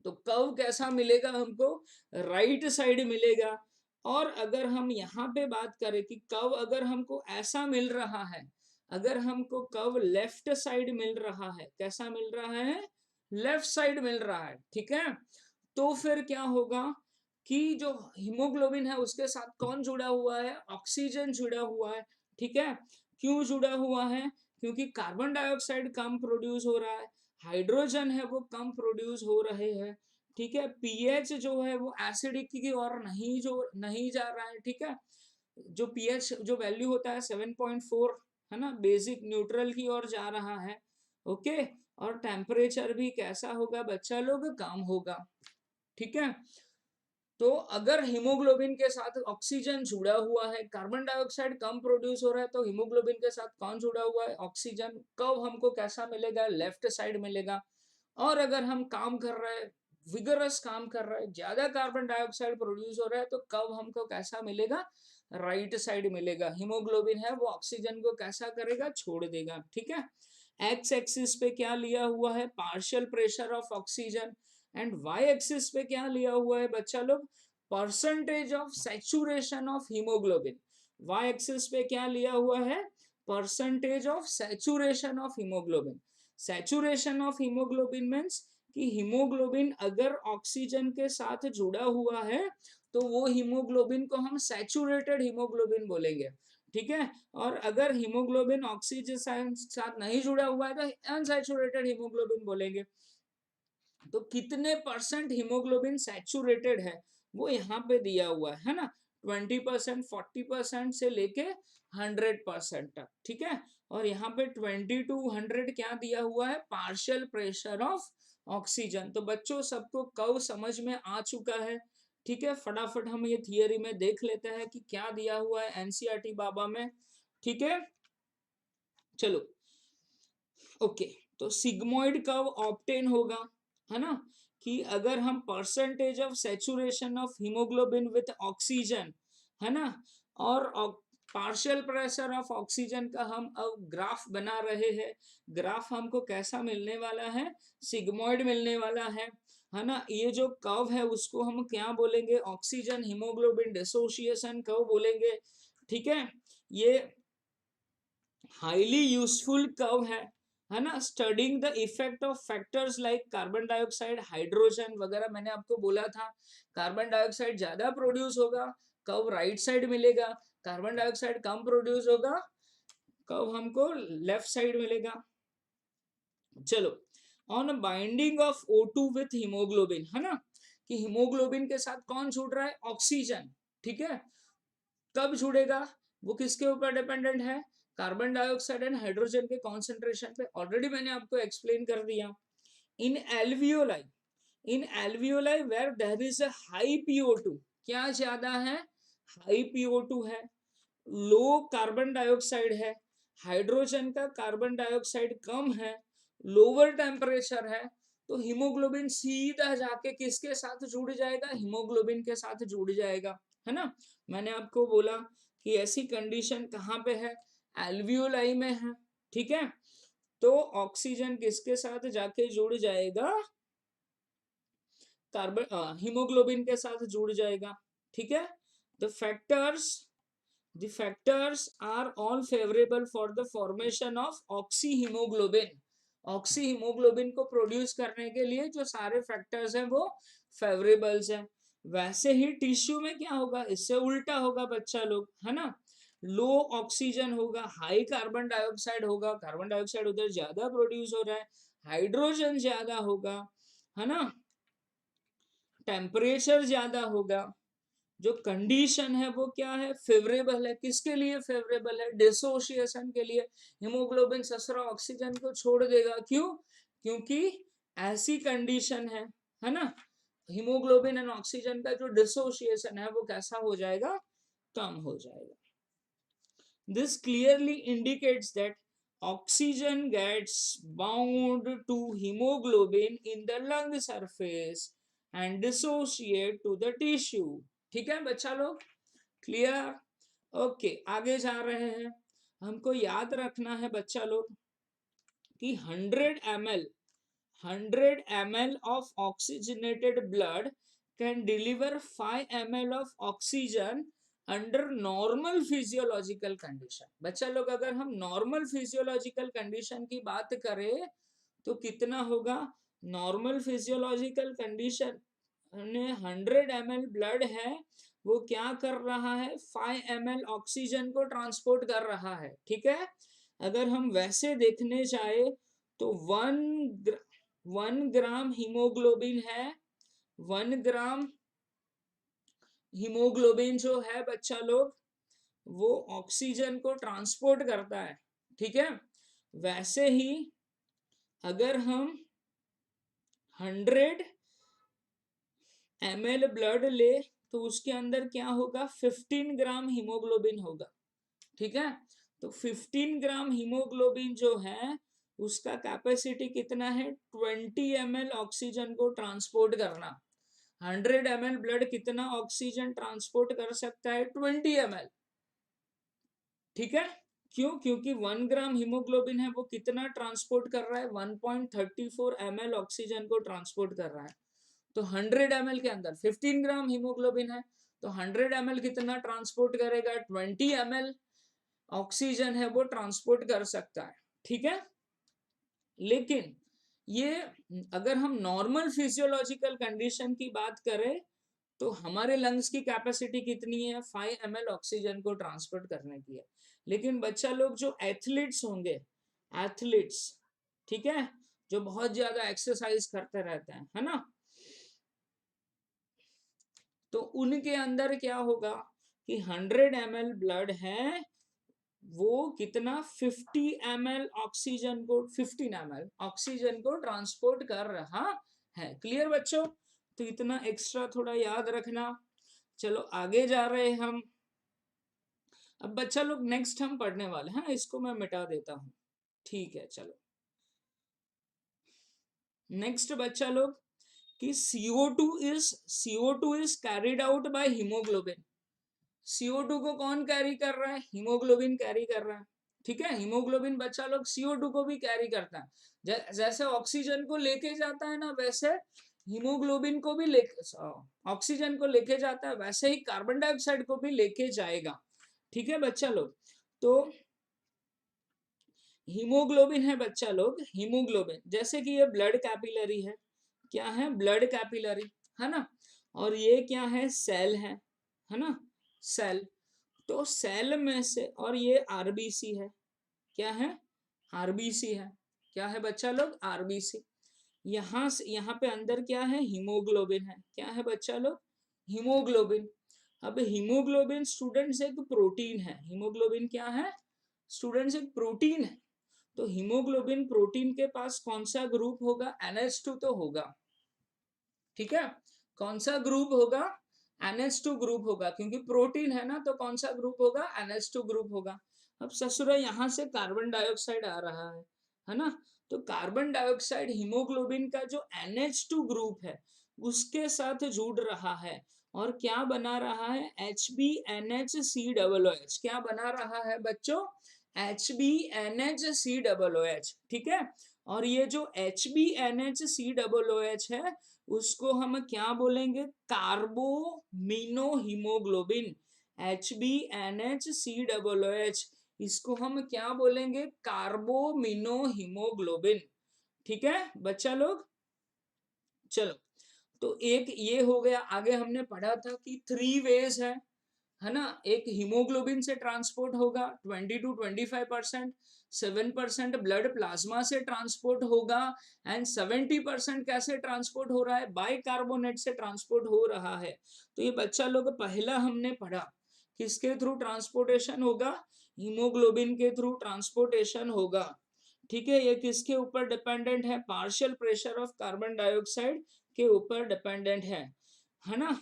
तो कर्व कैसा मिलेगा हमको, राइट साइड मिलेगा। और अगर हम यहाँ पे बात करें कि कर्व अगर हमको ऐसा मिल रहा है, अगर हमको कर्व लेफ्ट साइड मिल रहा है, कैसा मिल रहा है, लेफ्ट साइड मिल रहा है, ठीक है। तो फिर क्या होगा, कि जो हीमोग्लोबिन है उसके साथ कौन जुड़ा हुआ है, ऑक्सीजन जुड़ा हुआ है, ठीक है। क्यों जुड़ा हुआ है, क्योंकि कार्बन डाइऑक्साइड कम प्रोड्यूस हो रहा है, हाइड्रोजन है वो कम प्रोड्यूस हो रहे हैं, ठीक है। पीएच जो है वो एसिडिक की ओर नहीं जा रहा है, ठीक है। जो पीएच जो वैल्यू होता है 7.4 है ना, बेसिक न्यूट्रल की ओर जा रहा है, ओके। और टेम्परेचर भी कैसा होगा बच्चा लोग, कम होगा, ठीक है। तो अगर हीमोग्लोबिन के साथ ऑक्सीजन जुड़ा हुआ है, कार्बन डाइऑक्साइड कम प्रोड्यूस हो रहा है, तो हीमोग्लोबिन के साथ कौन जुड़ा हुआ है, ऑक्सीजन। कब हमको कैसा मिलेगा, लेफ्ट साइड मिलेगा। और अगर हम काम कर रहे हैं, विगरस काम कर रहे हैं, ज्यादा कार्बन डाइऑक्साइड प्रोड्यूस हो रहा है, तो कब हमको कैसा मिलेगा, राइट साइड मिलेगा। हीमोग्लोबिन है वो ऑक्सीजन को कैसा करेगा, छोड़ देगा, ठीक है। एक्स एक्सिस पे क्या लिया हुआ है, partial pressure of oxygen, and Y axis पे क्या लिया हुआ है बच्चा लोग, percentage of saturation of haemoglobin. Y axis पे क्या लिया हुआ है, percentage of saturation of haemoglobin. Saturation of haemoglobin means कि हीमोग्लोबिन अगर ऑक्सीजन के साथ जुड़ा हुआ है तो वो हीमोग्लोबिन को हम सैचुरेटेड हीमोग्लोबिन बोलेंगे, ठीक है। और अगर हीमोग्लोबिन ऑक्सीजन साथ नहीं जुड़ा हुआ है तो अनसैचुरेटेड हीमोग्लोबिन बोलेंगे। तो कितने परसेंट हीमोग्लोबिन सैचुरेटेड है वो यहाँ पे दिया हुआ है ना, 20%, 40% से लेके 100% तक, ठीक है। और यहाँ पे 20 to 100 क्या दिया हुआ है, पार्शियल प्रेशर ऑफ ऑक्सीजन। तो बच्चों सबको कव समझ में आ चुका है, ठीक है। फटाफट हम ये थियरी में देख लेते हैं कि क्या दिया हुआ है एनसीईआरटी बाबा में, ठीक है। चलो ओके, तो सिग्मोइड कव ऑब्टेन होगा, है ना, कि अगर हम percentage of saturation of haemoglobin with oxygen, है ना, और पार्शियल प्रेशर ऑफ ऑक्सीजन का हम अब ग्राफ बना रहे हैं। ग्राफ हमको कैसा मिलने वाला है, सिग्मोइड मिलने वाला है ना। ये जो कर्व है उसको हम क्या बोलेंगे, ऑक्सीजन हीमोग्लोबिन डिसोसिएशन कर्व बोलेंगे, ठीक है। ये हाईली यूजफुल कर्व है ना, studying the effect of factors like carbon dioxide, hydrogen वगैरह। मैंने आपको बोला था कार्बन डाइऑक्साइड ज्यादा प्रोड्यूस होगा, कर्व राइट साइड मिलेगा। कार्बन डाइऑक्साइड कम प्रोड्यूस होगा, कर्व हमको लेफ्ट साइड मिलेगा। चलो, on binding of O2 with haemoglobin, है ना, कि हीमोग्लोबिन के साथ कौन जुड़ रहा है, ऑक्सीजन, ठीक है। कब जुड़ेगा, वो किसके ऊपर डिपेंडेंट है, कार्बन डाइऑक्साइड एंड हाइड्रोजन के कॉन्सेंट्रेशन पे। ऑलरेडी मैंने आपको एक्सप्लेन कर दिया। In alveoli, in alveoli where there is a high PO2, क्या ज्यादा है, हाई PO2 है, लो कार्बन डाइऑक्साइड है, हाइड्रोजन का कार्बन डाइऑक्साइड कम है, लोअर टेम्परेचर है, तो हीमोग्लोबिन सीधा जाके किसके साथ जुड़ जाएगा, हीमोग्लोबिन के साथ जुड़ जाएगा, है ना। मैंने आपको बोला कि ऐसी कंडीशन कहाँ पे है, एल्वियोलाई में है, ठीक है। तो ऑक्सीजन किसके साथ जाके जुड़ जाएगा, कार्बन हीमोग्लोबिन के साथ जुड़ जाएगा, ठीक है। The factors, the factors are all favorable for the formation of oxyhemoglobin। Oxyhaemoglobin को प्रोड्यूस करने के लिए जो सारे फैक्टर्स हैं वो फेवरेबल्स हैं। वैसे ही टिश्यू में क्या होगा, इससे उल्टा होगा बच्चा लोग, है ना। लो ऑक्सीजन होगा, हाई कार्बन डाइऑक्साइड होगा, कार्बन डाइऑक्साइड उधर ज्यादा प्रोड्यूस हो रहा है, हाइड्रोजन ज्यादा होगा, है ना, टेम्परेचर ज्यादा होगा। जो कंडीशन है वो क्या है, फेवरेबल है। किसके लिए फेवरेबल है, डिसोसिएशन के लिए। हीमोग्लोबिन ससुरा ऑक्सीजन को छोड़ देगा, क्यों, क्योंकि ऐसी कंडीशन है ना, हीमोग्लोबिन एंड ऑक्सीजन का जो डिसोसिएशन है वो कैसा हो जाएगा, कम हो जाएगा। This clearly indicates that oxygen gets bound to haemoglobin in the lung surface and dissociate to the tissue, ठीक है बच्चा लोग, क्लियर। ओके, आगे जा रहे हैं। हमको याद रखना है बच्चा लोग कि 100 ml of oxygenated blood can deliver 5 ml of oxygen under normal physiological condition. बच्चा लोग अगर हम नॉर्मल फिजियोलॉजिकल कंडीशन की बात करें तो कितना होगा, नॉर्मल फिजियोलॉजिकल कंडीशन में 100 ml ब्लड है, वो क्या कर रहा है, 5 ml ऑक्सीजन को ट्रांसपोर्ट कर रहा है, ठीक है। अगर हम वैसे देखने जाए तो 1 ग्राम हीमोग्लोबिन है, 1 ग्राम हीमोग्लोबिन जो है बच्चा लोग वो ऑक्सीजन को ट्रांसपोर्ट करता है, ठीक है। वैसे ही अगर हम 100 ml ब्लड ले तो उसके अंदर क्या होगा, 15 ग्राम हीमोग्लोबिन होगा, ठीक है। तो 15 ग्राम हीमोग्लोबिन जो है उसका कैपेसिटी कितना है, 20 ml ऑक्सीजन को ट्रांसपोर्ट करना। 100 ml ब्लड कितना ऑक्सीजन ट्रांसपोर्ट कर सकता है, 20 ml, ठीक है। क्यों, क्योंकि 1 ग्राम हीमोग्लोबिन है वो कितना ट्रांसपोर्ट कर रहा है, 1.34 ml ऑक्सीजन को ट्रांसपोर्ट कर रहा है। तो 100 ml के अंदर 15 ग्राम हीमोग्लोबिन है, तो 100 ml कितना ट्रांसपोर्ट करेगा, 20 ml ऑक्सीजन है वो ट्रांसपोर्ट कर सकता है, ठीक है। लेकिन ये अगर हम नॉर्मल फिजियोलॉजिकल कंडीशन की बात करें तो हमारे लंग्स की कैपेसिटी कितनी है, 5 ml ऑक्सीजन को ट्रांसपोर्ट करने की है। लेकिन बच्चा लोग जो एथलीट्स होंगे, एथलीट्स, ठीक है, जो बहुत ज्यादा एक्सरसाइज करते रहते हैं, है ना, तो उनके अंदर क्या होगा कि 100 ml ब्लड है वो कितना 50 ml ऑक्सीजन को 15 ml ऑक्सीजन को ट्रांसपोर्ट कर रहा है। क्लियर बच्चों, तो इतना एक्स्ट्रा थोड़ा याद रखना। चलो आगे जा रहे हैं हम। अब बच्चा लोग नेक्स्ट हम पढ़ने वाले हैं, इसको मैं मिटा देता हूं, ठीक है। चलो नेक्स्ट बच्चा लोग कि CO2 is carried out by haemoglobin. CO2 को कौन कैरी कर रहा है, हीमोग्लोबिन कैरी कर रहा है, ठीक है। हीमोग्लोबिन बच्चा लोग CO2 को भी कैरी करता है। जैसे ऑक्सीजन को लेके जाता है ना, वैसे हीमोग्लोबिन को भी लेके, ऑक्सीजन को लेके जाता है, वैसे ही कार्बन डाइऑक्साइड को भी लेके जाएगा, ठीक है बच्चा लोग। तो हीमोग्लोबिन है बच्चा लोग, हीमोग्लोबिन जैसे कि ये ब्लड कैपिलरी है, क्या है, ब्लड कैपिलरी, है ना। और ये क्या है, सेल है ना, सेल। तो सेल में से, और ये आरबीसी है, क्या है, आरबीसी है, क्या है बच्चा लोग, आरबीसी। यहाँ से यहाँ पे अंदर क्या है, हीमोग्लोबिन है, क्या है बच्चा लोग, हीमोग्लोबिन। अब हीमोग्लोबिन स्टूडेंट्स एक प्रोटीन है, हीमोग्लोबिन क्या है स्टूडेंट्स, एक प्रोटीन है। तो हीमोग्लोबिन प्रोटीन के पास कौन सा ग्रुप होगा, NH2 तो होगा, ठीक है। कौन सा ग्रुप होगा, NH2 ग्रुप होगा, क्योंकि प्रोटीन है ना, तो कौन सा ग्रुप होगा, NH2 ग्रुप होगा। अब ससुरा यहाँ से कार्बन डाइऑक्साइड आ रहा है ना। तो कार्बन डाइऑक्साइड हीमोग्लोबिन का जो NH2 ग्रुप है उसके साथ जुड़ रहा है और क्या बना रहा है, HbNH_COOH, क्या बना रहा है बच्चों, HbNH_COOH, ठीक है। और ये जो HbNH_COOH है उसको हम क्या बोलेंगे, कार्बोमिनो हीमोग्लोबिन, HbNH_COOH, इसको हम क्या बोलेंगे, कार्बोमिनो हीमोग्लोबिन, ठीक है बच्चा लोग। चलो तो एक ये हो गया। आगे हमने पढ़ा था कि 3 वेज है ना। एक हीमोग्लोबिन से ट्रांसपोर्ट होगा 20 to 25%, 7% ब्लड प्लाज्मा से ट्रांसपोर्ट होगा, एंड 70% कैसे ट्रांसपोर्ट हो रहा है, बाइकार्बोनेट से ट्रांसपोर्ट हो रहा है। तो ये बच्चा लोग पहला हमने पढ़ा किसके थ्रू ट्रांसपोर्टेशन होगा, हीमोग्लोबिन के थ्रू ट्रांसपोर्टेशन होगा, ठीक है। ये किसके ऊपर डिपेंडेंट है, partial pressure of carbon dioxide के ऊपर डिपेंडेंट है ना।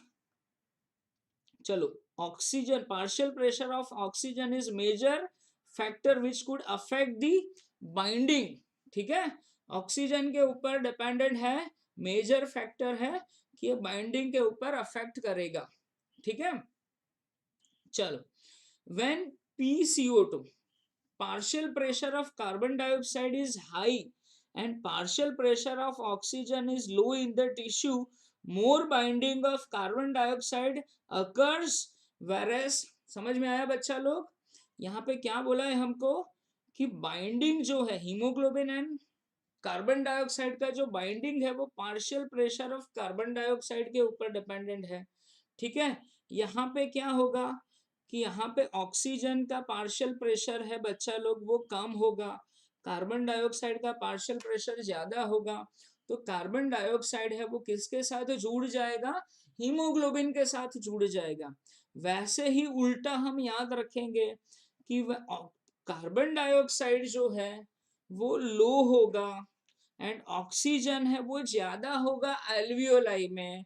चलो oxygen, partial pressure of oxygen is major factor which could affect the binding, ठीक है। ऑक्सीजन के ऊपर डिपेंडेंट है, मेजर फैक्टर है कि ये बाइंडिंग के ऊपर अफेक्ट करेगा, ठीक है। चलो when PCO2, partial pressure of carbon dioxide is high and partial pressure of oxygen is low in the tissue, more binding of carbon dioxide occurs, whereas, समझ में आया बच्चा लोग, यहाँ पे क्या बोला है हमको कि बाइंडिंग जो है हीमोग्लोबिन एंड कार्बन डाइऑक्साइड का जो बाइंडिंग है वो partial pressure of carbon dioxide के ऊपर डिपेंडेंट है, ठीक है। यहाँ पे क्या होगा कि यहाँ पे ऑक्सीजन का पार्शियल प्रेशर है बच्चा लोग वो कम होगा, कार्बन डाइऑक्साइड का पार्शियल प्रेशर ज्यादा होगा, तो कार्बन डाइऑक्साइड है वो किसके साथ जुड़ जाएगा, हीमोग्लोबिन के साथ जुड़ जाएगा। वैसे ही उल्टा हम याद रखेंगे कि कार्बन डाइऑक्साइड जो है वो लो होगा एंड ऑक्सीजन है वो ज्यादा होगा एल्वियोलाई में,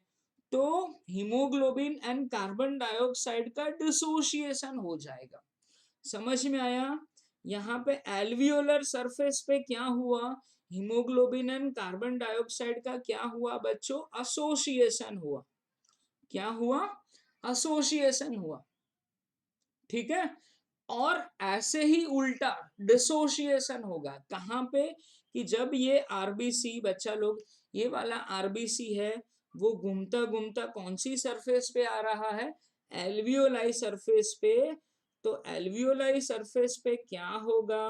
तो हीमोग्लोबिन एंड कार्बन डाइऑक्साइड का डिसोसिएशन हो जाएगा। समझ में आया? यहाँ पे एल्वियोलर सरफेस पे क्या हुआ, हीमोग्लोबिन एंड कार्बन डाइऑक्साइड का क्या हुआ बच्चों, एसोसिएशन हुआ। क्या हुआ? एसोसिएशन हुआ। ठीक है। और ऐसे ही उल्टा डिसोसिएशन होगा कहाँ पे, कि जब ये आरबीसी बच्चा लोग, ये वाला आरबीसी है वो घूमता घूमता कौन सी सरफेस पे आ रहा है, एल्वियोलाई सरफेस पे। तो एल्वियोलाई सरफेस पे क्या होगा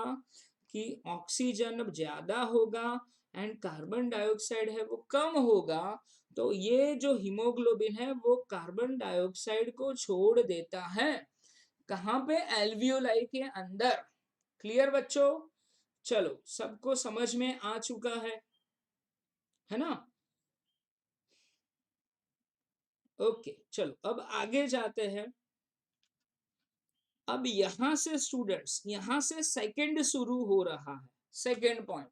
कि ऑक्सीजन अब ज्यादा होगा एंड कार्बन डाइऑक्साइड है वो कम होगा, तो ये जो हीमोग्लोबिन है वो कार्बन डाइऑक्साइड को छोड़ देता है। कहाँ पे, एल्वियोलाई के अंदर। क्लियर बच्चों? चलो सबको समझ में आ चुका है ना? ओके चलो अब आगे जाते हैं। अब यहां से स्टूडेंट्स, यहां से सेकंड शुरू हो रहा है, सेकंड पॉइंट,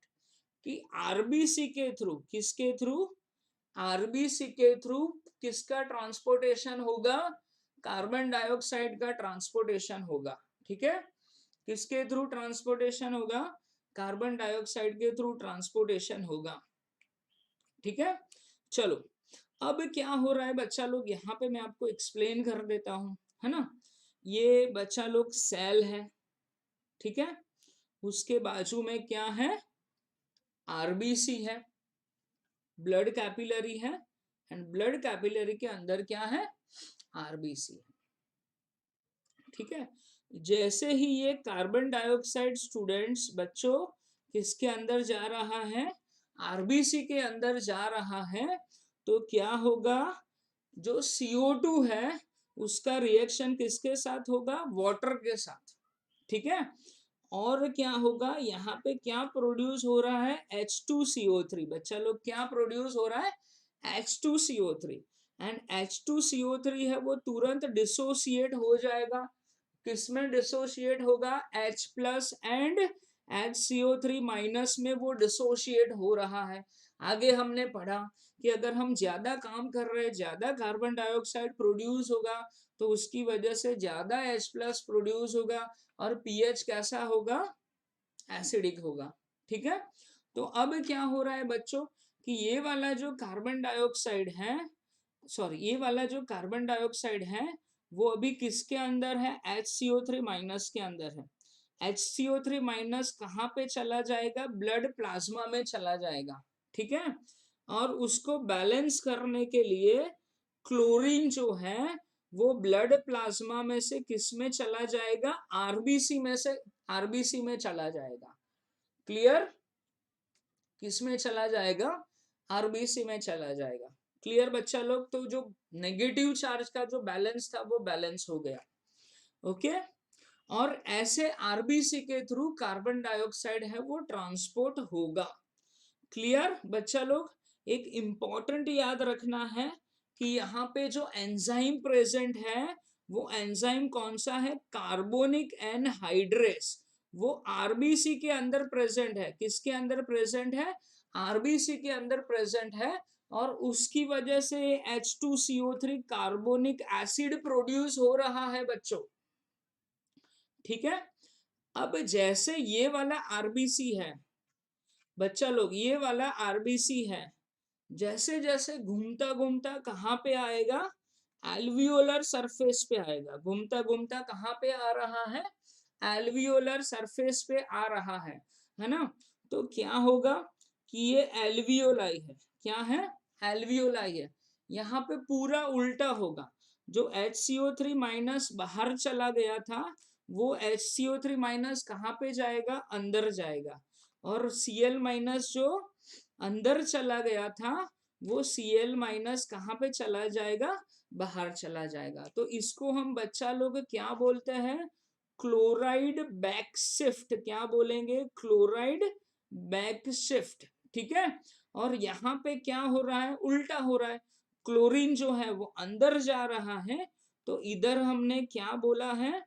कि आरबीसी के थ्रू, किसके थ्रू, आरबीसी के थ्रू किसका ट्रांसपोर्टेशन होगा, कार्बन डाइऑक्साइड का ट्रांसपोर्टेशन होगा। ठीक है, किसके थ्रू ट्रांसपोर्टेशन होगा, कार्बन डाइऑक्साइड के थ्रू ट्रांसपोर्टेशन होगा। ठीक है, चलो अब क्या हो रहा है बच्चा लोग, यहाँ पे मैं आपको एक्सप्लेन कर देता हूँ, है ना। ये बच्चा लोग सेल है, ठीक है, उसके बाजू में क्या है, आरबीसी है, ब्लड कैपिलरी है, एंड ब्लड कैपिलरी के अंदर क्या है, आरबीसी है। ठीक है, जैसे ही ये कार्बन डाइऑक्साइड स्टूडेंट्स बच्चों किसके अंदर जा रहा है, आरबीसी के अंदर जा रहा है, तो क्या होगा, जो CO2 है उसका रिएक्शन किसके साथ होगा, वाटर के साथ। ठीक है, और क्या होगा, यहाँ पे क्या प्रोड्यूस हो रहा है, H2CO3। बच्चा लोग क्या प्रोड्यूस हो रहा है, H2CO3। एंड H2CO3 है वो तुरंत डिसोसिएट हो जाएगा, किसमें डिसोसिएट होगा, H plus and HCO3 minus में वो डिसोसिएट हो रहा है। आगे हमने पढ़ा कि अगर हम ज्यादा काम कर रहे हैं, ज्यादा कार्बन डाइऑक्साइड प्रोड्यूस होगा, तो उसकी वजह से ज्यादा H प्लस प्रोड्यूस होगा और पीएच कैसा होगा, एसिडिक होगा। ठीक है, तो अब क्या हो रहा है बच्चों, कि ये वाला जो कार्बन डाइऑक्साइड है, सॉरी ये वाला जो कार्बन डाइऑक्साइड है वो अभी किसके अंदर है, HCO3 माइनस के अंदर है। HCO3 माइनस कहाँ पे चला जाएगा, ब्लड प्लाज्मा में चला जाएगा। ठीक है, और उसको बैलेंस करने के लिए क्लोरीन जो है वो ब्लड प्लाज्मा में से किस में चला जाएगा, आरबीसी में से, आरबीसी में चला जाएगा। क्लियर, किस में चला जाएगा, आरबीसी में चला जाएगा। क्लियर बच्चा लोग, तो जो नेगेटिव चार्ज का जो बैलेंस था वो बैलेंस हो गया। ओके, और ऐसे आरबीसी के थ्रू कार्बन डाइऑक्साइड है वो ट्रांसपोर्ट होगा। क्लियर बच्चा लोग, एक इंपॉर्टेंट याद रखना है कि यहाँ पे जो एंजाइम प्रेजेंट है वो एंजाइम कौन सा है, कार्बोनिक एनहाइड्रेस, वो आरबीसी के अंदर प्रेजेंट है। किसके अंदर प्रेजेंट है, आरबीसी के अंदर प्रेजेंट है, और उसकी वजह से H2CO3 कार्बोनिक एसिड प्रोड्यूस हो रहा है बच्चों। ठीक है, अब जैसे ये वाला आरबीसी है बच्चा लोग, ये वाला आरबीसी है, जैसे जैसे घूमता घूमता कहाँ पे आएगा, एल्वियोलर सरफेस पे आएगा। घूमता घूमता कहाँ पे आ रहा है, एल्वियोलर सरफेस पे आ रहा है ना। तो क्या होगा कि ये एल्वियोलाई है, क्या है, एल्वियोलाई है। यहाँ पे पूरा उल्टा होगा, जो HCO3 माइनस बाहर चला गया था वो HCO3 माइनस कहाँ पे जाएगा, अंदर जाएगा, और Cl माइनस जो अंदर चला गया था वो Cl माइनस कहाँ पे चला जाएगा, बाहर चला जाएगा। तो इसको हम बच्चा लोग क्या बोलते हैं, क्लोराइड बैक शिफ्ट। क्या बोलेंगे, क्लोराइड बैक शिफ्ट। ठीक है। और यहाँ पे क्या हो रहा है, उल्टा हो रहा है, क्लोरीन जो है वो अंदर जा रहा है, तो इधर हमने क्या बोला है,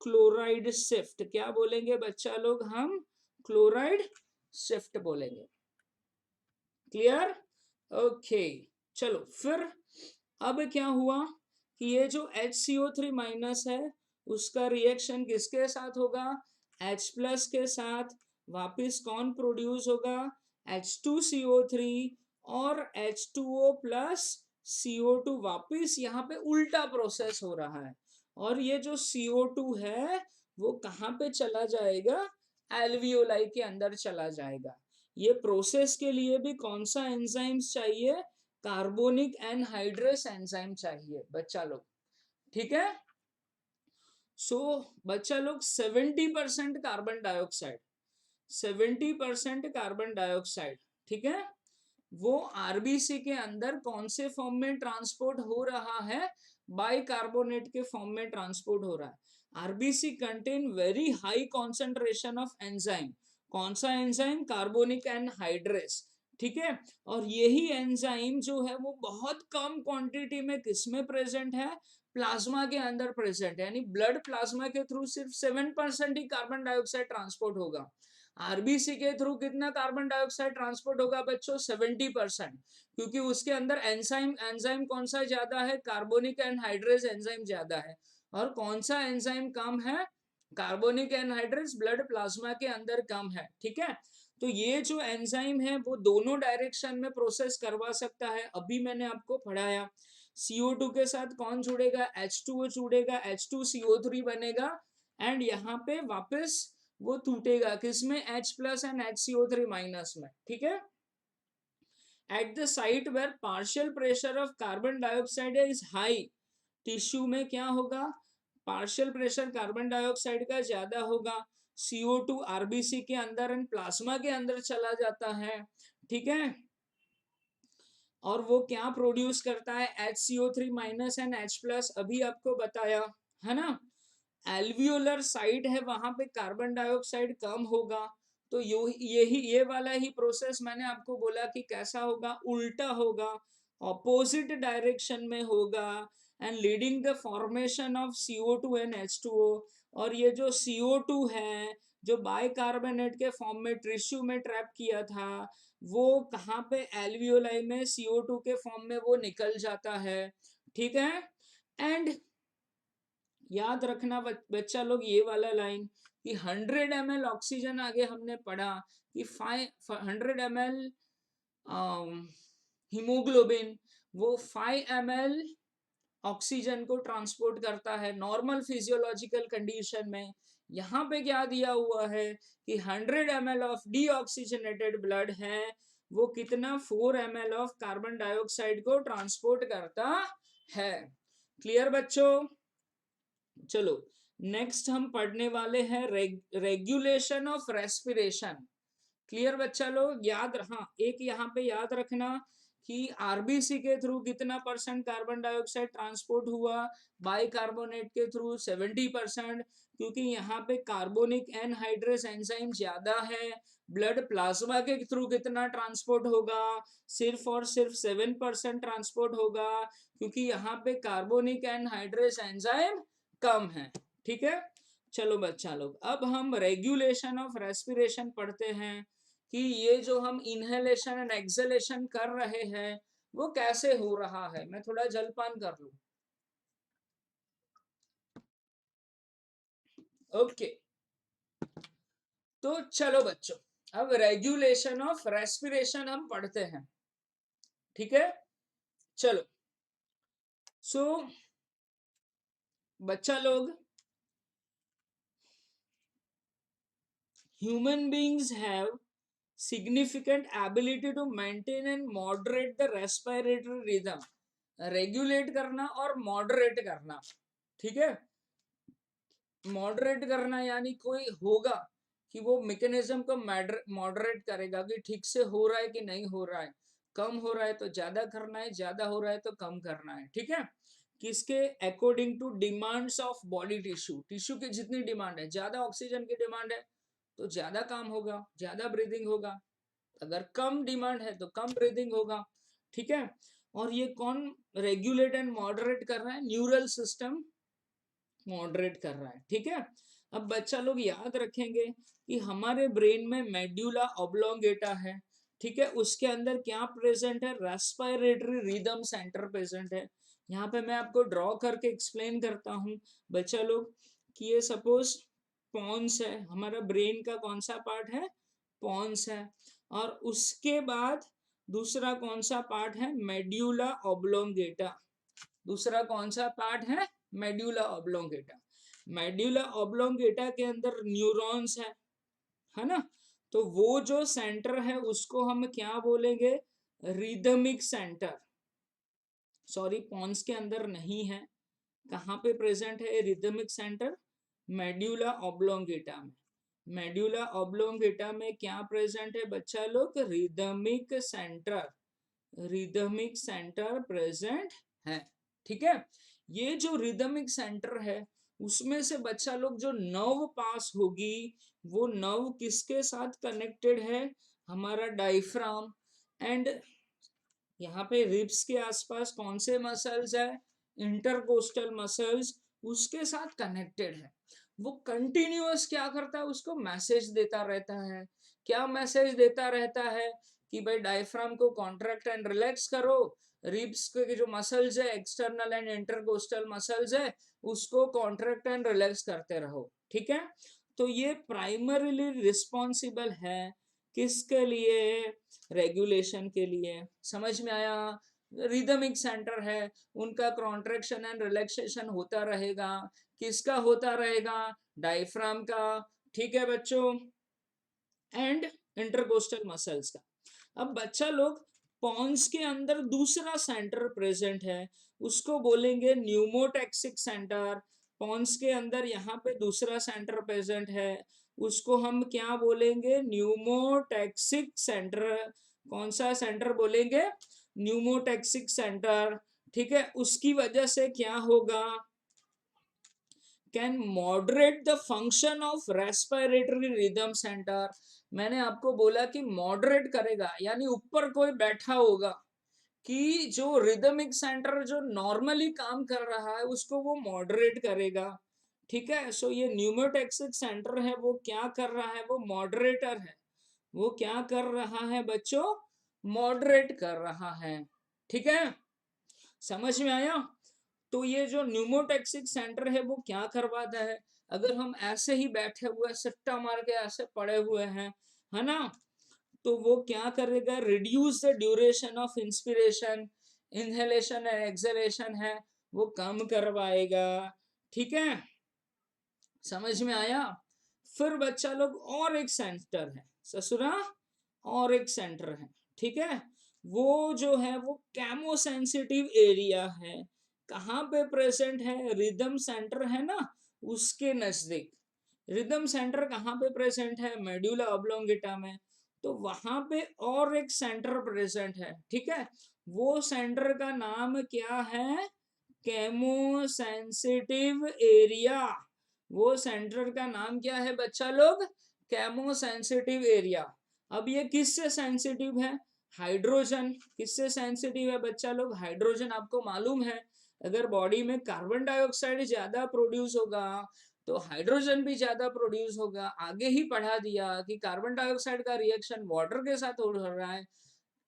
क्लोराइड शिफ्ट। क्या बोलेंगे बच्चा लोग, हम क्लोराइड शिफ्ट बोलेंगे। Clear, okay. चलो फिर अब क्या हुआ कि ये जो HCO3 माइनस है उसका रिएक्शन किसके साथ होगा, H प्लस के साथ। वापिस कौन प्रोड्यूस होगा, H2CO3 और H2O प्लस CO2। वापिस यहाँ पे उल्टा प्रोसेस हो रहा है, और ये जो CO2 है वो कहाँ पे चला जाएगा, एल्वियोलाई के अंदर चला जाएगा। ये प्रोसेस के लिए भी कौन सा एंजाइम्स चाहिए, कार्बोनिक एनहाइड्रेस एंजाइम चाहिए बच्चा लोग। ठीक है। सो बच्चा लोग 70% कार्बन डाइऑक्साइड, 70% कार्बन डाइऑक्साइड, ठीक है, वो आरबीसी के अंदर कौन से फॉर्म में ट्रांसपोर्ट हो रहा है, बाइकार्बोनेट के फॉर्म में ट्रांसपोर्ट हो रहा है। RBC contain very high concentration of enzyme. कौन सा एंजाइम, कार्बोनिक एनहाइड्रेस। ठीक है। और यही एंजाइम जो है वो बहुत कम क्वांटिटी में किसमें प्रेजेंट है, प्लाज्मा के अंदर प्रेजेंट है। यानी ब्लड प्लाज्मा के थ्रू सिर्फ 7% ही कार्बन डाइऑक्साइड ट्रांसपोर्ट होगा। आरबीसी के थ्रू कितना कार्बन डाइऑक्साइड ट्रांसपोर्ट होगा बच्चों, 70%। क्योंकि उसके अंदर एंजाइम एंजाइम कौन सा ज्यादा है, कार्बोनिक एनहाइड्रेस एंजाइम ज्यादा है। और कौन सा एंजाइम कम है, कार्बोनिक एनहाइड्रेस ब्लड प्लाज्मा के अंदर कम है। ठीक है। तो ये जो एंजाइम है वो दोनों डायरेक्शन में प्रोसेस करवा सकता है। अभी मैंने आपको पढ़ाया, CO2 के साथ कौन जुड़ेगा, H2O जुड़ेगा, H2CO3 बनेगा, एंड यहाँ पे वापस वो टूटेगा किसमें, H plus and HCO3 minus में। ठीक है। At the site where partial pressure of carbon dioxide is high, tissue में क्या होगा, पार्शियल प्रेशर कार्बन डाइऑक्साइड का ज्यादा होगा। CO2 आरबीसी के अंदर एंड प्लाज्मा के अंदर चला जाता है। ठीक है। और वो क्या प्रोड्यूस करता है, HCO3 minus and H plus, अभी आपको बताया है ना। एल्वियोलर साइड है, वहां पे कार्बन डाइऑक्साइड कम होगा। तो ये वाला ही प्रोसेस मैंने आपको बोला कि कैसा होगा, उल्टा होगा, ऑपोजिट डायरेक्शन में होगा, and leading the formation of CO2 and H2O। और ये जो CO2 है जो बाइकार्बोनेट के फॉर्म में टिश्यू में ट्रैप किया था, वो कहाँ पे, एल्वियोलाई में CO2 के फॉर्म में वो निकल जाता है। ठीक है। एंड याद रखना बच्चा लोग ये वाला लाइन कि 100 ml ऑक्सीजन, आगे हमने पढ़ा कि 100 ml हीमोग्लोबिन वो 5 ml ऑक्सीजन को ट्रांसपोर्ट करता है नॉर्मल फिजियोलॉजिकल कंडीशन में। यहाँ पे क्या दिया हुआ है कि 100 ml ऑफ डीऑक्सीजनेटेड ब्लड है, वो कितना 4 ml ऑफ कार्बन डाइऑक्साइड को ट्रांसपोर्ट करता है। क्लियर बच्चों। चलो नेक्स्ट हम पढ़ने वाले हैं रेगुलेशन ऑफ रेस्पिरेशन। क्लियर बच्चा लोग, याद, हाँ एक यहाँ पे याद रखना कि आरबीसी के थ्रू कितना परसेंट कार्बन डाइऑक्साइड ट्रांसपोर्ट हुआ, बाइकार्बोनेट के थ्रू 70%, क्योंकि यहाँ पे कार्बोनिक एनहाइड्रेस एंजाइम ज्यादा है। ब्लड प्लाज्मा के थ्रू कितना ट्रांसपोर्ट होगा, सिर्फ और सिर्फ 7% ट्रांसपोर्ट होगा, क्योंकि यहाँ पे कार्बोनिक एनहाइड्रेस एंजाइम कम है। ठीक है। चलो बच्चा लोग, अब हम रेगुलेशन ऑफ रेस्पिरेशन पढ़ते हैं कि ये जो हम इनहेलेशन एंड एक्सहेलेशन कर रहे हैं वो कैसे हो रहा है। मैं थोड़ा जलपान कर लूं। ओके। तो चलो बच्चों, अब रेगुलेशन ऑफ रेस्पिरेशन हम पढ़ते हैं। ठीक है। चलो सो बच्चा लोग, human beings have significant ability to maintain and moderate the respiratory rhythm। Regulate करना और मॉडरेट करना। ठीक है। मॉडरेट करना यानी कोई होगा कि वो मैकेनिज्म को मॉडरेट करेगा कि ठीक से हो रहा है कि नहीं हो रहा है। कम हो रहा है तो ज्यादा करना है, ज्यादा हो रहा है तो कम करना है, ठीक है। किसके according to demands of body tissue, tissue की जितनी डिमांड है, ज्यादा ऑक्सीजन की डिमांड है तो ज्यादा काम होगा, ज्यादा ब्रीदिंग होगा। अगर कम डिमांड है तो कम ब्रीदिंग होगा, ठीक है। और ये कौन रेगुलेट एंड मॉडरेट कर रहा है? न्यूरल सिस्टम मॉडरेट कर रहा है, ठीक है। अब बच्चा लोग याद रखेंगे कि हमारे ब्रेन में मेड्यूला ऑब्लोंगेटा है, ठीक है। उसके अंदर क्या प्रेजेंट है? रेस्पिरेटरी रिदम सेंटर प्रेजेंट है। यहाँ पे मैं आपको ड्रॉ करके एक्सप्लेन करता हूँ बच्चा लोग कि ये सपोज पॉन्स है, हमारा ब्रेन का कौन सा पार्ट है? पॉन्स है। और उसके बाद दूसरा कौन सा पार्ट है? Medulla oblongata. दूसरा कौन सा पार्ट है? Medulla oblongata. मेड्यूला ऑब्लोंगेटा के अंदर न्यूरॉन्स है ना। तो वो जो सेंटर है उसको हम क्या बोलेंगे? Rhythmic centre. सॉरी, पॉन्स के अंदर नहीं है। कहाँ पे प्रेजेंट है रिदमिक सेंटर? मेड्यूला ऑब्लोंगेटा में। मेड्यूला ऑब्लोंगेटा में क्या प्रेजेंट है बच्चा लोग? Rhythmic centre. Rhythmic centre present है, ठीक है। ये जो रिदमिक सेंटर है उसमें से बच्चा लोग जो नर्व पास होगी वो नर्व किसके साथ कनेक्टेड है? हमारा डायफ्राम एंड यहाँ पे रिब्स के आसपास कौन से मसल्स है? इंटरकोस्टल मसल्स उसके साथ कनेक्टेड है। वो कंटिन्यूअस क्या करता है? उसको मैसेज देता रहता है। क्या मैसेज देता रहता है? कि भाई डायफ्राम को कॉन्ट्रैक्ट एंड रिलैक्स करो, रिब्स के जो मसल्स है एक्सटर्नल एंड इंटरकोस्टल मसल्स है उसको कॉन्ट्रैक्ट एंड रिलैक्स करते रहो, ठीक है। तो ये प्राइमरीली रिस्पॉन्सिबल है किसके लिए? रेगुलेशन के लिए। समझ में आया? रिदमिक सेंटर है, उनका कॉन्ट्रैक्शन एंड रिलैक्सेशन होता रहेगा। किसका होता रहेगा? डायफ्राम का, ठीक है बच्चों, एंड इंटरकोस्टल मसल्स का। अब बच्चा लोग पॉन्स के अंदर दूसरा सेंटर प्रेजेंट है, उसको बोलेंगे न्यूमोटैक्सिक सेंटर। पॉन्स के अंदर यहाँ पे दूसरा सेंटर प्रेजेंट है, उसको हम क्या बोलेंगे? Pneumotaxic centre. कौन सा सेंटर बोलेंगे? न्यूमोटैक्सिक सेंटर, ठीक है। उसकी वजह से क्या होगा? Can moderate the function of respiratory rhythm centre. मैंने आपको बोला कि मॉडरेट करेगा, यानी ऊपर कोई बैठा होगा कि जो रिदमिक सेंटर जो नॉर्मली काम कर रहा है उसको वो मॉडरेट करेगा, ठीक है। सो ये न्यूमोटैक्सिक सेंटर है वो क्या कर रहा है? वो मॉडरेटर है। वो क्या कर रहा है बच्चों? मॉडरेट कर रहा है, ठीक है। समझ में आया? तो ये जो न्यूमोटैक्सिक सेंटर है वो क्या करवाता है? अगर हम ऐसे ही बैठे हुए सट्टा मार के ऐसे पड़े हुए हैं, है ना, तो वो क्या करेगा? Reduce the duration of inspiration, inhalation and exhalation है वो कम करवाएगा, ठीक है। समझ में आया? फिर बच्चा लोग और एक सेंटर है ससुरा, और एक सेंटर है, ठीक है। वो जो है वो कैमो सेंसिटिव एरिया है। कहाँ पे प्रेजेंट है? रिदम सेंटर है ना उसके नजदीक। रिदम सेंटर कहाँ पे प्रेजेंट है? मेड्यूला ऑब्लोंगेटा में। तो वहां पे और एक सेंटर प्रेजेंट है, ठीक है। वो सेंटर का नाम क्या है? Chemo sensitive area. वो सेंटर का नाम क्या है बच्चा लोग? Chemo sensitive area. अब ये किससे सेंसिटिव है? हाइड्रोजन। किससे सेंसिटिव है बच्चा लोग? हाइड्रोजन। आपको मालूम है अगर बॉडी में कार्बन डाइऑक्साइड ज्यादा प्रोड्यूस होगा तो हाइड्रोजन भी ज्यादा प्रोड्यूस होगा। आगे ही पढ़ा दिया कि कार्बन डाइऑक्साइड का रिएक्शन वाटर के साथ हो रहा है,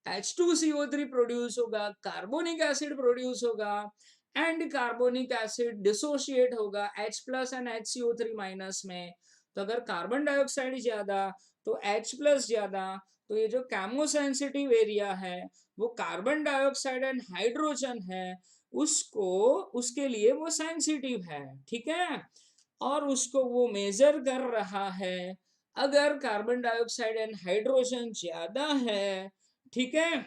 H2CO3 प्रोड्यूस होगा, कार्बोनिक एसिड प्रोड्यूस होगा एंड कार्बोनिक एसिड डिसोशिएट होगा H plus and HCO3 minus में। तो अगर कार्बन डाइऑक्साइड ज्यादा तो H प्लस ज्यादा, तो ये जो कैमो सेंसिटिव एरिया है वो कार्बन डाइऑक्साइड एंड हाइड्रोजन है, उसको उसके लिए वो सेंसिटिव है, ठीक है। और उसको वो मेजर कर रहा है। अगर कार्बन डाइऑक्साइड एंड हाइड्रोजन ज्यादा है, ठीक है,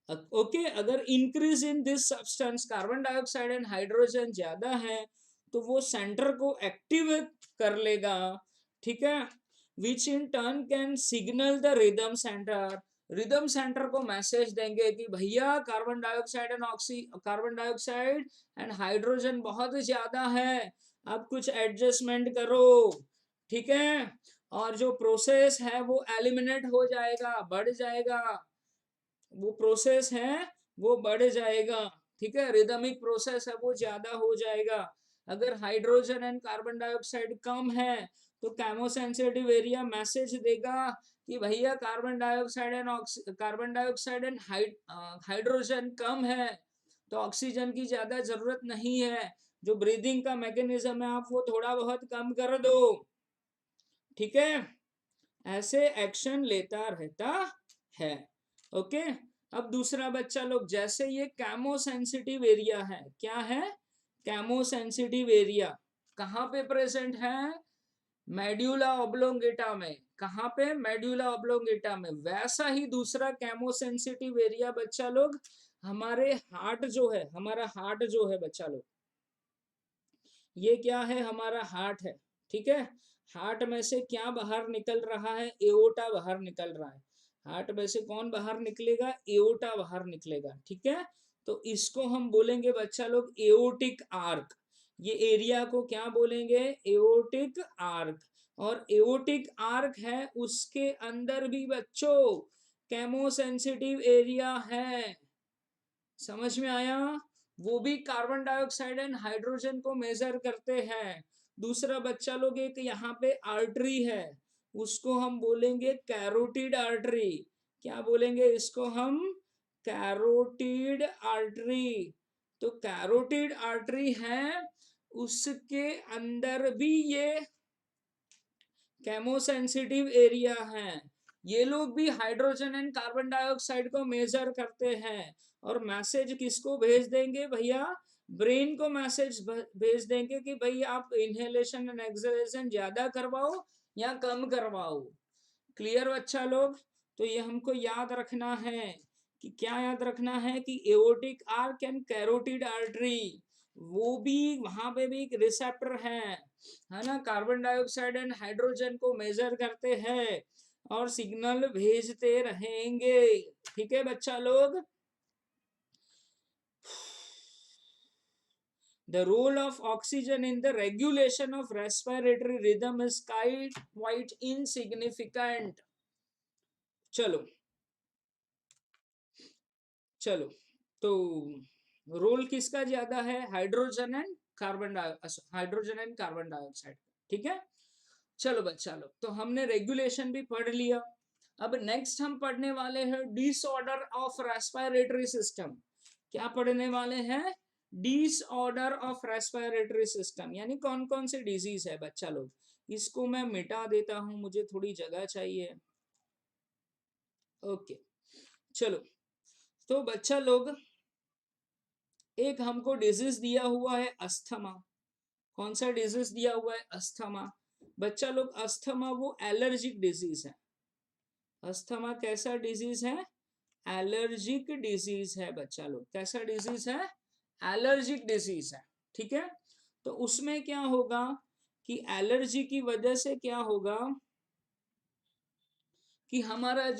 ओके, अगर increase in this substance carbon dioxide and hydrogen ज्यादा है तो वो सेंटर को एक्टिवेट कर लेगा, ठीक है, which in turn can signal the rhythm centre. Rhythm centre को मैसेज देंगे कि भैया कार्बन डाइऑक्साइड एंड हाइड्रोजन बहुत ज्यादा है, अब कुछ एडजस्टमेंट करो, ठीक है। और जो प्रोसेस है वो एलिमिनेट हो जाएगा, बढ़ जाएगा, वो प्रोसेस है वो बढ़ जाएगा, ठीक है। रिदमिक प्रोसेस है वो ज्यादा हो जाएगा। अगर हाइड्रोजन एंड कार्बन डाइऑक्साइड कम है तो केमोसेंसिटिव एरिया मैसेज देगा कि भैया कार्बन डाइऑक्साइड एंड हाइड्रोजन कम है, तो ऑक्सीजन की ज्यादा जरूरत नहीं है, जो ब्रीदिंग का मैकेनिज्म है आप वो थोड़ा बहुत कम कर दो, ठीक है। ऐसे एक्शन लेता रहता है, ओके। अब दूसरा बच्चा लोग, जैसे ये कैमो सेंसिटिव एरिया है, क्या है, कैमो सेंसिटिव एरिया कहाँ पे प्रेजेंट है, मेड्यूला ऑब्लोंगेटा में। कहाँ पे, मेड्यूला ऑब्लोंगेटा में। वैसा ही दूसरा कैमो सेंसिटिव एरिया बच्चा लोग हमारे हार्ट जो है, हमारा हार्ट जो है बच्चा लोग, ये क्या है, हमारा हार्ट है, ठीक है। हार्ट में से क्या बाहर निकल रहा है, एओर्टा बाहर निकल रहा है। हार्ट में से कौन बाहर निकलेगा, एओर्टा बाहर निकलेगा, ठीक है। तो इसको हम बोलेंगे बच्चा लोग एओर्टिक आर्क। ये एरिया को क्या बोलेंगे, एओर्टिक आर्क। और एओर्टिक आर्क है, उसके अंदर भी बच्चों केमो सेंसिटिव एरिया है, समझ में आया। वो भी कार्बन डाइऑक्साइड एंड हाइड्रोजन को मेजर करते हैं। दूसरा बच्चा लोग, एक यहाँ पे आर्टरी है, उसको हम बोलेंगे कैरोटिड आर्टरी। क्या बोलेंगे इसको हम, कैरोटिड आर्टरी। तो कैरोटिड आर्टरी है, उसके अंदर भी ये केमोसेंसिटिव एरिया है। ये लोग भी हाइड्रोजन एंड कार्बन डाइऑक्साइड को मेजर करते हैं। और मैसेज किसको भेज देंगे भैया, ब्रेन को मैसेज भेज देंगे कि भाई आप इनहेलेशन एंड एक्सहेलेशन ज्यादा करवाओ या कम करवाओ। क्लियर बच्चा लोग। तो ये हमको याद रखना है कि क्या याद रखना है कि aortic arch and carotid artery, वो भी वहां पे भी एक रिसेप्टर है ना, कार्बन डाइऑक्साइड एंड हाइड्रोजन को मेजर करते हैं और सिग्नल भेजते रहेंगे, ठीक है बच्चा लोग। The role of oxygen in the regulation of respiratory rhythm is quite insignificant. चलो चलो, तो रोल किसका ज्यादा है, हाइड्रोजन एंड कार्बन डाइऑक्साइड, ठीक है। चलो बच्चा लोग, तो हमने रेगुलेशन भी पढ़ लिया। अब नेक्स्ट हम पढ़ने वाले हैं डिसऑर्डर ऑफ रेस्पिरेटरी सिस्टम। क्या पढ़ने वाले हैं, डिसऑर्डर ऑफ रेस्पिरेटरी सिस्टम, यानी कौन कौन से डिजीज है बच्चा लोग। इसको मैं मिटा देता हूं, मुझे थोड़ी जगह चाहिए, ओके। चलो, तो बच्चा लोग, एक हमको डिजीज दिया हुआ है अस्थमा। कौन सा डिजीज दिया हुआ है, अस्थमा। बच्चा लोग, अस्थमा वो एलर्जिक डिजीज है। अस्थमा कैसा डिजीज है, एलर्जिक डिजीज है बच्चा लोग। कैसा डिजीज है, एलर्जिक डिजीज है, ठीक है। तो उसमें क्या होगा कि एलर्जी की वजह से क्या होगा कि हमारा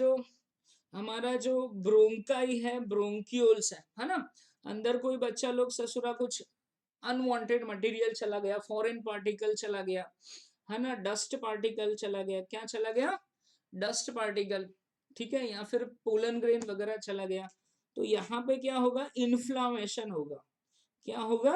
जो ब्रोंकाई है, ब्रोंक्यूल्स है ना, अंदर कोई बच्चा लोग ससुरा कुछ अनवांटेड मटेरियल चला गया, फॉरेन पार्टिकल चला गया, है ना, डस्ट पार्टिकल चला गया, क्या चला गया, डस्ट पार्टिकल, ठीक है, या फिर पोलन ग्रेन वगैरह चला गया, तो यहाँ पे क्या होगा, इन्फ्लामेशन होगा। क्या होगा,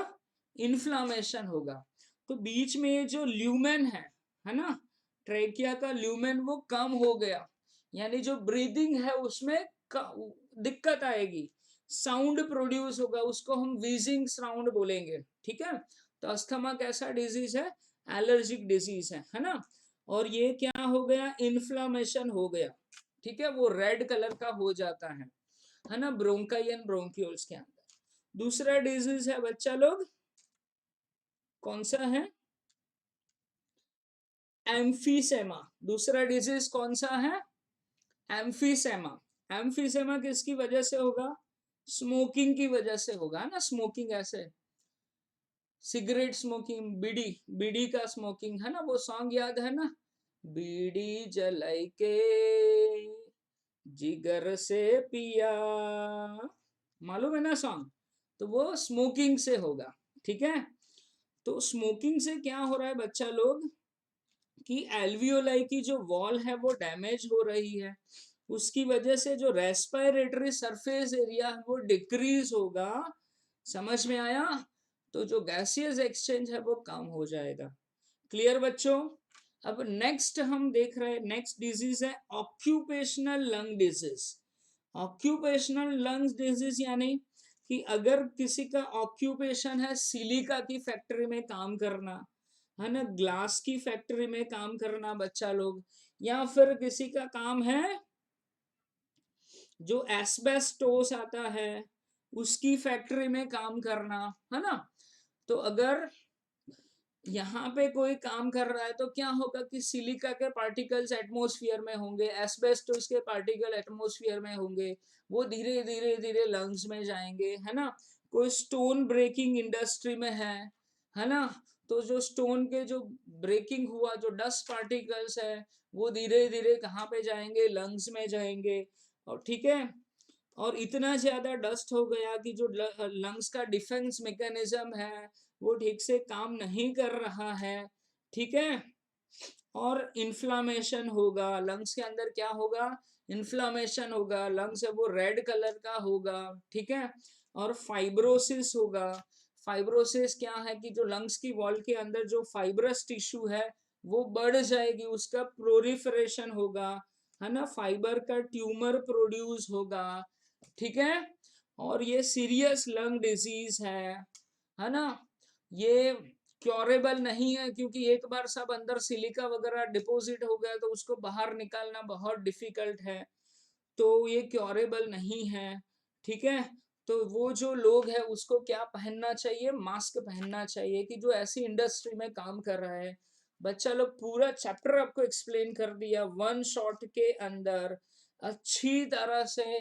इन्फ्लामेशन होगा। तो बीच में ये जो ल्यूमेन है ना, ट्रेकिया का ल्यूमेन वो कम हो गया, यानी जो ब्रीदिंग है उसमें दिक्कत आएगी, साउंड प्रोड्यूस होगा, उसको हम वीजिंग साउंड बोलेंगे, ठीक है। तो अस्थमा कैसा डिजीज है, एलर्जिक डिजीज है ना। और ये क्या हो गया, इन्फ्लामेशन हो गया, ठीक है, वो रेड कलर का हो जाता है ना, ब्रोंकाई एंड ब्रोंक्यूल्स के अंदर। दूसरा डिजीज है बच्चा लोग, कौन सा है, एम्फीसेमा। दूसरा डिजीज कौन सा है, एम्फीसेमा। एम्फीसेमा किसकी वजह से होगा, स्मोकिंग की वजह से होगा ना, स्मोकिंग ऐसे सिगरेट स्मोकिंग, बीड़ी, बीड़ी का स्मोकिंग, है ना, वो सॉन्ग याद है ना, बीड़ी जलाई के जिगर से पिया, मालूम है ना सॉन्ग? तो वो स्मोकिंग से होगा, ठीक है। तो स्मोकिंग से क्या हो रहा है बच्चा लोग, कि एल्वियोलाई की जो वॉल है वो डैमेज हो रही है, उसकी वजह से जो रेस्पिरेटरी सरफेस एरिया है वो डिक्रीज होगा, समझ में आया? तो जो गैसियस एक्सचेंज है वो कम हो जाएगा। क्लियर बच्चों? अब नेक्स्ट हम देख रहे हैं, नेक्स्ट डिजीज है occupational lung disease. Occupational lungs disease यानी कि अगर किसी का ऑक्यूपेशन है सिलिका की फैक्ट्री में काम करना, है ना, ग्लास की फैक्ट्री में काम करना बच्चा लोग, या फिर किसी का काम है जो एस्बेस्टोस आता है उसकी फैक्ट्री में काम करना, है ना। तो अगर यहाँ पे कोई काम कर रहा है तो क्या होगा कि सिलिका के पार्टिकल्स एटमॉस्फेयर में होंगे, एस्बेस्टोस के पार्टिकल एटमॉस्फेयर में होंगे, वो धीरे धीरे धीरे लंग्स में जाएंगे, है ना। कोई स्टोन ब्रेकिंग इंडस्ट्री में है ना, तो जो स्टोन के जो ब्रेकिंग हुआ जो डस्ट पार्टिकल्स है वो धीरे धीरे कहाँ पे जाएंगे, लंग्स में जाएंगे। और ठीक है, और इतना ज्यादा डस्ट हो गया कि जो लंग्स का डिफेंस मैकेनिज्म है वो ठीक से काम नहीं कर रहा है, ठीक है। और इन्फ्लामेशन होगा लंग्स के अंदर, क्या होगा, इन्फ्लामेशन होगा, लंग्स है वो रेड कलर का होगा, ठीक है। और फाइब्रोसिस होगा। फाइब्रोसिस क्या है कि जो लंग्स की वॉल के अंदर जो फाइब्रस टिश्यू है वो बढ़ जाएगी, उसका प्रोलिफरेशन होगा, है ना, फाइबर का ट्यूमर प्रोड्यूस होगा, ठीक है। और ये सीरियस लंग डिजीज है ना। ये क्योरेबल नहीं है क्योंकि एक बार सब अंदर सिलिका वगैरह डिपॉजिट हो गया तो उसको बाहर निकालना बहुत डिफिकल्ट है, तो ये क्योरेबल नहीं है, ठीक है। तो वो जो लोग है उसको क्या पहनना चाहिए, मास्क पहनना चाहिए, कि जो ऐसी इंडस्ट्री में काम कर रहा है। बच्चा लोग पूरा चैप्टर आपको एक्सप्लेन कर दिया वन शॉट के अंदर, अच्छी तरह से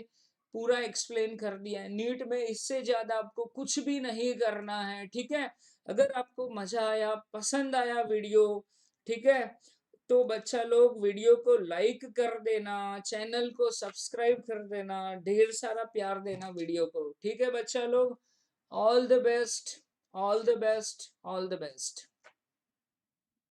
पूरा एक्सप्लेन कर दिया है नीट में, इससे ज्यादा आपको कुछ भी नहीं करना है, ठीक है। अगर आपको मजा आया, पसंद आया वीडियो, ठीक है, तो बच्चा लोग वीडियो को लाइक कर देना, चैनल को सब्सक्राइब कर देना, ढेर सारा प्यार देना वीडियो को, ठीक है बच्चा लोग। All the best, all the best, all the best.